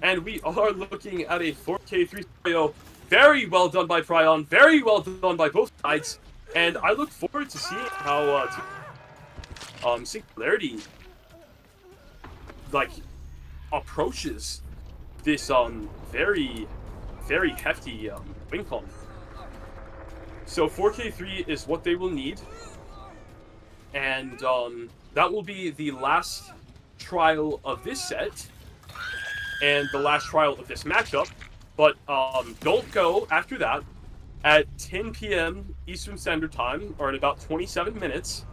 Speaker 1: and we are looking at a 4K3 scenario. Very well done by Pryon. Very well done by both sides. And I look forward to seeing how Singularity like approaches this very hefty win con. So 4K3 is what they will need, and that will be the last trial of this set and the last trial of this matchup. But don't go after that. At 10 p.m. Eastern Standard Time, or in about 27 minutes,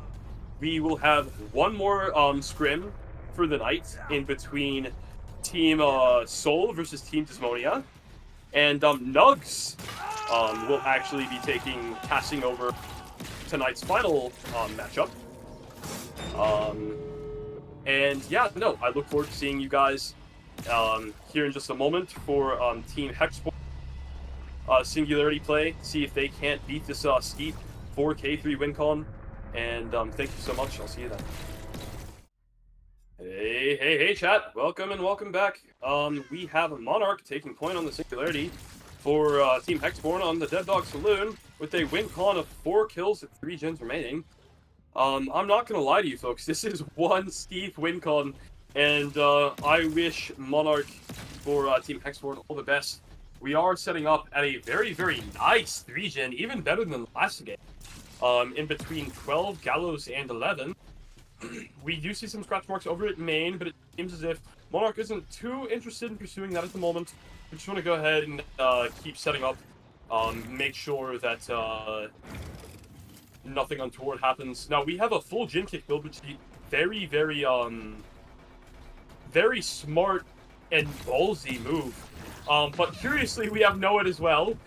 Speaker 1: we will have one more scrim for the night in between Team Soul versus Team Dysomnia. And Nugs will actually be passing over tonight's final matchup. And yeah, no, I look forward to seeing you guys here in just a moment for Team Hexborn Singularity play. See if they can't beat this steep 4K3 win con. And thank you so much. I'll see you then. Hey, chat. Welcome and welcome back. We have a Monarch taking point on the Singularity for Team Hexborn on the Dead Dog Saloon with a win con of 4 kills at 3 gens remaining. I'm not going to lie to you, folks. This is one steep win con, and I wish Monarch for Team Hexborn all the best. We are setting up at a very, very nice 3 gen, even better than the last game. in between 12, Gallows, and 11. We do see some scratch marks over at main, but it seems as if Monarch isn't too interested in pursuing that at the moment. We just want to go ahead and keep setting up, make sure that nothing untoward happens. Now, we have a full Jin Kick build, which is very, very, very smart and ballsy move. But curiously, we have Noah as well.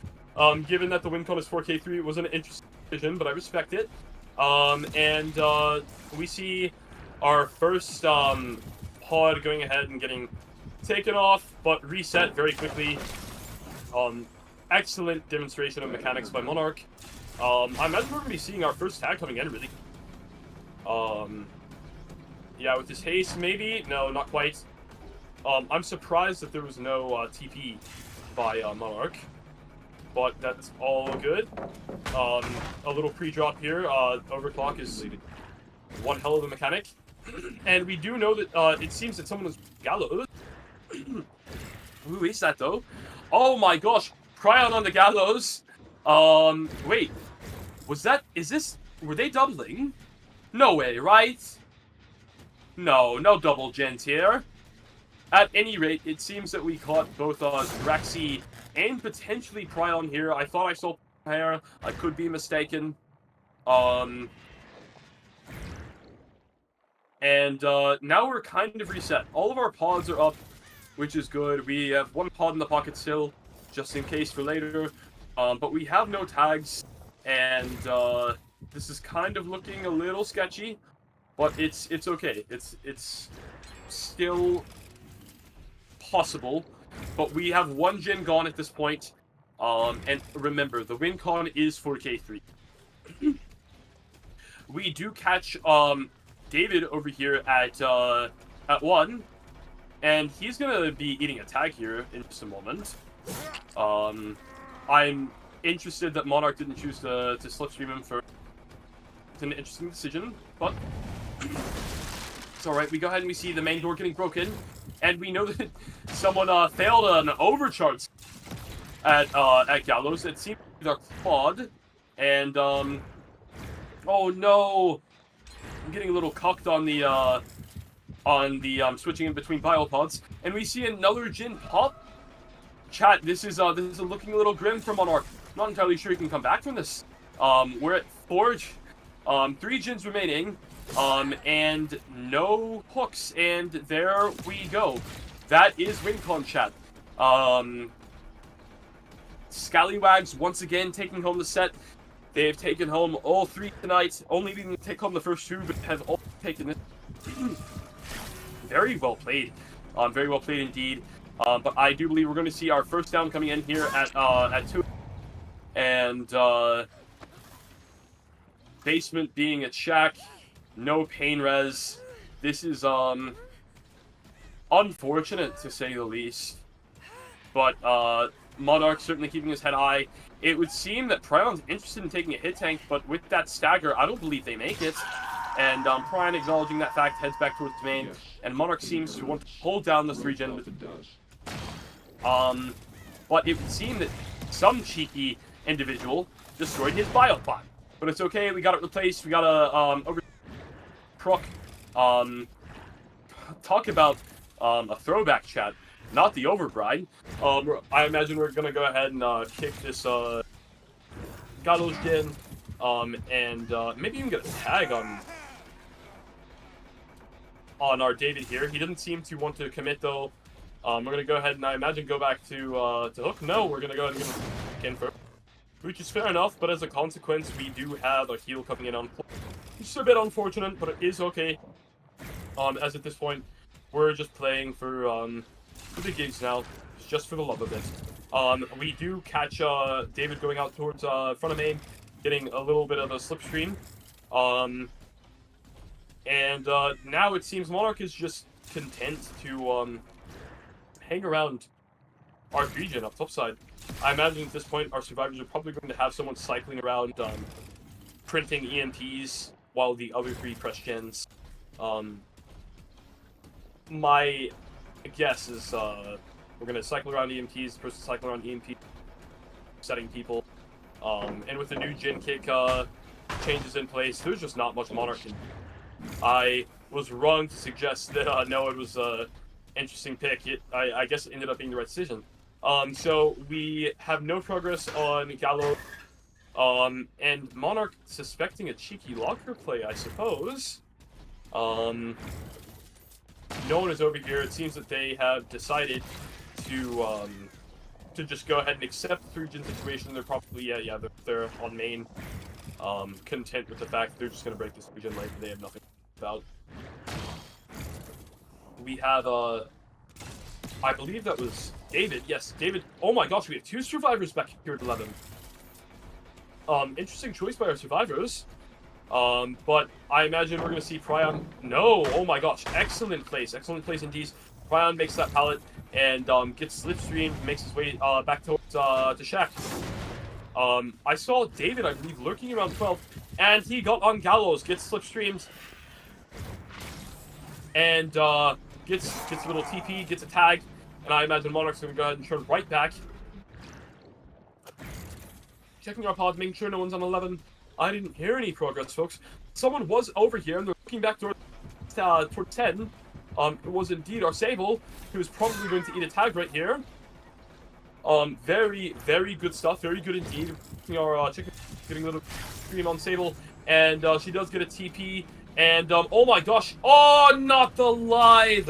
Speaker 1: Given that the win con is 4K3, it was an interesting decision, but I respect it. We see our first pod going ahead and getting taken off, but reset very quickly. Excellent demonstration of mechanics by Monarch. I imagine we're going to be seeing our first tag coming in, really. Yeah, with this haste, maybe? No, not quite. I'm surprised that there was no TP by Monarch, but that's all good. A little pre-drop here. Overclock is one hell of a mechanic. And we do know that it seems that someone was Gallows. Who is that, though? Oh my gosh! Cryon on the Gallows! Wait. Were they doubling? No way, right? No double gens here. At any rate, it seems that we caught both Draxi and potentially Cryon here. I thought I saw hair. I could be mistaken. Now we're kind of reset. All of our pods are up, which is good. We have one pod in the pocket still, just in case for later. But we have no tags, and this is kind of looking a little sketchy, but it's okay. It's still possible, but we have one gen gone at this point. And remember, the win con is 4K3. We do catch David over here at 1, and he's gonna be eating a tag here in just a moment. I'm interested that Monarch didn't choose to slipstream him for. It's an interesting decision, but it's alright. We go ahead and we see the main door getting broken, and we know that someone failed an overcharge at Gallows. It seems to be their quad, and oh no, I'm getting a little cucked on the switching in between biopods, and we see another Jin pop. Chat, this is looking a little grim for Monarch. Not entirely sure he can come back from this. We're at 4, 3 Jins remaining, and no hooks, and there we go. That is WinCon, chat. Scallywags once again taking home the set. They've taken home all 3 tonight, only needing to take home the first 2, but have all taken it. Very well played. Very well played indeed. But I do believe we're going to see our first down coming in here at 2. And basement being at Shack. No pain res. This is unfortunate to say the least. But Monarch certainly keeping his head high. It would seem that Pryon's interested in taking a hit tank, but with that stagger, I don't believe they make it. And Pryon, acknowledging that fact, heads back towards main. Yes. And Monarch seems to want to hold down the 3 gen. But it would seem that some cheeky individual destroyed his biopod. But it's okay, we got it replaced. We got a over proc. Talk about a throwback, chat, not the overbride. I imagine we're gonna go ahead and kick this Gallows gen, and maybe even get a tag on our David here. He didn't seem to want to commit though. We're gonna go ahead and I imagine go back to hook. No, we're gonna go ahead and give him in for, which is fair enough. But as a consequence, we do have a heal coming in on. It's a bit unfortunate, but it is okay. As at this point, we're just playing for the gigs now, just for the love of it. We do catch David going out towards front of main, getting a little bit of a slipstream. Now it seems Monarch is just content to hang around our region up topside. I imagine at this point our survivors are probably going to have someone cycling around printing EMPs while the other 3 press gens. My guess is we're going to cycle around EMPs, the person cycling around EMP, setting people. And with the new Jin kick changes in place. There's just not much Monarch can. I was wrong to suggest that no, it was a interesting pick. I guess it ended up being the right decision. So we have no progress on Gallo. And Monarch suspecting a cheeky locker play, I suppose. No one is over here. It seems that they have decided to just go ahead and accept the 3-gen situation. They're probably they're on main, content with the fact that they're just gonna break this 3-gen lane and they have nothing about. We have I believe that was David. Yes, David. Oh my gosh, we have 2 survivors back here at 11. Interesting choice by our survivors. But I imagine we're gonna see Prion. No, oh my gosh, excellent place indeed. Prion makes that pallet and gets slipstreamed, makes his way back towards to Shaq. I saw David, I believe, lurking around 12, and he got on Gallows, gets slipstreamed, and gets a little TP, gets a tag, and I imagine Monarch's gonna go ahead and turn right back. Checking our pods, making sure no one's on 11. I didn't hear any progress, folks. Someone was over here, and they're looking back toward 10. It was indeed our Sable, who is probably going to eat a tag right here. Very, very good stuff. Very good indeed. Our chicken getting a little stream on Sable, and she does get a TP. And oh my gosh! Oh, not the live!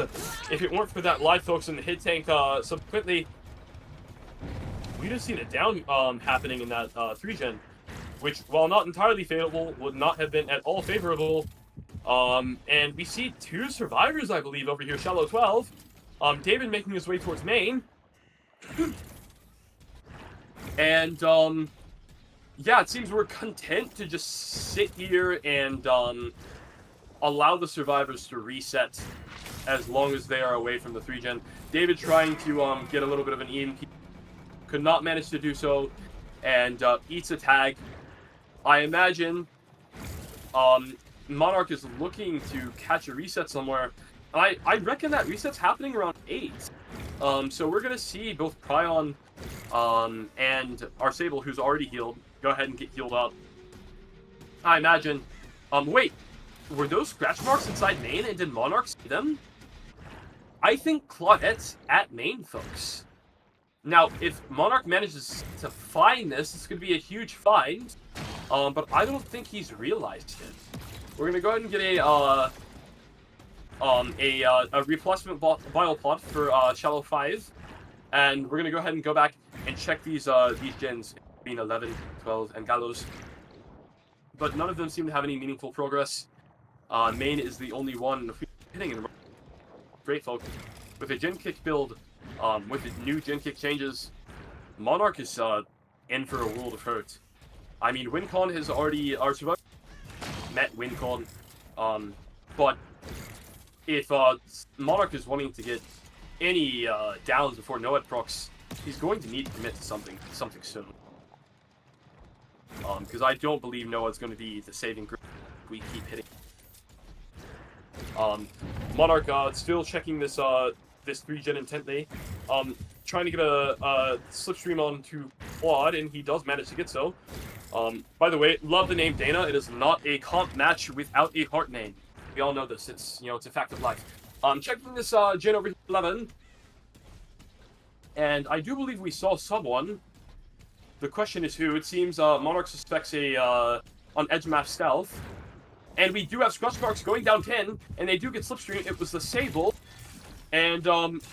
Speaker 1: If it weren't for that live, folks, and the hit tank subsequently, we'd have seen a down happening in that 3-gen, which, while not entirely favorable, would not have been at all favorable. And we see 2 survivors, I believe, over here. Shallow 12. David making his way towards main. And, yeah, it seems we're content to just sit here and, allow the survivors to reset as long as they are away from the 3-gen. David trying to, get a little bit of an EMP. Could not manage to do so, and, eats a tag. I imagine, Monarch is looking to catch a reset somewhere. I reckon that reset's happening around 8. So we're gonna see both Prion, and our Sable, who's already healed, go ahead and get healed up. I imagine, wait, were those scratch marks inside main, and did Monarch see them? I think Claudette's at main, folks. Now, if Monarch manages to find this, it's going to be a huge find. But I don't think he's realized it. We're going to go ahead and get a replacement vial pod for Shallow 5. And we're going to go ahead and go back and check these gens, being 11, 12, and Gallows. But none of them seem to have any meaningful progress. Main is the only one hitting in great, folks. With a gen kick build, with the new gen kick changes, Monarch is in for a world of hurt. I mean, WinCon has already, our survivor met WinCon, but if Monarch is wanting to get any downs before Noed procs, he's going to need to commit to something soon. Because I don't believe Noed's going to be the saving grace if we keep hitting. Monarch still checking this this 3-gen intently, trying to get a slipstream onto Quad, and he does manage to get so. By the way, love the name Dana. It is not a comp match without a heart name. We all know this. It's, it's a fact of life. Checking this gen over here, 11, and I do believe we saw someone. The question is who. It seems Monarch suspects a on edge map stealth. And we do have scratch marks going down 10, and they do get slipstream. It was the Sable, and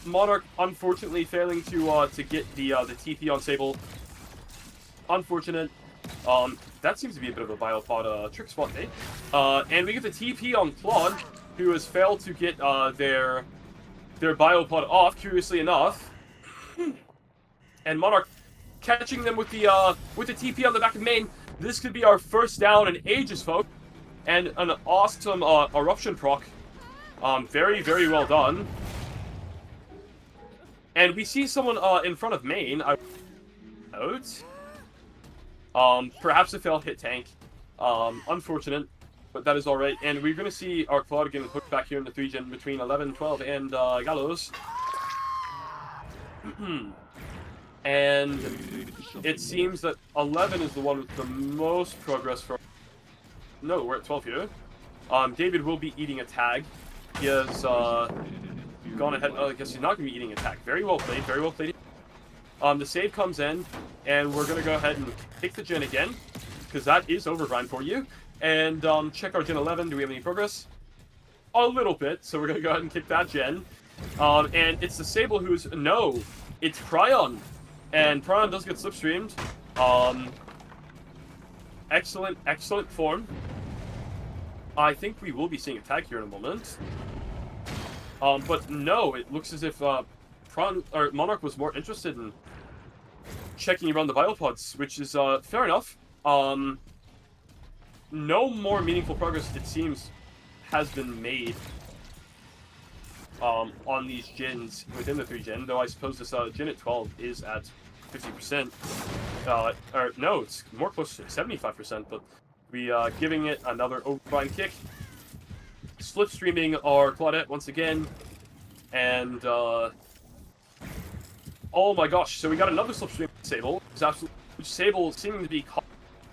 Speaker 1: Monarch unfortunately failing to get the TP on Sable. Unfortunate. That seems to be a bit of a biopod trick spot, eh? And we get the TP on Claude, who has failed to get their biopod off. Curiously enough, and Monarch catching them with the TP on the back of main. This could be our first down in ages, folks. And an awesome eruption proc. Very, very well done. And we see someone in front of main. Perhaps a failed hit tank. Unfortunate, but that is alright. And we're going to see our Claude getting hooked back here in the 3-gen between 11, 12, and Gallows. And it seems that 11 is the one with the most progress for no, we're at 12 here. David will be eating a tag. He has gone ahead. Oh, I guess he's not going to be eating a tag. Very well played. Very well played. The save comes in, and we're going to go ahead and kick the gen again, because that is overgrind for you. And check our gen 11. Do we have any progress? A little bit. So we're going to go ahead and kick that gen. And it's the Sable who's... No, it's Prion. And Prion does get slipstreamed. Excellent form. I think we will be seeing a tag here in a moment. But no, it looks as if Monarch was more interested in checking around the Biopods, which is fair enough. No more meaningful progress, it seems, has been made on these gens within the 3 gen, though I suppose this gen at 12 is at 50%. Or no, it's more close to 75%, but we giving it another overbind kick. Slipstreaming our Claudette once again, and oh my gosh, so we got another slipstream Sable. It's absolutely Sable seeming to be caught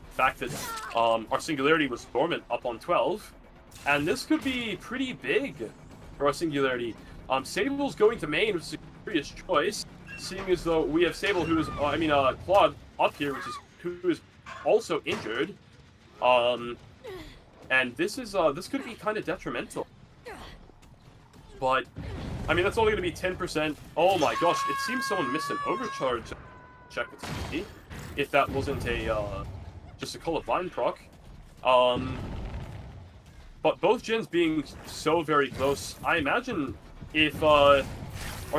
Speaker 1: the fact that our Singularity was dormant up on 12, and this could be pretty big for our Singularity. Sable's going to main, which is a curious choice, seeing as though we have Sable who is, Claude up here, who is also injured. And this is this could be kind of detrimental. But I mean, that's only going to be 10%. Oh my gosh, it seems someone missed an overcharge. Check with me if that wasn't a just a colorblind proc. But both gens being so very close, I imagine if our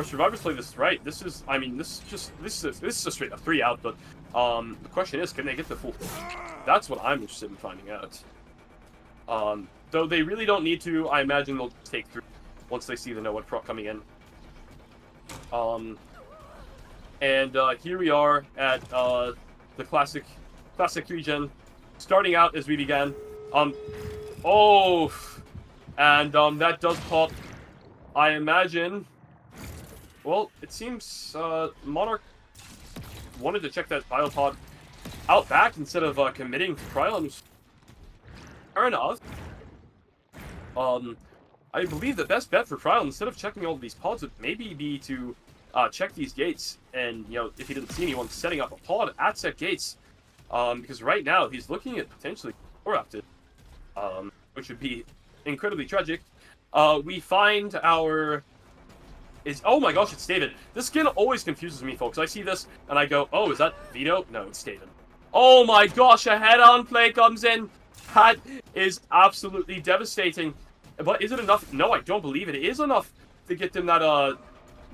Speaker 1: survivors play this right, this is, I mean, this is a straight up 3 out. But the question is, can they get the full? That's what I'm interested in finding out. Though they really don't need to, I imagine they'll take through once they see the Noah proc coming in. And here we are at the classic 3 gen, starting out as we began. Oh, and that does pop. I imagine. Well, it seems Monarch wanted to check that Biopod out back instead of committing to Prions. Fair enough. I believe the best bet for Prion, instead of checking all of these pods, would maybe be to check these gates, and if he didn't see anyone setting up a pod at set gates, because right now he's looking at potentially corrupted, which would be incredibly tragic. We find our... Oh my gosh, it's David. This skin always confuses me, folks. I see this, and I go, oh, is that Vito? No, it's David. Oh my gosh, a head-on play comes in. That is absolutely devastating. But is it enough? No, I don't believe it is enough to get them that,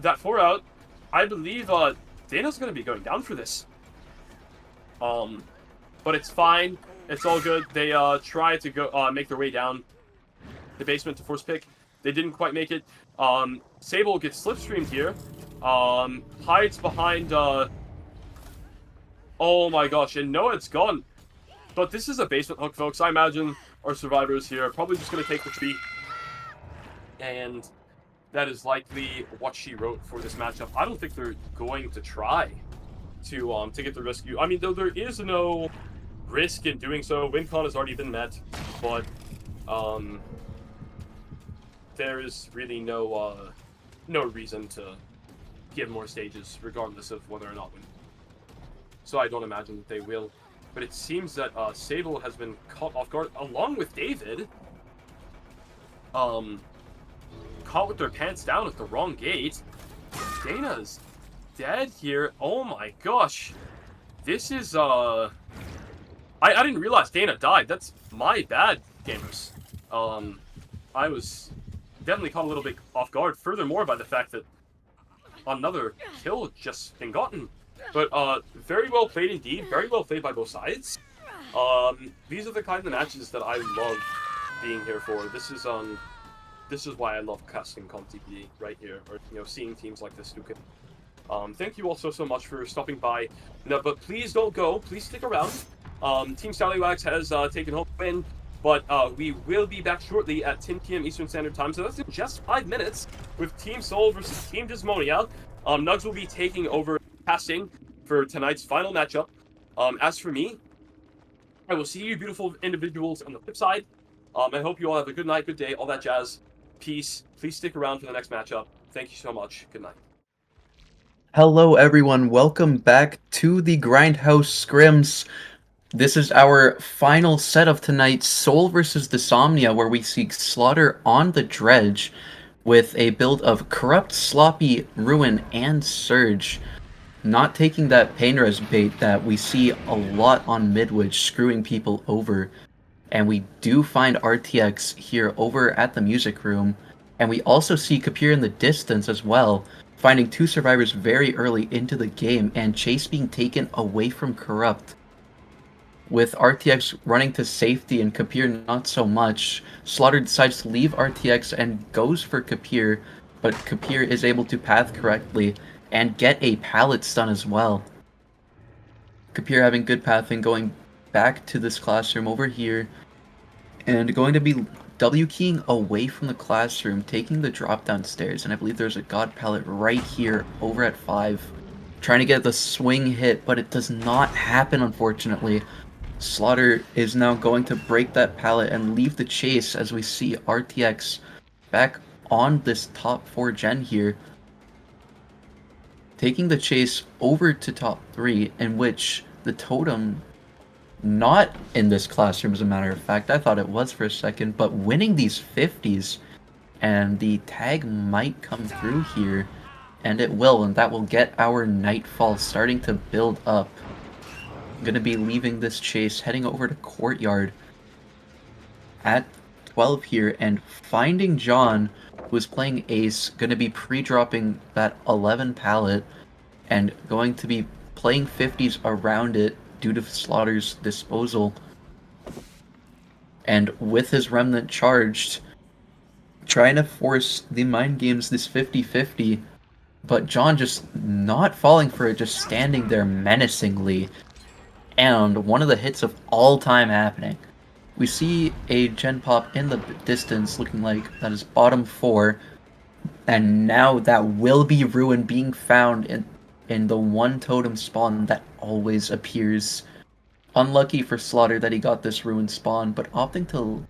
Speaker 1: that 4 out. I believe, Dana's gonna be going down for this. But it's fine. It's all good. They, try to go, make their way down the basement to force pick. They didn't quite make it. Sable gets slipstreamed here. Hides behind, oh my gosh, and no, it's gone. But this is a basement hook, folks. I imagine our survivors here are probably just going to take the tree. And that is likely what she wrote for this matchup. I don't think they're going to try to get the rescue. I mean, though there is no risk in doing so. WinCon has already been met. But there is really no reason to give more stages, regardless of whether or not win. So I don't imagine that they will. But it seems that Sable has been caught off guard, along with David. Caught with their pants down at the wrong gate. Dana's dead here. Oh my gosh. This is, I didn't realize Dana died. That's my bad, gamers. I was definitely caught a little bit off guard, furthermore by the fact that another kill had just been gotten. But very well played indeed. Very well played by both sides. These are the kind of matches that I love being here for. This is why I love casting CompTPD right here, or seeing teams like this who can. Thank you all so much for stopping by. No, but please don't go. Please stick around. Team Scallywags has taken home the win, but we will be back shortly at 10 p.m. Eastern Standard Time. So that's in just 5 minutes with Team Soul versus Team Dysomnia. Nugs will be taking over casting for tonight's final matchup. As for me, I will see you beautiful individuals on the flip side. I hope you all have a good night, good day, all that jazz. Peace. Please stick around for the next matchup. Thank you so much. Good night.
Speaker 2: Hello everyone, welcome back to the Grindhouse Scrims. This is our final set of tonight's Soul vs. Dysomnia, where we seek Slaughter on the Dredge with a build of Corrupt, Sloppy, Ruin, and Surge. Not taking that pain res bait that we see a lot on Midwich, screwing people over. And we do find RTX here over at the music room. And we also see Kapir in the distance as well, finding two survivors very early into the game, and Chase being taken away from Corrupt. With RTX running to safety and Kapir not so much, Slaughter decides to leave RTX and goes for Kapir, but Kapir is able to path correctly and get a pallet stun as well. Kapir having good pathing, going back to this classroom over here, and going to be W-keying away from the classroom, taking the drop downstairs, and I believe there's a God pallet right here over at 5. Trying to get the swing hit, but it does not happen, unfortunately. Slaughter is now going to break that pallet and leave the chase as we see RTX back on this top 4 gen here, taking the chase over to top 3, in which the totem, not in this classroom as a matter of fact, I thought it was for a second, but winning these 50s, and the tag might come through here, and it will, and that will get our Nightfall starting to build up. I'm going to be leaving this chase, heading over to Courtyard at 12 here, and finding John, who is playing Ace, going to be pre-dropping that 11 pallet, and going to be playing 50s around it due to Slaughter's disposal. And with his Remnant charged, trying to force the mind games this 50-50, but John just not falling for it, just standing there menacingly. And one of the hits of all time happening. We see a gen pop in the distance, looking like that is bottom 4, and now that will be Ruin being found in the one totem spawn that always appears. Unlucky for Slaughter that he got this Ruin spawn, but opting to...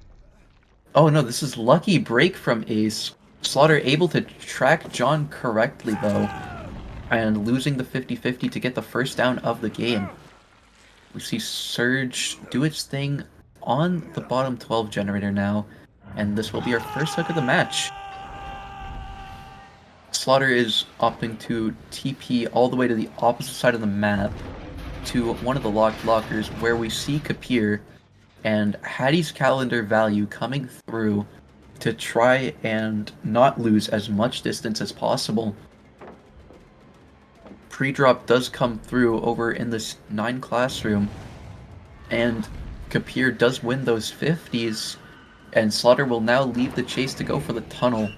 Speaker 2: Oh no, this is lucky break from Ace. Slaughter able to track John correctly though, and losing the 50-50 to get the first down of the game. We see Surge do its thing on the bottom 12 generator now, and this will be our first hook of the match. Slaughter is opting to TP all the way to the opposite side of the map to one of the locked lockers, where we see Kapir and Hattie's calendar value coming through to try and not lose as much distance as possible. Pre-drop does come through over in this 9 classroom, and Kapir does win those 50s, and Slaughter will now leave the chase to go for the tunnel.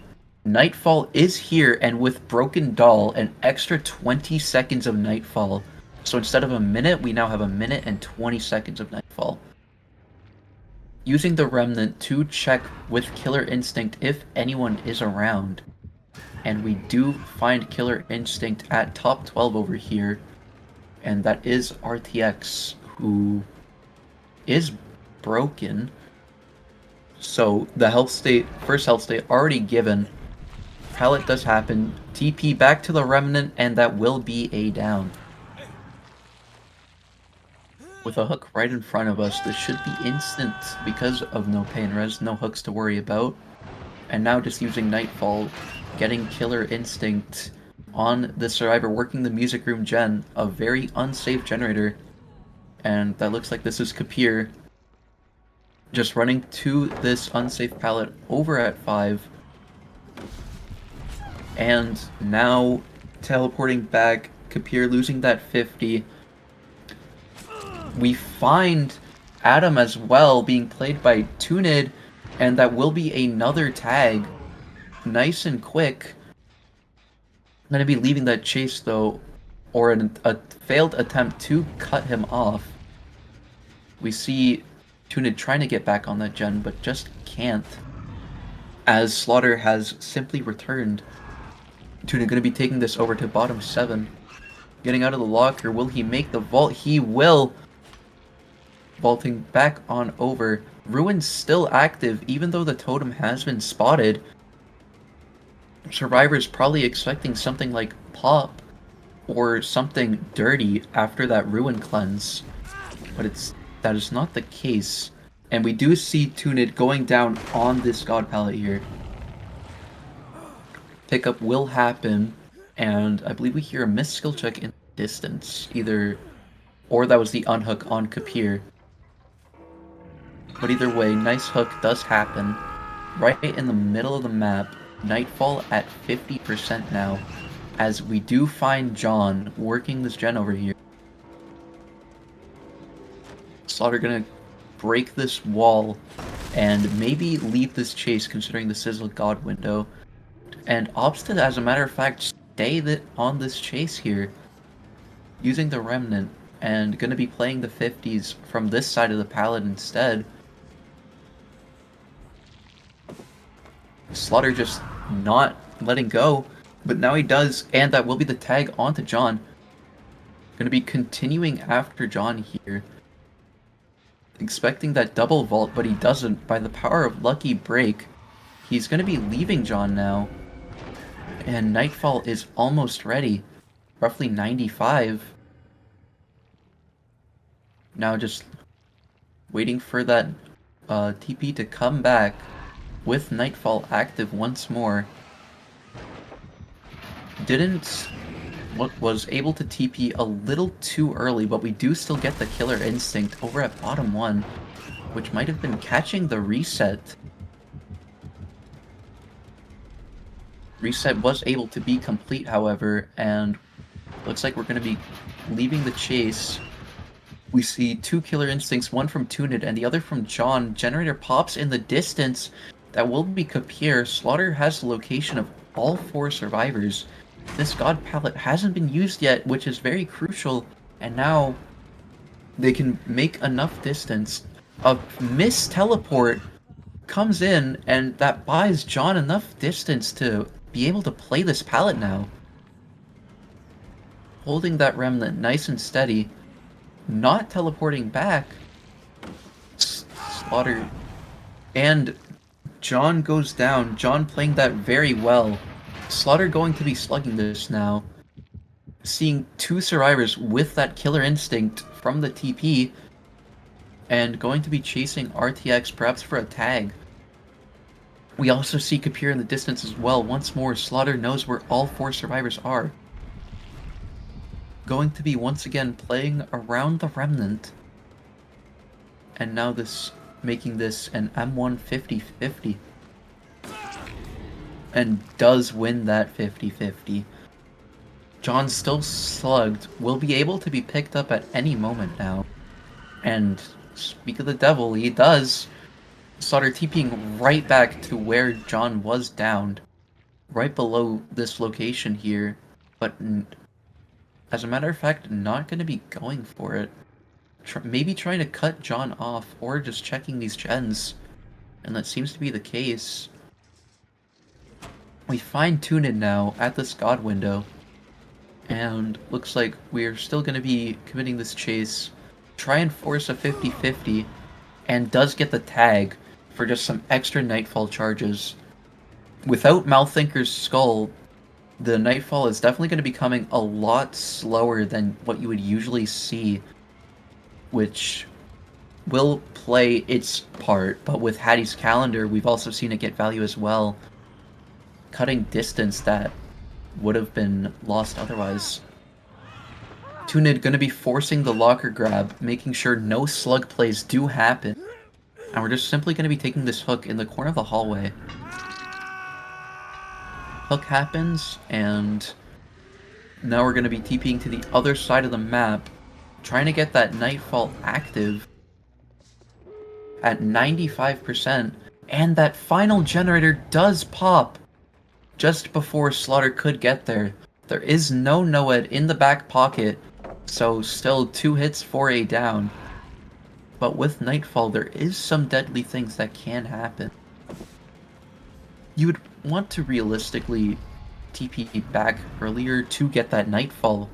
Speaker 2: Nightfall is here, and with Broken Doll, an extra 20 seconds of Nightfall. So instead of a minute, we now have a minute and 20 seconds of Nightfall. Using the Remnant to check with Killer Instinct if anyone is around. And we do find Killer Instinct at top 12 over here. And that is RTX, who is broken. So the health state, first health state already given. Pallet does happen. TP back to the Remnant, and that will be a down. With a hook right in front of us, this should be instant because of no pain res, no hooks to worry about. And now just using Nightfall, getting Killer Instinct on the Survivor, working the music room gen, a very unsafe generator. And that looks like this is Kapir, just running to this unsafe pallet over at 5. And now teleporting back, Kapir losing that 50. We find Adam as well being played by Tunid, and that will be another tag. Nice and quick. I'm going to be leaving that chase though, or a failed attempt to cut him off. We see Tunid trying to get back on that gen, but just can't, as Slaughter has simply returned. Tunid going to be taking this over to bottom 7. Getting out of the locker, will he make the vault? He will! vaulting back on over. Ruin's still active, even though the totem has been spotted. Survivor's probably expecting something like pop or something dirty after that Ruin cleanse, but that is not the case. And we do see Tunid going down on this God Pallet here. Pickup will happen, and I believe we hear a missed skill check in the distance, or that was the unhook on Kapir. But either way, nice hook does happen. Right in the middle of the map, Nightfall at 50% now, as we do find John working this gen over here. Slaughter gonna break this wall and maybe leave this chase considering the Sizzle God window. And Obstinate, as a matter of fact, stay on this chase here, using the Remnant, and gonna be playing the 50s from this side of the pallet instead. Slaughter just not letting go, but now he does, and that will be the tag onto John. Gonna be continuing after John here. Expecting that double vault, but he doesn't. By the power of Lucky Break, he's gonna be leaving John now. And Nightfall is almost ready. Roughly 95. Now just waiting for that TP to come back with Nightfall active once more. Was able to TP a little too early, but we do still get the Killer Instinct over at bottom 1, which might have been catching the reset. Reset was able to be complete, however, and looks like we're going to be leaving the chase. We see 2 Killer Instincts, one from Tunid and the other from John. Generator pops in the distance. That will be Kapir. Slaughter has the location of all 4 survivors. This God Pallet hasn't been used yet, which is very crucial, and now they can make enough distance. A miss teleport comes in, and that buys John enough distance to be able to play this pallet now. Holding that Remnant nice and steady, not teleporting back. Slaughter and John goes down. John playing that very well. Slaughter going to be slugging this now. Seeing 2 survivors with that Killer Instinct from the TP. And going to be chasing RTX perhaps for a tag. We also see Kapir in the distance as well. Once more, Slaughter knows where all 4 survivors are. Going to be once again playing around the Remnant. And now making this an M1 50-50. And does win that 50-50. John still slugged, will be able to be picked up at any moment now. And speak of the devil, he does. Slaughter TPing right back to where John was downed. Right below this location here. But as a matter of fact, not going to be going for it. Maybe trying to cut John off, or just checking these gens. And that seems to be the case. We find Tunid now at this God window. And looks like we're still going to be committing this chase. Try and force a 50-50. And does get the tag for just some extra Nightfall charges. Without Malthinker's Skull, the Nightfall is definitely going to be coming a lot slower than what you would usually see. Which will play its part, but with Hattie's Calendar, we've also seen it get value as well. Cutting distance that would have been lost otherwise. Tunid going to be forcing the locker grab, making sure no slug plays do happen. And we're just simply going to be taking this hook in the corner of the hallway. Hook happens, and now we're going to be TPing to the other side of the map, trying to get that Nightfall active at 95%, and that final generator does pop just before Slaughter could get there. There is no Noed in the back pocket, so still 2 hits for a down. But with Nightfall, there is some deadly things that can happen. You would want to realistically TP back earlier to get that Nightfall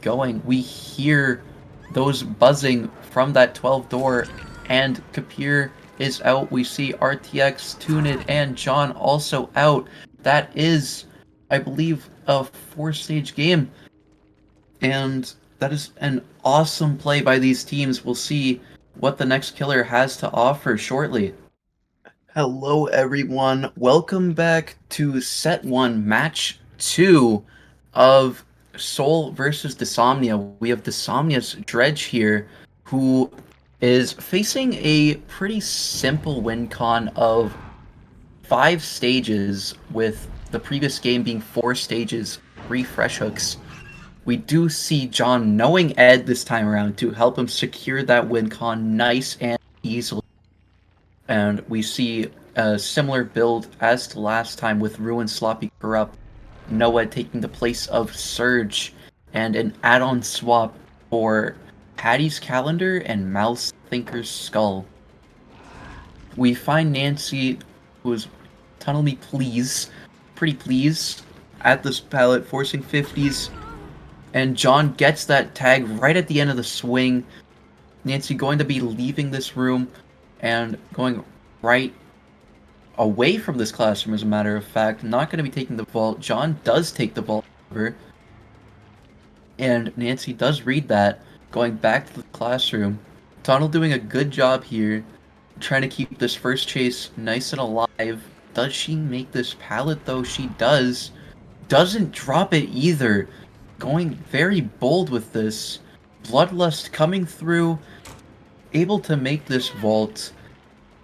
Speaker 2: going. We hear those buzzing from that 12 door, and Kapir is out. We see RTX, Tuned, and John also out. That is, I believe, a 4-stage game, and that is an awesome play by these teams. We'll see what the next killer has to offer shortly. Hello, everyone. Welcome back to Set 1, Match 2 of Soul versus Dysomnia. We have Dysomnia's Dredge here, who is facing a pretty simple win con of 5 stages, with the previous game being 4 stages, 3 fresh hooks. We do see John knowing Ed this time around to help him secure that win con nice and easily. And we see a similar build as to last time, with Ruin, Sloppy, Corrupt, Noah taking the place of Surge, and an add-on swap for Patty's Calendar and Mouse Thinker's Skull. We find Nancy, who's Tunnel Me Please, pretty pleased at this pallet, forcing 50s, and John gets that tag right at the end of the swing. Nancy going to be leaving this room and going right away from this classroom, as a matter of fact. Not going to be taking the vault. John does take the vault over, and Nancy does read that, going back to the classroom. Tunnel doing a good job here, trying to keep this first chase nice and alive. Does she make this pallet, though? She does. Doesn't drop it either. Going very bold with this. Bloodlust coming through, able to make this vault,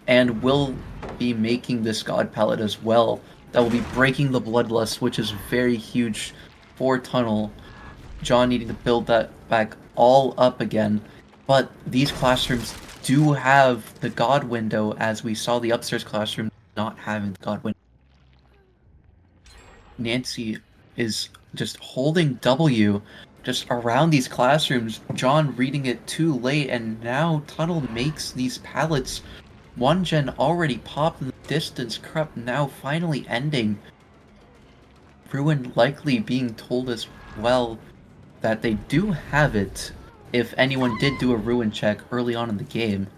Speaker 2: and will be making this God pallet as well. That will be breaking the Bloodlust, which is very huge for Tunnel. John needing to build that back all up again. But these classrooms do have the God window, as we saw the upstairs classroom not having the God window. Nancy is just holding W just around these classrooms. John reading it too late, and now Tunnel makes these pallets. One gen already popped in the distance. Corrupt now finally ending. Ruin likely being told as well that they do have it if anyone did do a Ruin check early on in the game.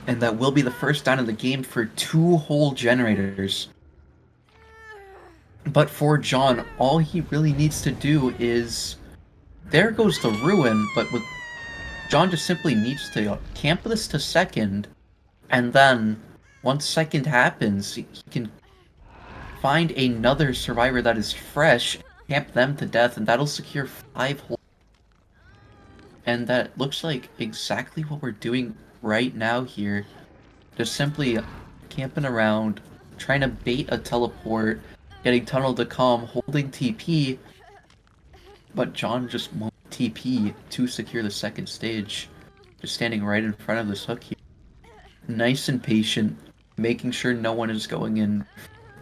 Speaker 2: And that will be the first down in the game for 2 whole generators. But for John, all he really needs to do is... There goes the Ruin, but with John just simply needs to camp this to second, and then once second happens, he can find another survivor that is fresh, camp them to death, and that'll secure 5 whole. And that looks like exactly what we're doing right now here. Just simply camping around, trying to bait a teleport, getting Tunnel to come, holding TP, but John just won't TP to secure the second stage. Just standing right in front of this hook here. Nice and patient, making sure no one is going in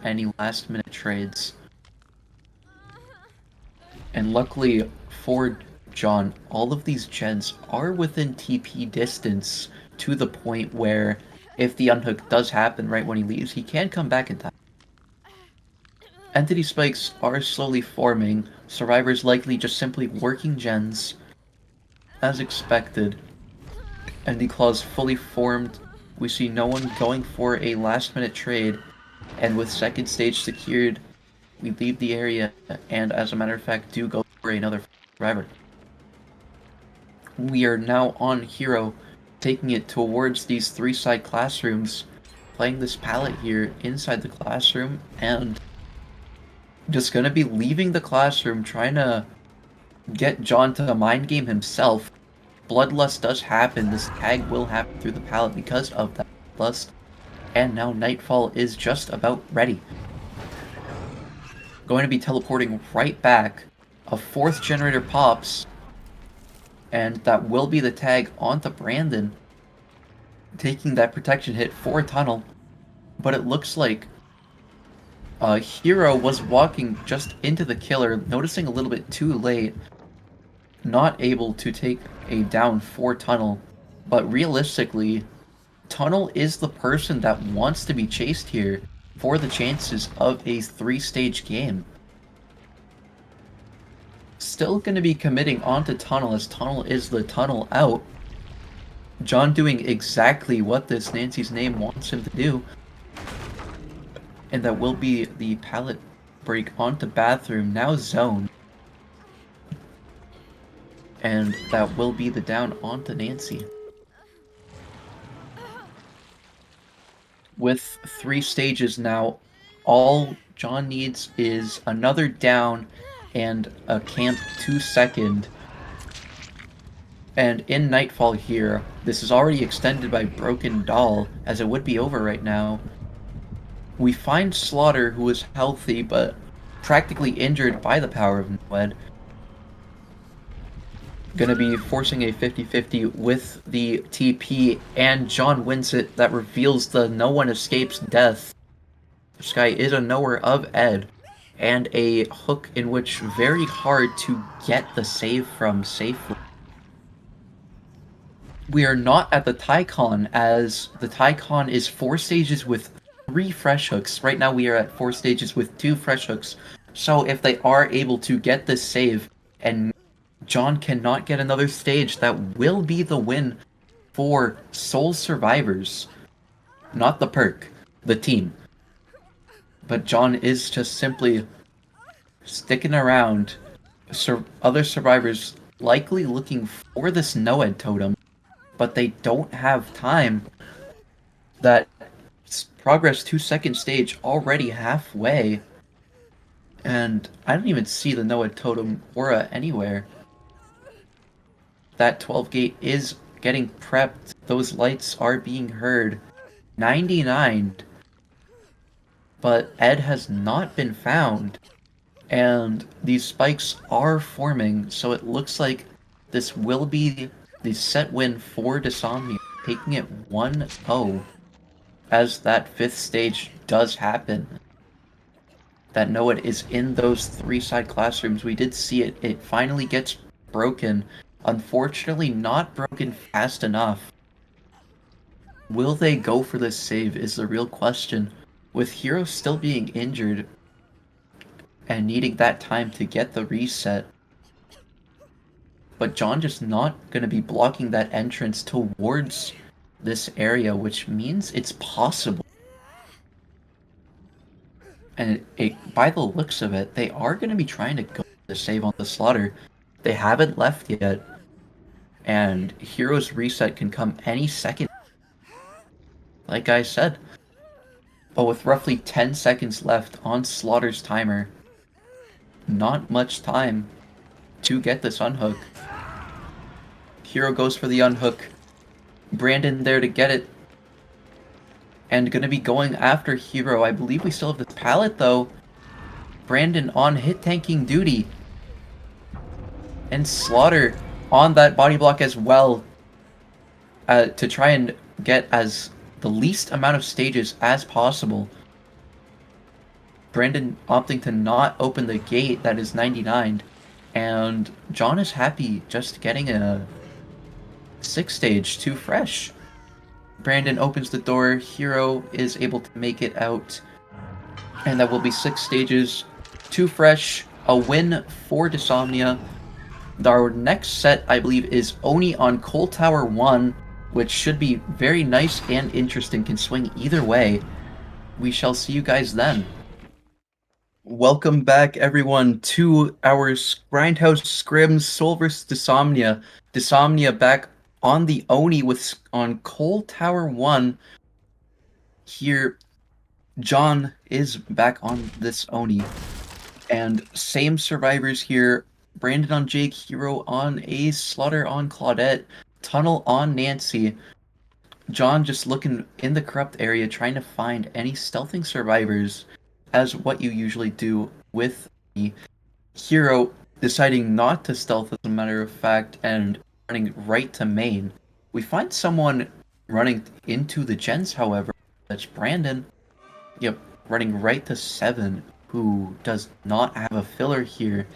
Speaker 2: any last minute trades. And luckily for John, all of these gens are within TP distance, to the point where if the unhook does happen right when he leaves, he can come back in time. Entity spikes are slowly forming, survivors likely just simply working gens as expected. Entity claws fully formed, we see no one going for a last minute trade, and with second stage secured, we leave the area, and as a matter of fact do go for another survivor. We are now on Hero, taking it towards these 3 side classrooms, playing this pallet here inside the classroom, and just gonna be leaving the classroom, trying to get John to mind game himself. Bloodlust does happen. This tag will happen through the pallet because of that bloodlust. And now Nightfall is just about ready. Going to be teleporting right back. A 4th generator pops. And that will be the tag onto Brandon, taking that protection hit for Tunnel. But it looks like Hero was walking just into the killer, noticing a little bit too late, not able to take a down for Tunnel. But realistically, Tunnel is the person that wants to be chased here for the chances of a 3-stage game. still going to be committing onto Tunnel, as Tunnel is the tunnel out. John doing exactly what this Nancy's name wants him to do. And that will be the pallet break onto Bathroom, now Zone. And that will be the down onto Nancy. With 3 stages now, all John needs is another down and a camp 2-second. And in Nightfall here, this is already extended by Broken Doll, as it would be over right now. We find Slaughter, who is healthy, but practically injured by the power of Noed. Gonna be forcing a 50-50 with the TP, and John wins it. That reveals the no one escapes death. This guy is a knower of Ed, and a hook in which very hard to get the save from safely. We are not at the Tycon, as the Tycon is 4 stages with 3 fresh hooks. Right now we are at 4 stages with 2 fresh hooks. So if they are able to get this save, and John cannot get another stage, that will be the win for Soul Survivors. Not the perk, the team. But John is just simply sticking around. Other survivors likely looking for this Noed totem, but they don't have time. That progress to 2nd stage already halfway. And I don't even see the Noed totem aura anywhere. That 12 gate is getting prepped. Those lights are being heard. 99. But Ed has not been found. And these spikes are forming, so it looks like this will be the set win for Dysomnia, taking it 1-0 as that 5th stage does happen. That Noed is in those 3 side classrooms. We did see it. It finally gets broken. Unfortunately, not broken fast enough. Will they go for this save is the real question. With Hero still being injured and needing that time to get the reset. But John just not going to be blocking that entrance towards this area, which means it's possible. And by the looks of it, they are going to be trying to go for the save on the Slaughter. They haven't left yet. And Hero's reset can come any second, like I said. But with roughly 10 seconds left on Slaughter's timer, not much time to get this unhook. Hero goes for the unhook. Brandon there to get it. And gonna be going after Hero. I believe we still have this pallet though. Brandon on hit tanking duty. And Slaughter on that body block as well. To try and get as the least amount of stages as possible. Brandon opting to not open the gate, that is 99. And John is happy just getting a 6 stage, 2 fresh. Brandon opens the door, Hero is able to make it out. And that will be 6 stages, 2 fresh, a win for Dysomnia. Our next set, I believe, is Oni on Coal Tower 1, which should be very nice and interesting, can swing either way. We shall see you guys then. Welcome back, everyone, to our Grindhouse Scrims Soul vs. Dysomnia. Dysomnia back on the Oni on Coal Tower 1. Here, John is back on this Oni. And same survivors here. Brandon on Jake, Hero on Ace, Slaughter on Claudette, Tunnel on Nancy. John just looking in the corrupt area, trying to find any stealthing survivors, as what you usually do with the Hero deciding not to stealth, as a matter of fact, and running right to main. We find someone running into the gens, however. That's Brandon. Yep, running right to 7, who does not have a filler here,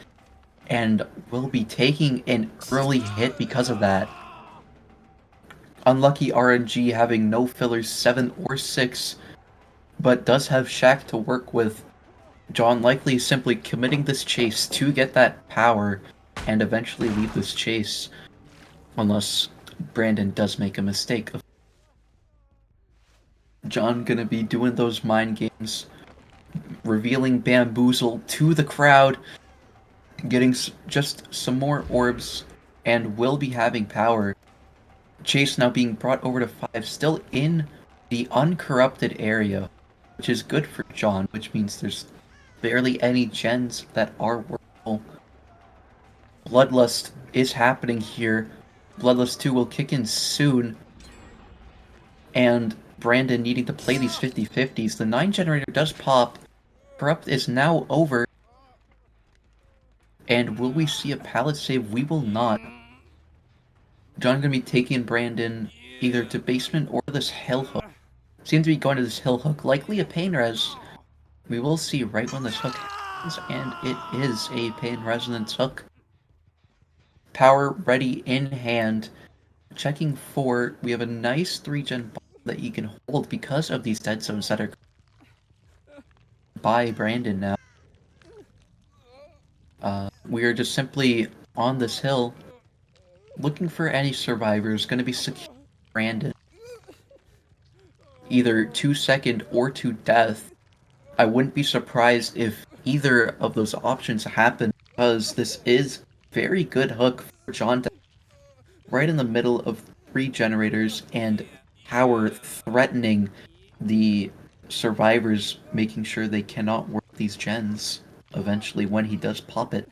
Speaker 2: and will be taking an early hit because of that. Unlucky RNG having no fillers 7 or 6, but does have Shaq to work with. John likely simply committing this chase to get that power, and eventually leave this chase. Unless Brandon does make a mistake. John gonna be doing those mind games, revealing Bamboozle to the crowd, getting just some more orbs, and will be having power. Chase now being brought over to 5, still in the uncorrupted area, which is good for John, which means there's barely any gens that are workable. Bloodlust is happening here. Bloodlust 2 will kick in soon, and Brandon needing to play these 50-50s. The 9 generator does pop. Corrupt is now over. And will we see a pallet save? We will not. John gonna be taking Brandon either to basement or this hill hook. Seems to be going to this hill hook. Likely a pain res. We will see right when this hook happens, and it is a pain resonance hook. Power ready in hand. Checking for, we have a nice 3-gen bomb that he can hold because of these dead zones that are by Brandon now. We are just simply on this hill looking for any survivors. Going to be secure Brandon. Either to second or to death. I wouldn't be surprised if either of those options happen, because this is very good hook for John to right in the middle of 3 generators and power threatening the survivors, making sure they cannot work these gens eventually when he does pop it.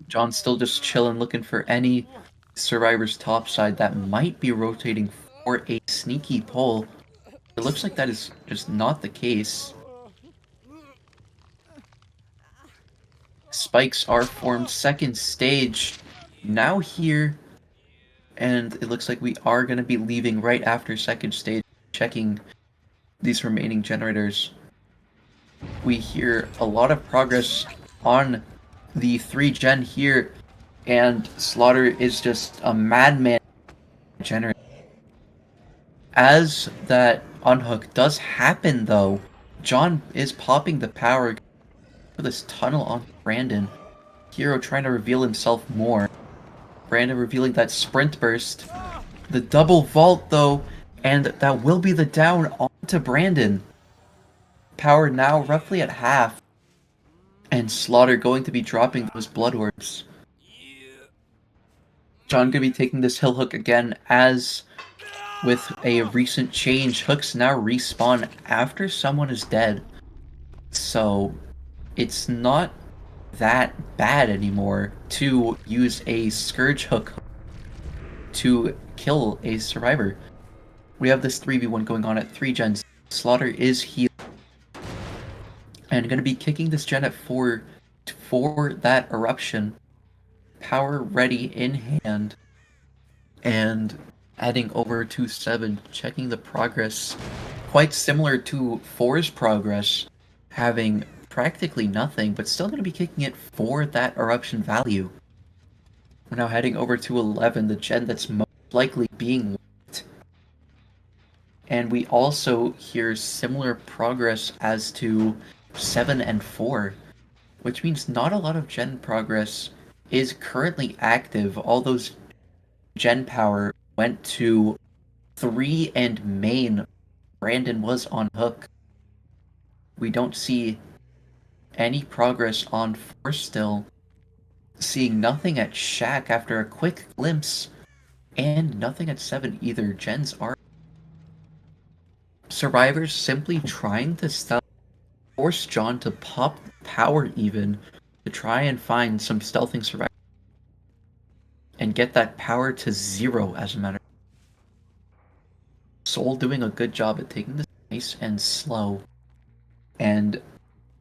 Speaker 2: John's still just chilling, looking for any survivors topside that might be rotating for a sneaky pull. It looks like that is just not the case. Spikes are formed, second stage now here, and it looks like we are going to be leaving right after second stage, checking these remaining generators. We hear a lot of progress on the 3-gen here, and Slaughter is just a madman generator. As that unhook does happen though, John is popping the power for this tunnel on Brandon. Hero trying to reveal himself more. Brandon revealing that sprint burst. The double vault though, and that will be the down onto Brandon. Power now roughly at half. And Slaughter going to be dropping those blood orbs. John gonna be taking this hill hook again, as with a recent change, hooks now respawn after someone is dead. So it's not that bad anymore to use a Scourge hook to kill a survivor. We have this 3v1 going on at 3 gens. Slaughter is healed. And going to be kicking this gen at 4 for that eruption. Power ready in hand. And heading over to 7, checking the progress. Quite similar to 4's progress, having practically nothing, but still going to be kicking it for that eruption value. We're now heading over to 11, the gen that's most likely being worked. And we also hear similar progress as to 7 and 4, which means not a lot of gen progress is currently active. All those gen power went to 3 and main. Brandon was on hook. We don't see any progress on 4 still. Seeing nothing at Shack after a quick glimpse, and nothing at 7 either. Gens are survivors simply trying to force John to pop power even to try and find some stealthing survivors and get that power to 0 as a matter. Soul doing a good job at taking this nice and slow, and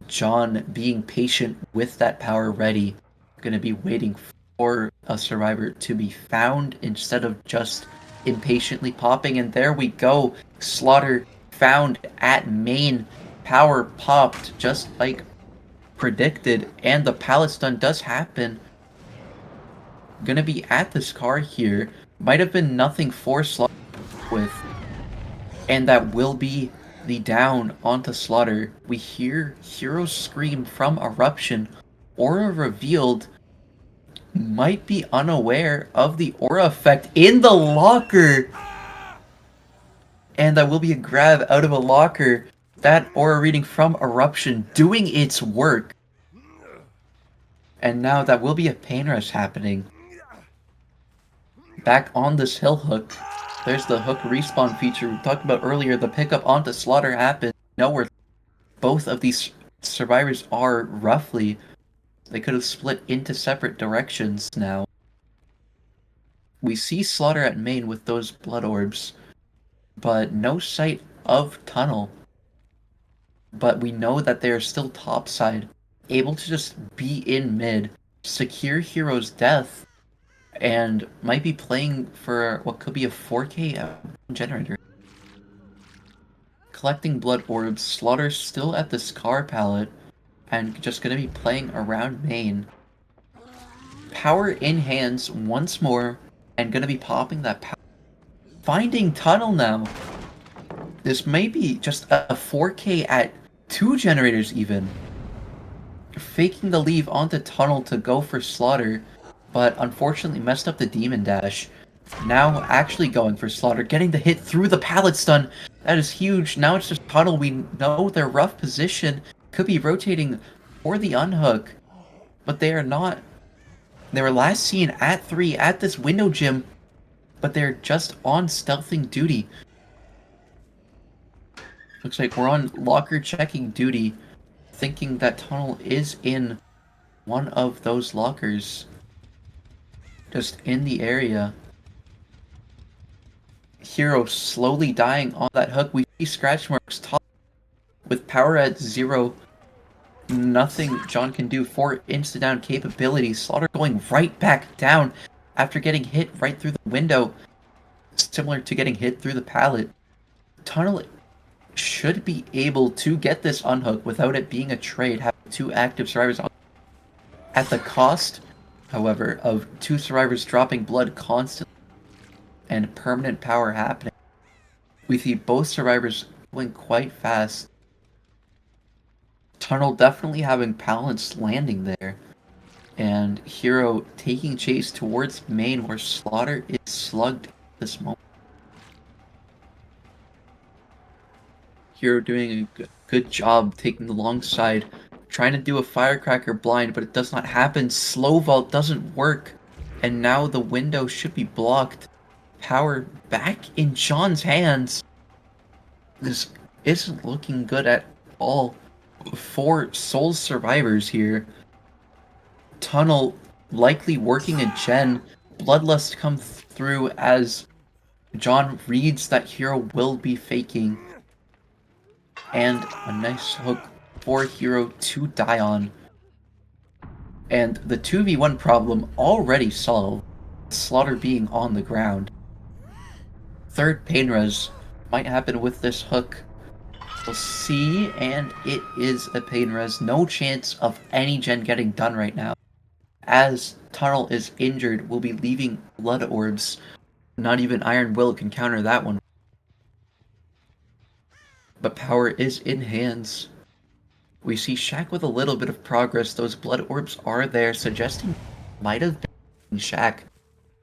Speaker 2: John being patient with that power ready, going to be waiting for a survivor to be found instead of just impatiently popping. And there we go, Slaughter found at main, power popped just like predicted, and the pallet stun does happen. Going to be at this car here, might have been nothing for Slaughter with, and that will be the down onto Slaughter. We hear Hero scream from Eruption. Aura revealed, might be unaware of the aura effect in the locker. And that will be a grab out of a locker. That aura reading from Eruption doing its work. And now that will be a pain rush happening. Back on this hill hook. There's the hook respawn feature we talked about earlier. The pickup onto Slaughter happened. Know where both of these survivors are roughly. They could have split into separate directions now. We see Slaughter at main with those blood orbs, but no sight of Tunnel. But we know that they are still topside, able to just be in mid, secure Hero's death, and might be playing for what could be a 4K generator. Collecting blood orbs, Slaughter still at the Scar palette, and just gonna be playing around main. Power in hands once more, and gonna be popping that power. Finding Tunnel now. This may be just a 4K at 2 generators even. Faking the leave onto Tunnel to go for Slaughter, but unfortunately messed up the Demon Dash. Now actually going for Slaughter, getting the hit through the pallet stun. That is huge. Now it's just Tunnel. We know their rough position. Could be rotating for the unhook, but they are not. They were last seen at 3 at this window gym, but they're just on stealthing duty. Looks like we're on locker checking duty, thinking that Tunnel is in one of those lockers. Just in the area. Hero slowly dying on that hook. We see scratch marks top with power at 0. Nothing John can do for insta-down capability. Slaughter going right back down after getting hit right through the window. Similar to getting hit through the pallet. Tunnel should be able to get this unhook without it being a trade, having 2 active survivors on. At the cost, however, of 2 survivors dropping blood constantly and permanent power happening. We see both survivors going quite fast. Tunnel definitely having balanced landing there. And Hero taking chase towards main where Slaughter is slugged at this moment. Hero doing a good job taking the long side. Trying to do a firecracker blind, but it does not happen. Slow vault doesn't work. And now the window should be blocked. Power back in John's hands. This isn't looking good at all for Soul survivors here. Tunnel likely working a gen. Bloodlust come through as John reads that Hero will be faking. And a nice hook for Hero to die on. And the 2v1 problem already solved. Slaughter being on the ground. Third pain res might happen with this hook. We'll see, and it is a pain res. No chance of any gen getting done right now. As Tunnel is injured, we'll be leaving blood orbs. Not even Iron Will can counter that one. But power is in hands. We see Shaq with a little bit of progress. Those blood orbs are there, suggesting might have been Shaq.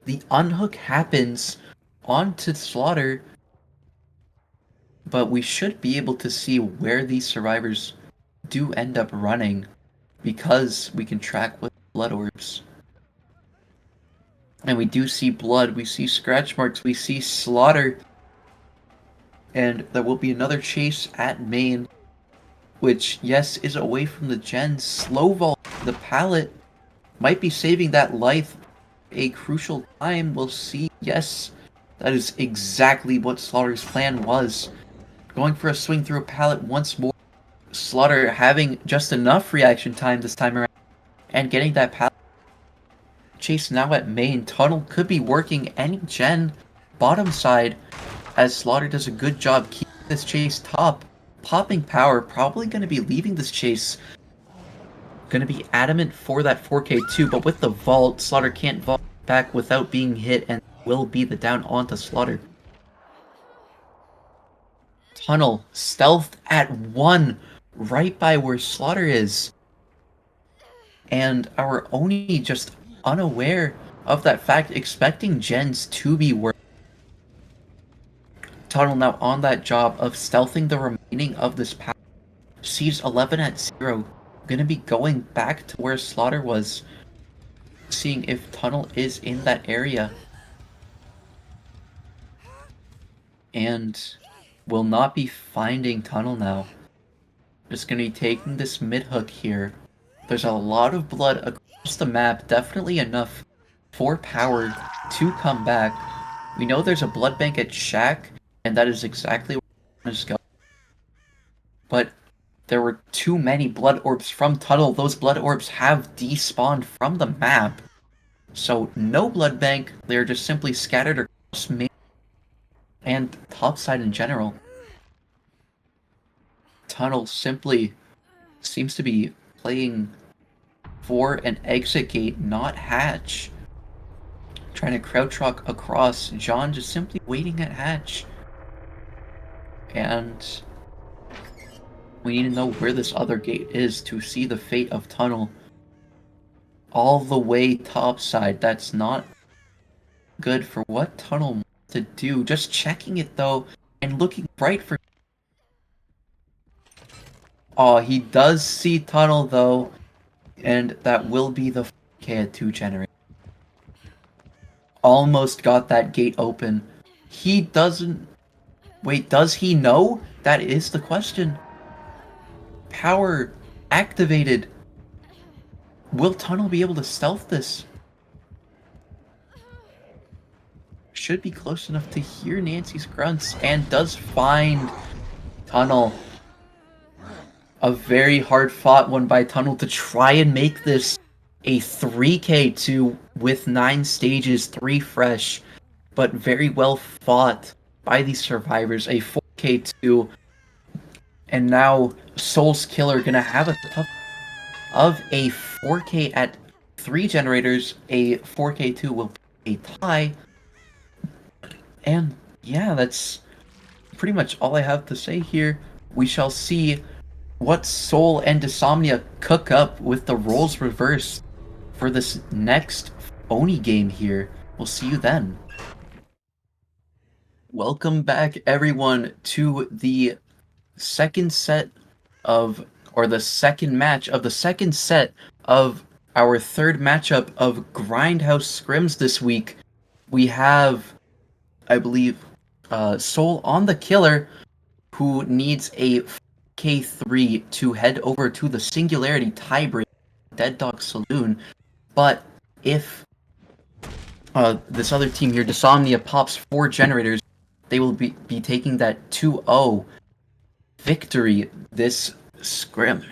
Speaker 2: The unhook happens onto Slaughter, but we should be able to see where these survivors do end up running because we can track with blood orbs. And we do see blood, we see scratch marks, we see Slaughter, and there will be another chase at main, which, yes, is away from the gen. Slow vault, the pallet might be saving that life a crucial time. We'll see. Yes, that is exactly what Slaughter's plan was. Going for a swing through a pallet once more. Slaughter having just enough reaction time this time around and getting that pallet. Chase now at main. Tunnel could be working any gen bottom side as Slaughter does a good job keeping this chase top. Popping power, probably going to be leaving this chase. Going to be adamant for that 4K2, but with the vault, Slaughter can't vault back without being hit and will be the down onto Slaughter. Tunnel stealth at 1, right by where Slaughter is. And our Oni just unaware of that fact, expecting gens to be working. Tunnel now on that job of stealthing the remaining of this path. Sees 11 at 0. Gonna be going back to where Slaughter was. Seeing if Tunnel is in that area. And will not be finding Tunnel now. Just gonna be taking this mid-hook here. There's a lot of blood across the map. Definitely enough for power to come back. We know there's a blood bank at Shack, and that is exactly where we're going to go. But there were too many blood orbs from Tunnel. Those blood orbs have despawned from the map. So no blood bank. They're just simply scattered across main and topside in general. Tunnel simply seems to be playing for an exit gate, not hatch. Trying to crouch rock across. John just simply waiting at hatch. And we need to know where this other gate is to see the fate of Tunnel. All the way topside. That's not good for what Tunnel wants to do. Just checking it though, and looking right for... Oh, he does see Tunnel though, and that will be the K at 2 generator. Almost got that gate open. He doesn't... Wait, does he know? That is the question. Power activated. Will Tunnel be able to stealth this? Should be close enough to hear Nancy's grunts, and does find Tunnel. A very hard fought one by Tunnel to try and make this a 3k2 with 9 stages, 3 fresh, but very well fought by these survivors. A 4k2, and now Soul's Killer gonna have a tough of a 4k at 3 generators. A 4k2 will be a tie. And yeah, that's pretty much all I have to say here. We shall see what Soul and Dysomnia cook up with the roles reversed for this next Oni game here. We'll see you then. Welcome back, everyone, to the second set of, or the second match of the second set of our third matchup of Grindhouse Scrims this week. We have, I believe, Soul on the Killer, who needs a K3 to head over to the Singularity tiebreak, Dead Dog Saloon. But if this other team here, Dysomnia, pops 4 generators, they will be taking that 2-0 victory this scrim.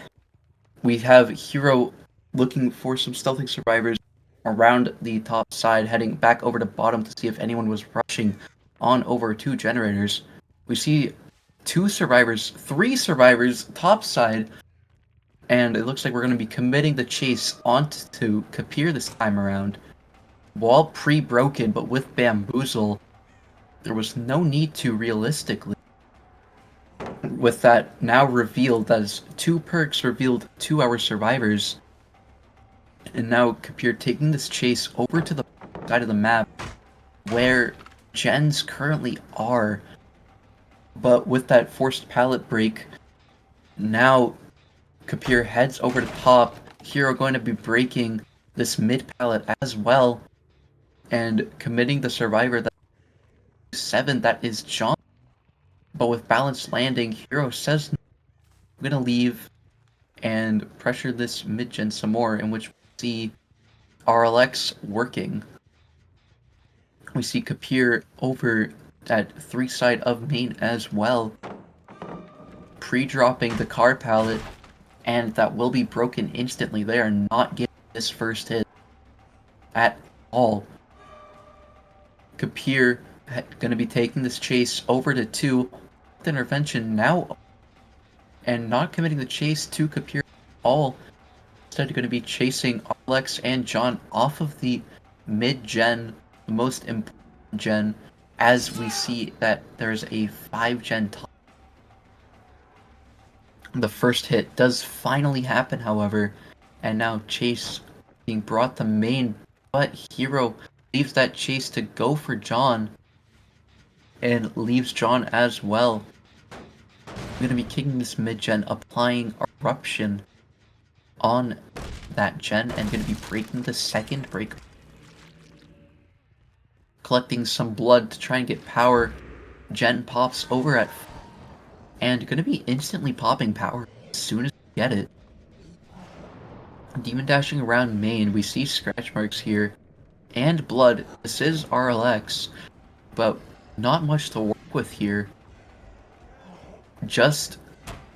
Speaker 2: We have Hero looking for some stealthing survivors around the top side, heading back over to bottom to see if anyone was rushing on over 2 generators. We see 3 survivors top side, and it looks like we're going to be committing the chase onto Kapir this time around. Wall pre-broken, but with Bamboozle, there was no need to realistically. With that now revealed as 2 perks revealed to our survivors. And now Kapir taking this chase over to the side of the map where gens currently are. But with that forced pallet break, now Kapir heads over to top. Hero going to be breaking this mid pallet as well, and committing the survivor that 7, that is John. But with balanced landing, Hero says, I'm gonna leave and pressure this mid gen some more, in which we see RLX working. We see Kapir over at 3 side of main as well, pre-dropping the car pallet, and that will be broken instantly. They are not getting this first hit at all. Kapir going to be taking this chase over to 2. Intervention now, and not committing the chase to Kapir at all. Instead going to be chasing Alex and John off of the mid-gen, the most important gen, as we see that there's a 5-gen top The first hit does finally happen, however, and now Chase being brought to main, but Hero leaves that chase to go for John, and leaves John as well. I'm going to be kicking this mid-gen, applying Eruption on that gen, and going to be breaking the second break. Collecting some blood to try and get power. Gen pops over at... and going to be instantly popping power as soon as we get it. Demon dashing around main, we see scratch marks here. And blood. This is RLX, but not much to work with here. Just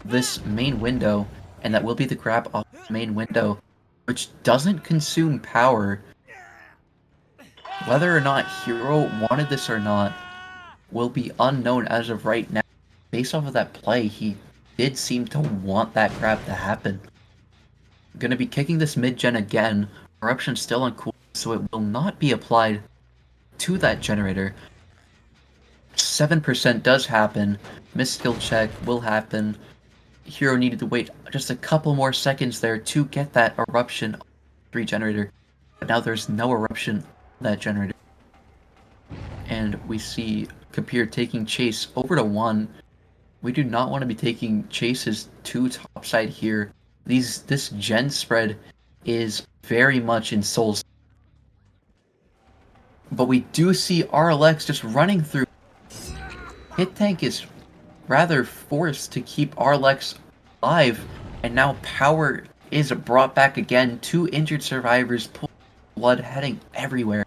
Speaker 2: this main window, and that will be the grab off the main window, which doesn't consume power. Whether or not Hero wanted this or not will be unknown as of right now. Based off of that play, he did seem to want that grab to happen. I'm gonna be kicking this mid-gen again. Eruption still on cool, so it will not be applied to that generator. 7% does happen. Missed skill check will happen. Hero needed to wait just a couple more seconds there to get that eruption on 3 generator. But now there's no eruption on that generator. And we see Kapir taking Chase over to 1. We do not want to be taking Chases to topside here. This gen spread is very much in Souls. But we do see RLX just running through. Hit Tank is rather forced to keep RLX alive, and now power is brought back again. 2 injured survivors, blood heading everywhere.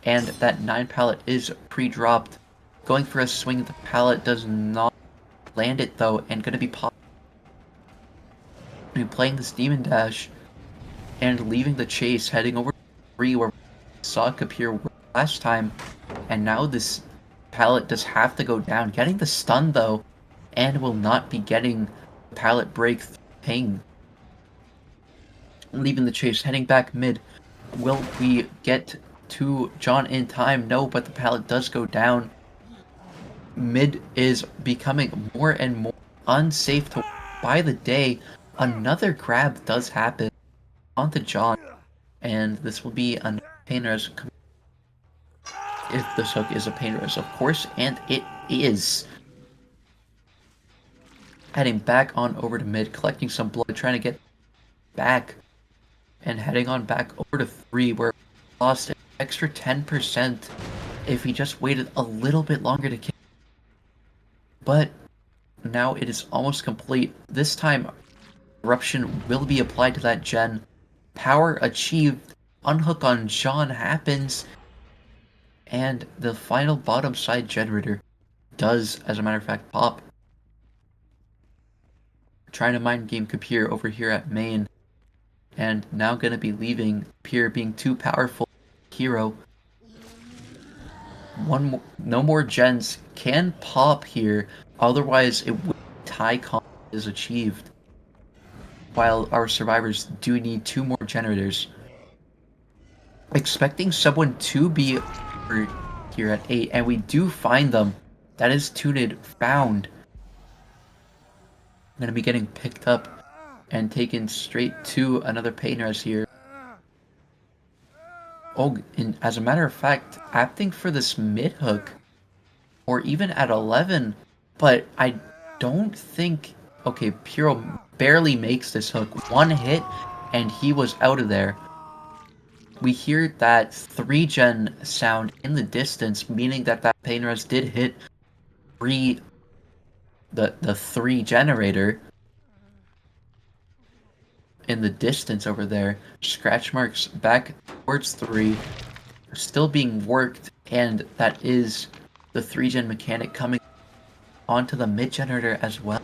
Speaker 2: And that 9 pallet is pre-dropped. Going for a swing, the pallet does not land it though, and gonna be playing this Demon Dash and leaving the chase, heading over to 3 where we saw Kapir last time, and now this pallet does have to go down. Getting the stun though, and will not be getting the pallet break ping. Leaving the chase, heading back mid. Will we get to John in time? No, but the pallet does go down. Mid is becoming more and more unsafe to by the day. Another grab does happen onto John, and this will be a pain res. If this hook is a pain res, of course, and it is. Heading back on over to mid, collecting some blood, trying to get back, and heading on back over to 3, where we lost an extra 10% if he just waited a little bit longer to kill. But now it is almost complete. This time, Eruption will be applied to that gen. Power achieved. Unhook on John happens. And the final bottom side generator does, as a matter of fact, pop. Trying to mind game Kapir over here at main. And now going to be leaving Kapir being too powerful. Hero. No more gens can pop here. Otherwise, it would tie comp is achieved. While our survivors do need 2 more generators. Expecting someone to be here at 8, and we do find them. That is Tuned found. I'm gonna be getting picked up and taken straight to another pain res here. Oh, and as a matter of fact, opting for this mid hook, or even at 11, but I don't think. Okay, Puro barely makes this hook. 1 hit, and he was out of there. We hear that 3 gen sound in the distance, meaning that that pain res did hit the 3 generator in the distance over there. Scratch marks back towards 3, still being worked, and that is the 3 gen mechanic coming onto the mid generator as well.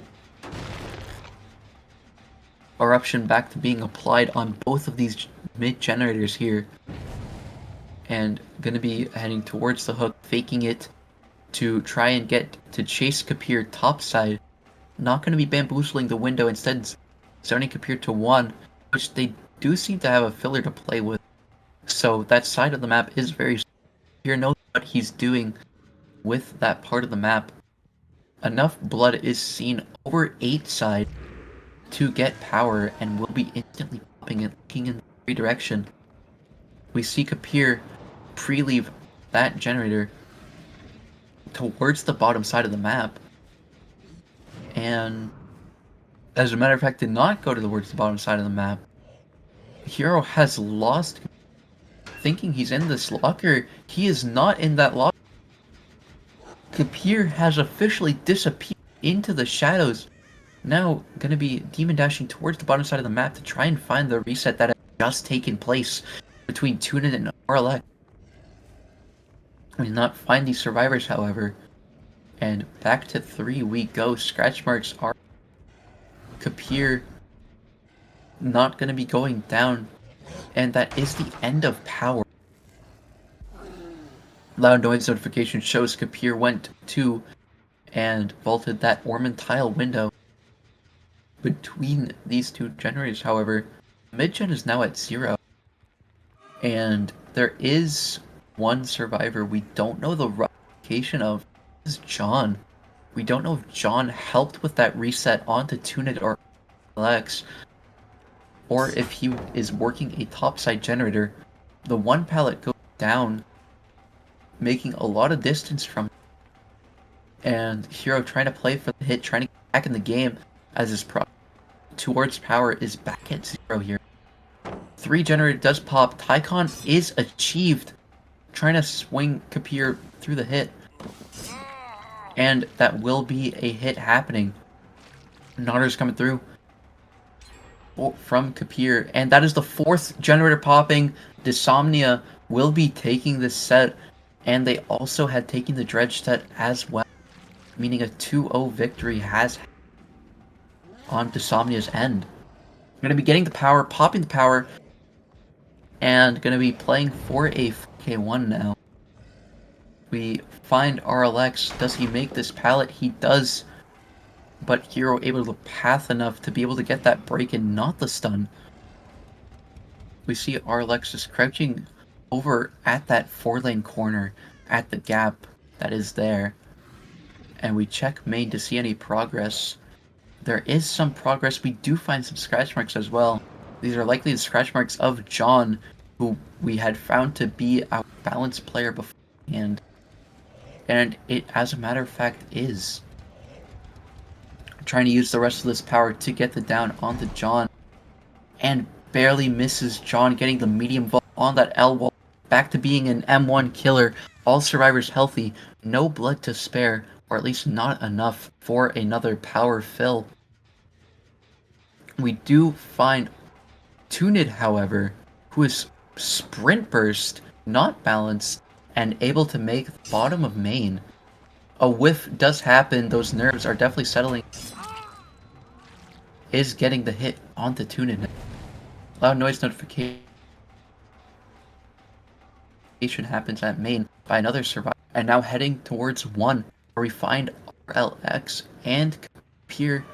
Speaker 2: Eruption back to being applied on both of these mid generators here, and gonna be heading towards the hook, faking it to try and get to chase Kapir topside. Not gonna be bamboozling the window, instead zoning Kapir to 1, which they do seem to have a filler to play with. So that side of the map is very. Kapir knows what he's doing with that part of the map. enough blood is seen over 8 side to get power and will be instantly popping and looking in every direction. We see Kapir pre-leave that generator towards the bottom side of the map, and as a matter of fact did not go towards the bottom side of the map. Hero has lost, thinking he's in this locker. He is not in that locker. Kapir has officially disappeared into the shadows. Now gonna be demon dashing towards the bottom side of the map to try and find the reset that has just taken place between Tunin and RLX. We did not find these survivors, however. And back to 3 we go. Scratch marks are Kapir not gonna be going down. And that is the end of power. Loud noise notification shows Kapir went to and vaulted that Ormond tile window. Between these two generators, however, mid-gen is now at 0. And there is one survivor we don't know the location of. This is John. We don't know if John helped with that reset onto Tunit or Lex, or if he is working a topside generator. The one pallet goes down, making a lot of distance from him. And Hero trying to play for the hit, trying to get back in the game as his towards power is back at 0 here. 3 generator does pop. Tycon is achieved, trying to swing Kapir through the hit. And that will be a hit happening. Notter's coming through from Kapir, and that is the 4th generator popping. Dysomnia will be taking this set, and they also had taken the Dredge set as well, meaning a 2-0 victory has on Dysomnia's end. Going to be getting the power, popping the power, and going to be playing for a K1 now. We find RLX. Does he make this pallet? He does, but Hero able to path enough to be able to get that break and not the stun. We see RLX just crouching over at that 4-lane corner at the gap that is there, and we check main to see any progress. There is some progress. We do find some scratch marks as well. These are likely the scratch marks of John, who we had found to be our balanced player beforehand. And it, as a matter of fact, is. Trying to use the rest of this power to get the down onto John. And barely misses John, getting the medium vault on that L wall. Back to being an M1 killer. All survivors healthy. No blood to spare. Or at least not enough for another power fill. We do find Tunid, however, who is sprint burst, not balanced, and able to make the bottom of main. A whiff does happen. Those nerves are definitely settling. Is getting the hit onto Tunid. Loud noise notification happens at main by another survivor. And now heading towards 1, where we find RLX and Kapir.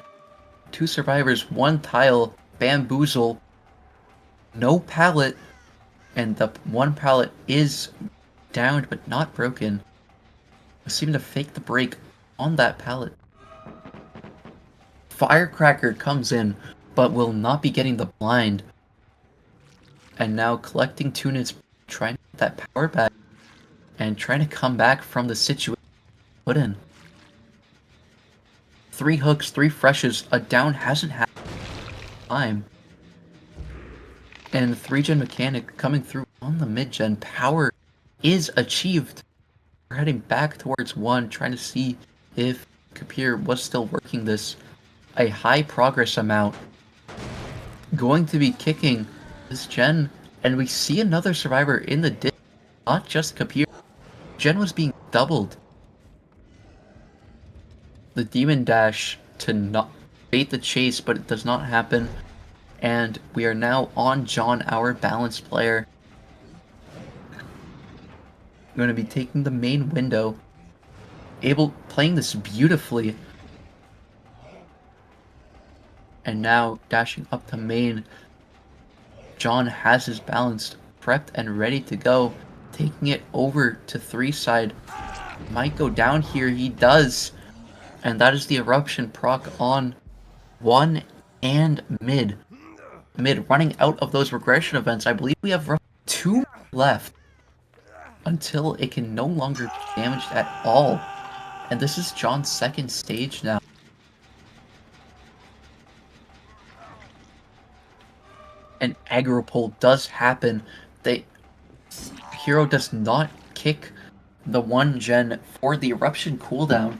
Speaker 2: 2 survivors, 1 tile, bamboozle, no pallet, and the 1 pallet is downed but not broken. We seem to fake the break on that pallet. Firecracker comes in, but will not be getting the blind. And now collecting Tunits, trying to get that power back, and trying to come back from the situation put in. 3 hooks, 3 freshes, a down hasn't happened time. And 3-gen mechanic coming through on the mid-gen. Power is achieved. We're heading back towards 1, trying to see if Kapir was still working this. A high progress amount. Going to be kicking this gen, and we see another survivor in the dip. Not just Kapir. Gen was being doubled. The demon dash to not bait the chase, but it does not happen. And we are now on John, our balanced player. I'm going to be taking the main window. Playing this beautifully. And now dashing up to main. John has his balance prepped and ready to go. Taking it over to 3 side. Might go down here. He does. And that is the Eruption proc on 1 and mid. Mid running out of those regression events. I believe we have roughly 2 left until it can no longer be damaged at all. And this is John's second stage now. An aggro pull does happen. The hero does not kick the 1 gen for the Eruption cooldown.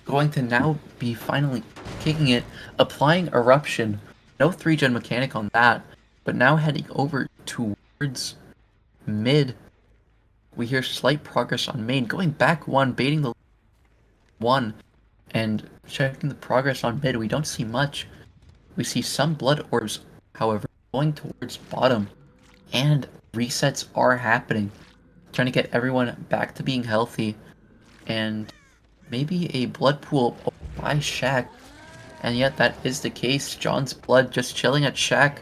Speaker 2: Going to now be finally kicking it, applying Eruption. No 3 gen mechanic on that, but now heading over towards mid. We hear slight progress on main, going back 1, baiting the 1, and checking the progress on mid. We don't see much. We see some blood orbs, however, going towards bottom, and resets are happening. Trying to get everyone back to being healthy, and maybe a blood pool by Shaq. And yet that is the case. John's blood just chilling at Shaq.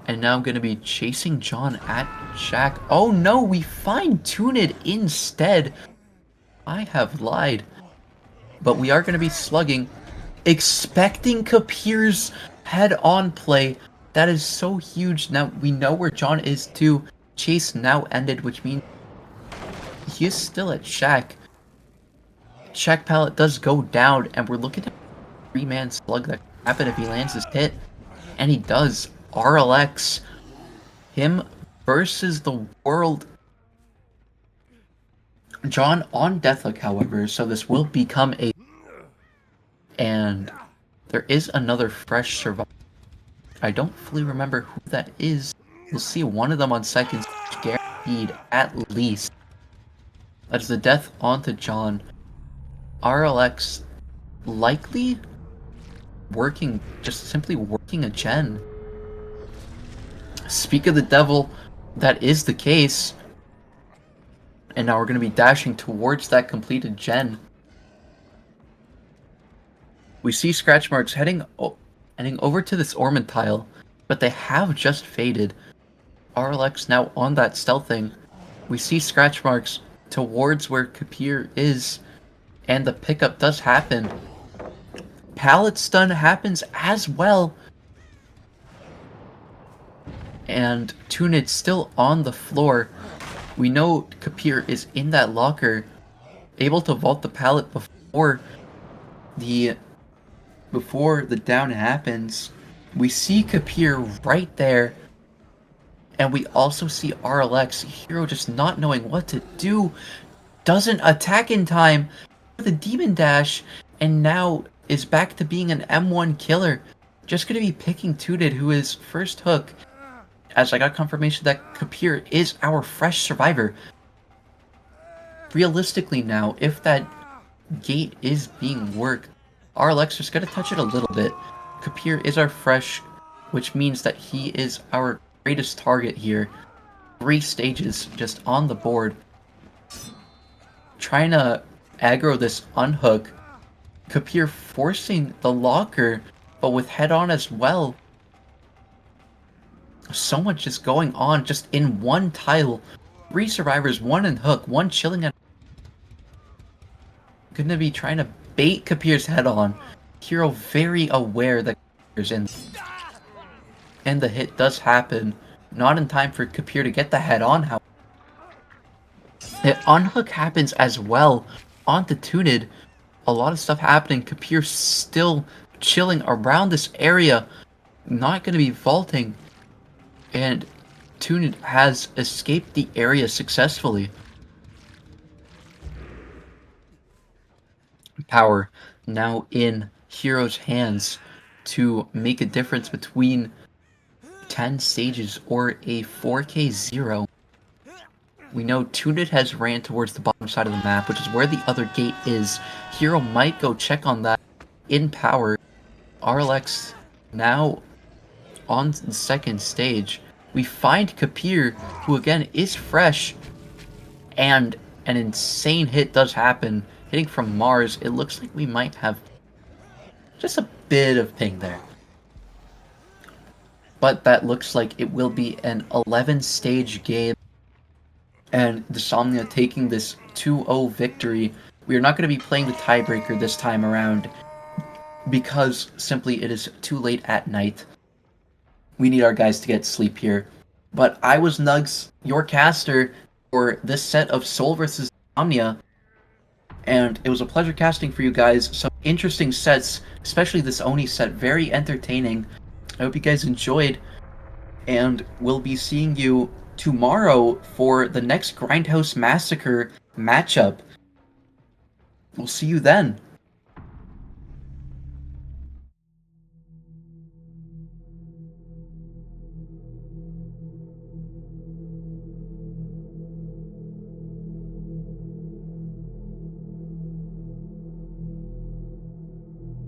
Speaker 2: And now I'm going to be chasing John at Shaq. Oh no, we fine-tuned it instead. I have lied. But we are going to be slugging. Expecting Kapir's head-on play. That is so huge. Now we know where John is too. Chase now ended, which means he is still at Shaq. Shaq pallet does go down, and we're looking at a 3-man slug that could happen if he lands his hit. And he does. RLX. Him versus the world. John on Deathlook, however, so this will become a... And there is another fresh survivor. I don't fully remember who that is. We'll see one of them on second stage, guaranteed at least. That's the death onto John. RLX likely working, just simply working a gen. Speak of the devil, that is the case. And now we're going to be dashing towards that completed gen. We see scratch marks heading over to this Ormond tile, but they have just faded. RLX now on that stealthing. We see scratch marks towards where Kapir is, and the pickup does happen. Pallet stun happens as well. And Tunid still on the floor. We know Kapir is in that locker, able to vault the pallet before the down happens. We see Kapir right there. And we also see RLX, hero just not knowing what to do. Doesn't attack in time with a demon dash, and now is back to being an M1 killer. Just going to be picking Tunid, who is first hook, as I got confirmation that Kapir is our fresh survivor. Realistically now, if that gate is being worked, RLX just got to touch it a little bit. Kapir is our fresh, which means that he is our greatest target here. 3 stages just on the board. Trying to aggro this unhook. Kapir forcing the locker, but with head on as well. So much just going on just in one tile. 3 survivors, 1 in hook, 1 chilling at... Gonna be trying to bait Kapir's head on. Hero very aware that Kapir's in. And the hit does happen. Not in time for Kapir to get the head on, however. The unhook happens as well onto Tunid. A lot of stuff happening. Kapir still chilling around this area. Not going to be vaulting. And Tunid has escaped the area successfully. Power now in Hero's hands to make a difference between 10 stages or a 4K 0. We know Tunid has ran towards the bottom side of the map, which is where the other gate is. Hero might go check on that in power. RLX now on the second stage. We find Kapir, who again is fresh, and an insane hit does happen. Hitting from Mars, it looks like we might have just a bit of ping there. But that looks like it will be an 11-stage game. and Dysomnia taking this 2-0 victory. We are not going to be playing the tiebreaker this time around because simply it is too late at night. We need our guys to get sleep here. But I was Nugs, your caster, for this set of Soul vs. Dysomnia, and it was a pleasure casting for you guys. Some interesting sets, especially this Oni set, very entertaining. I hope you guys enjoyed, and we'll be seeing you tomorrow for the next Grindhouse Massacre matchup. We'll see you then.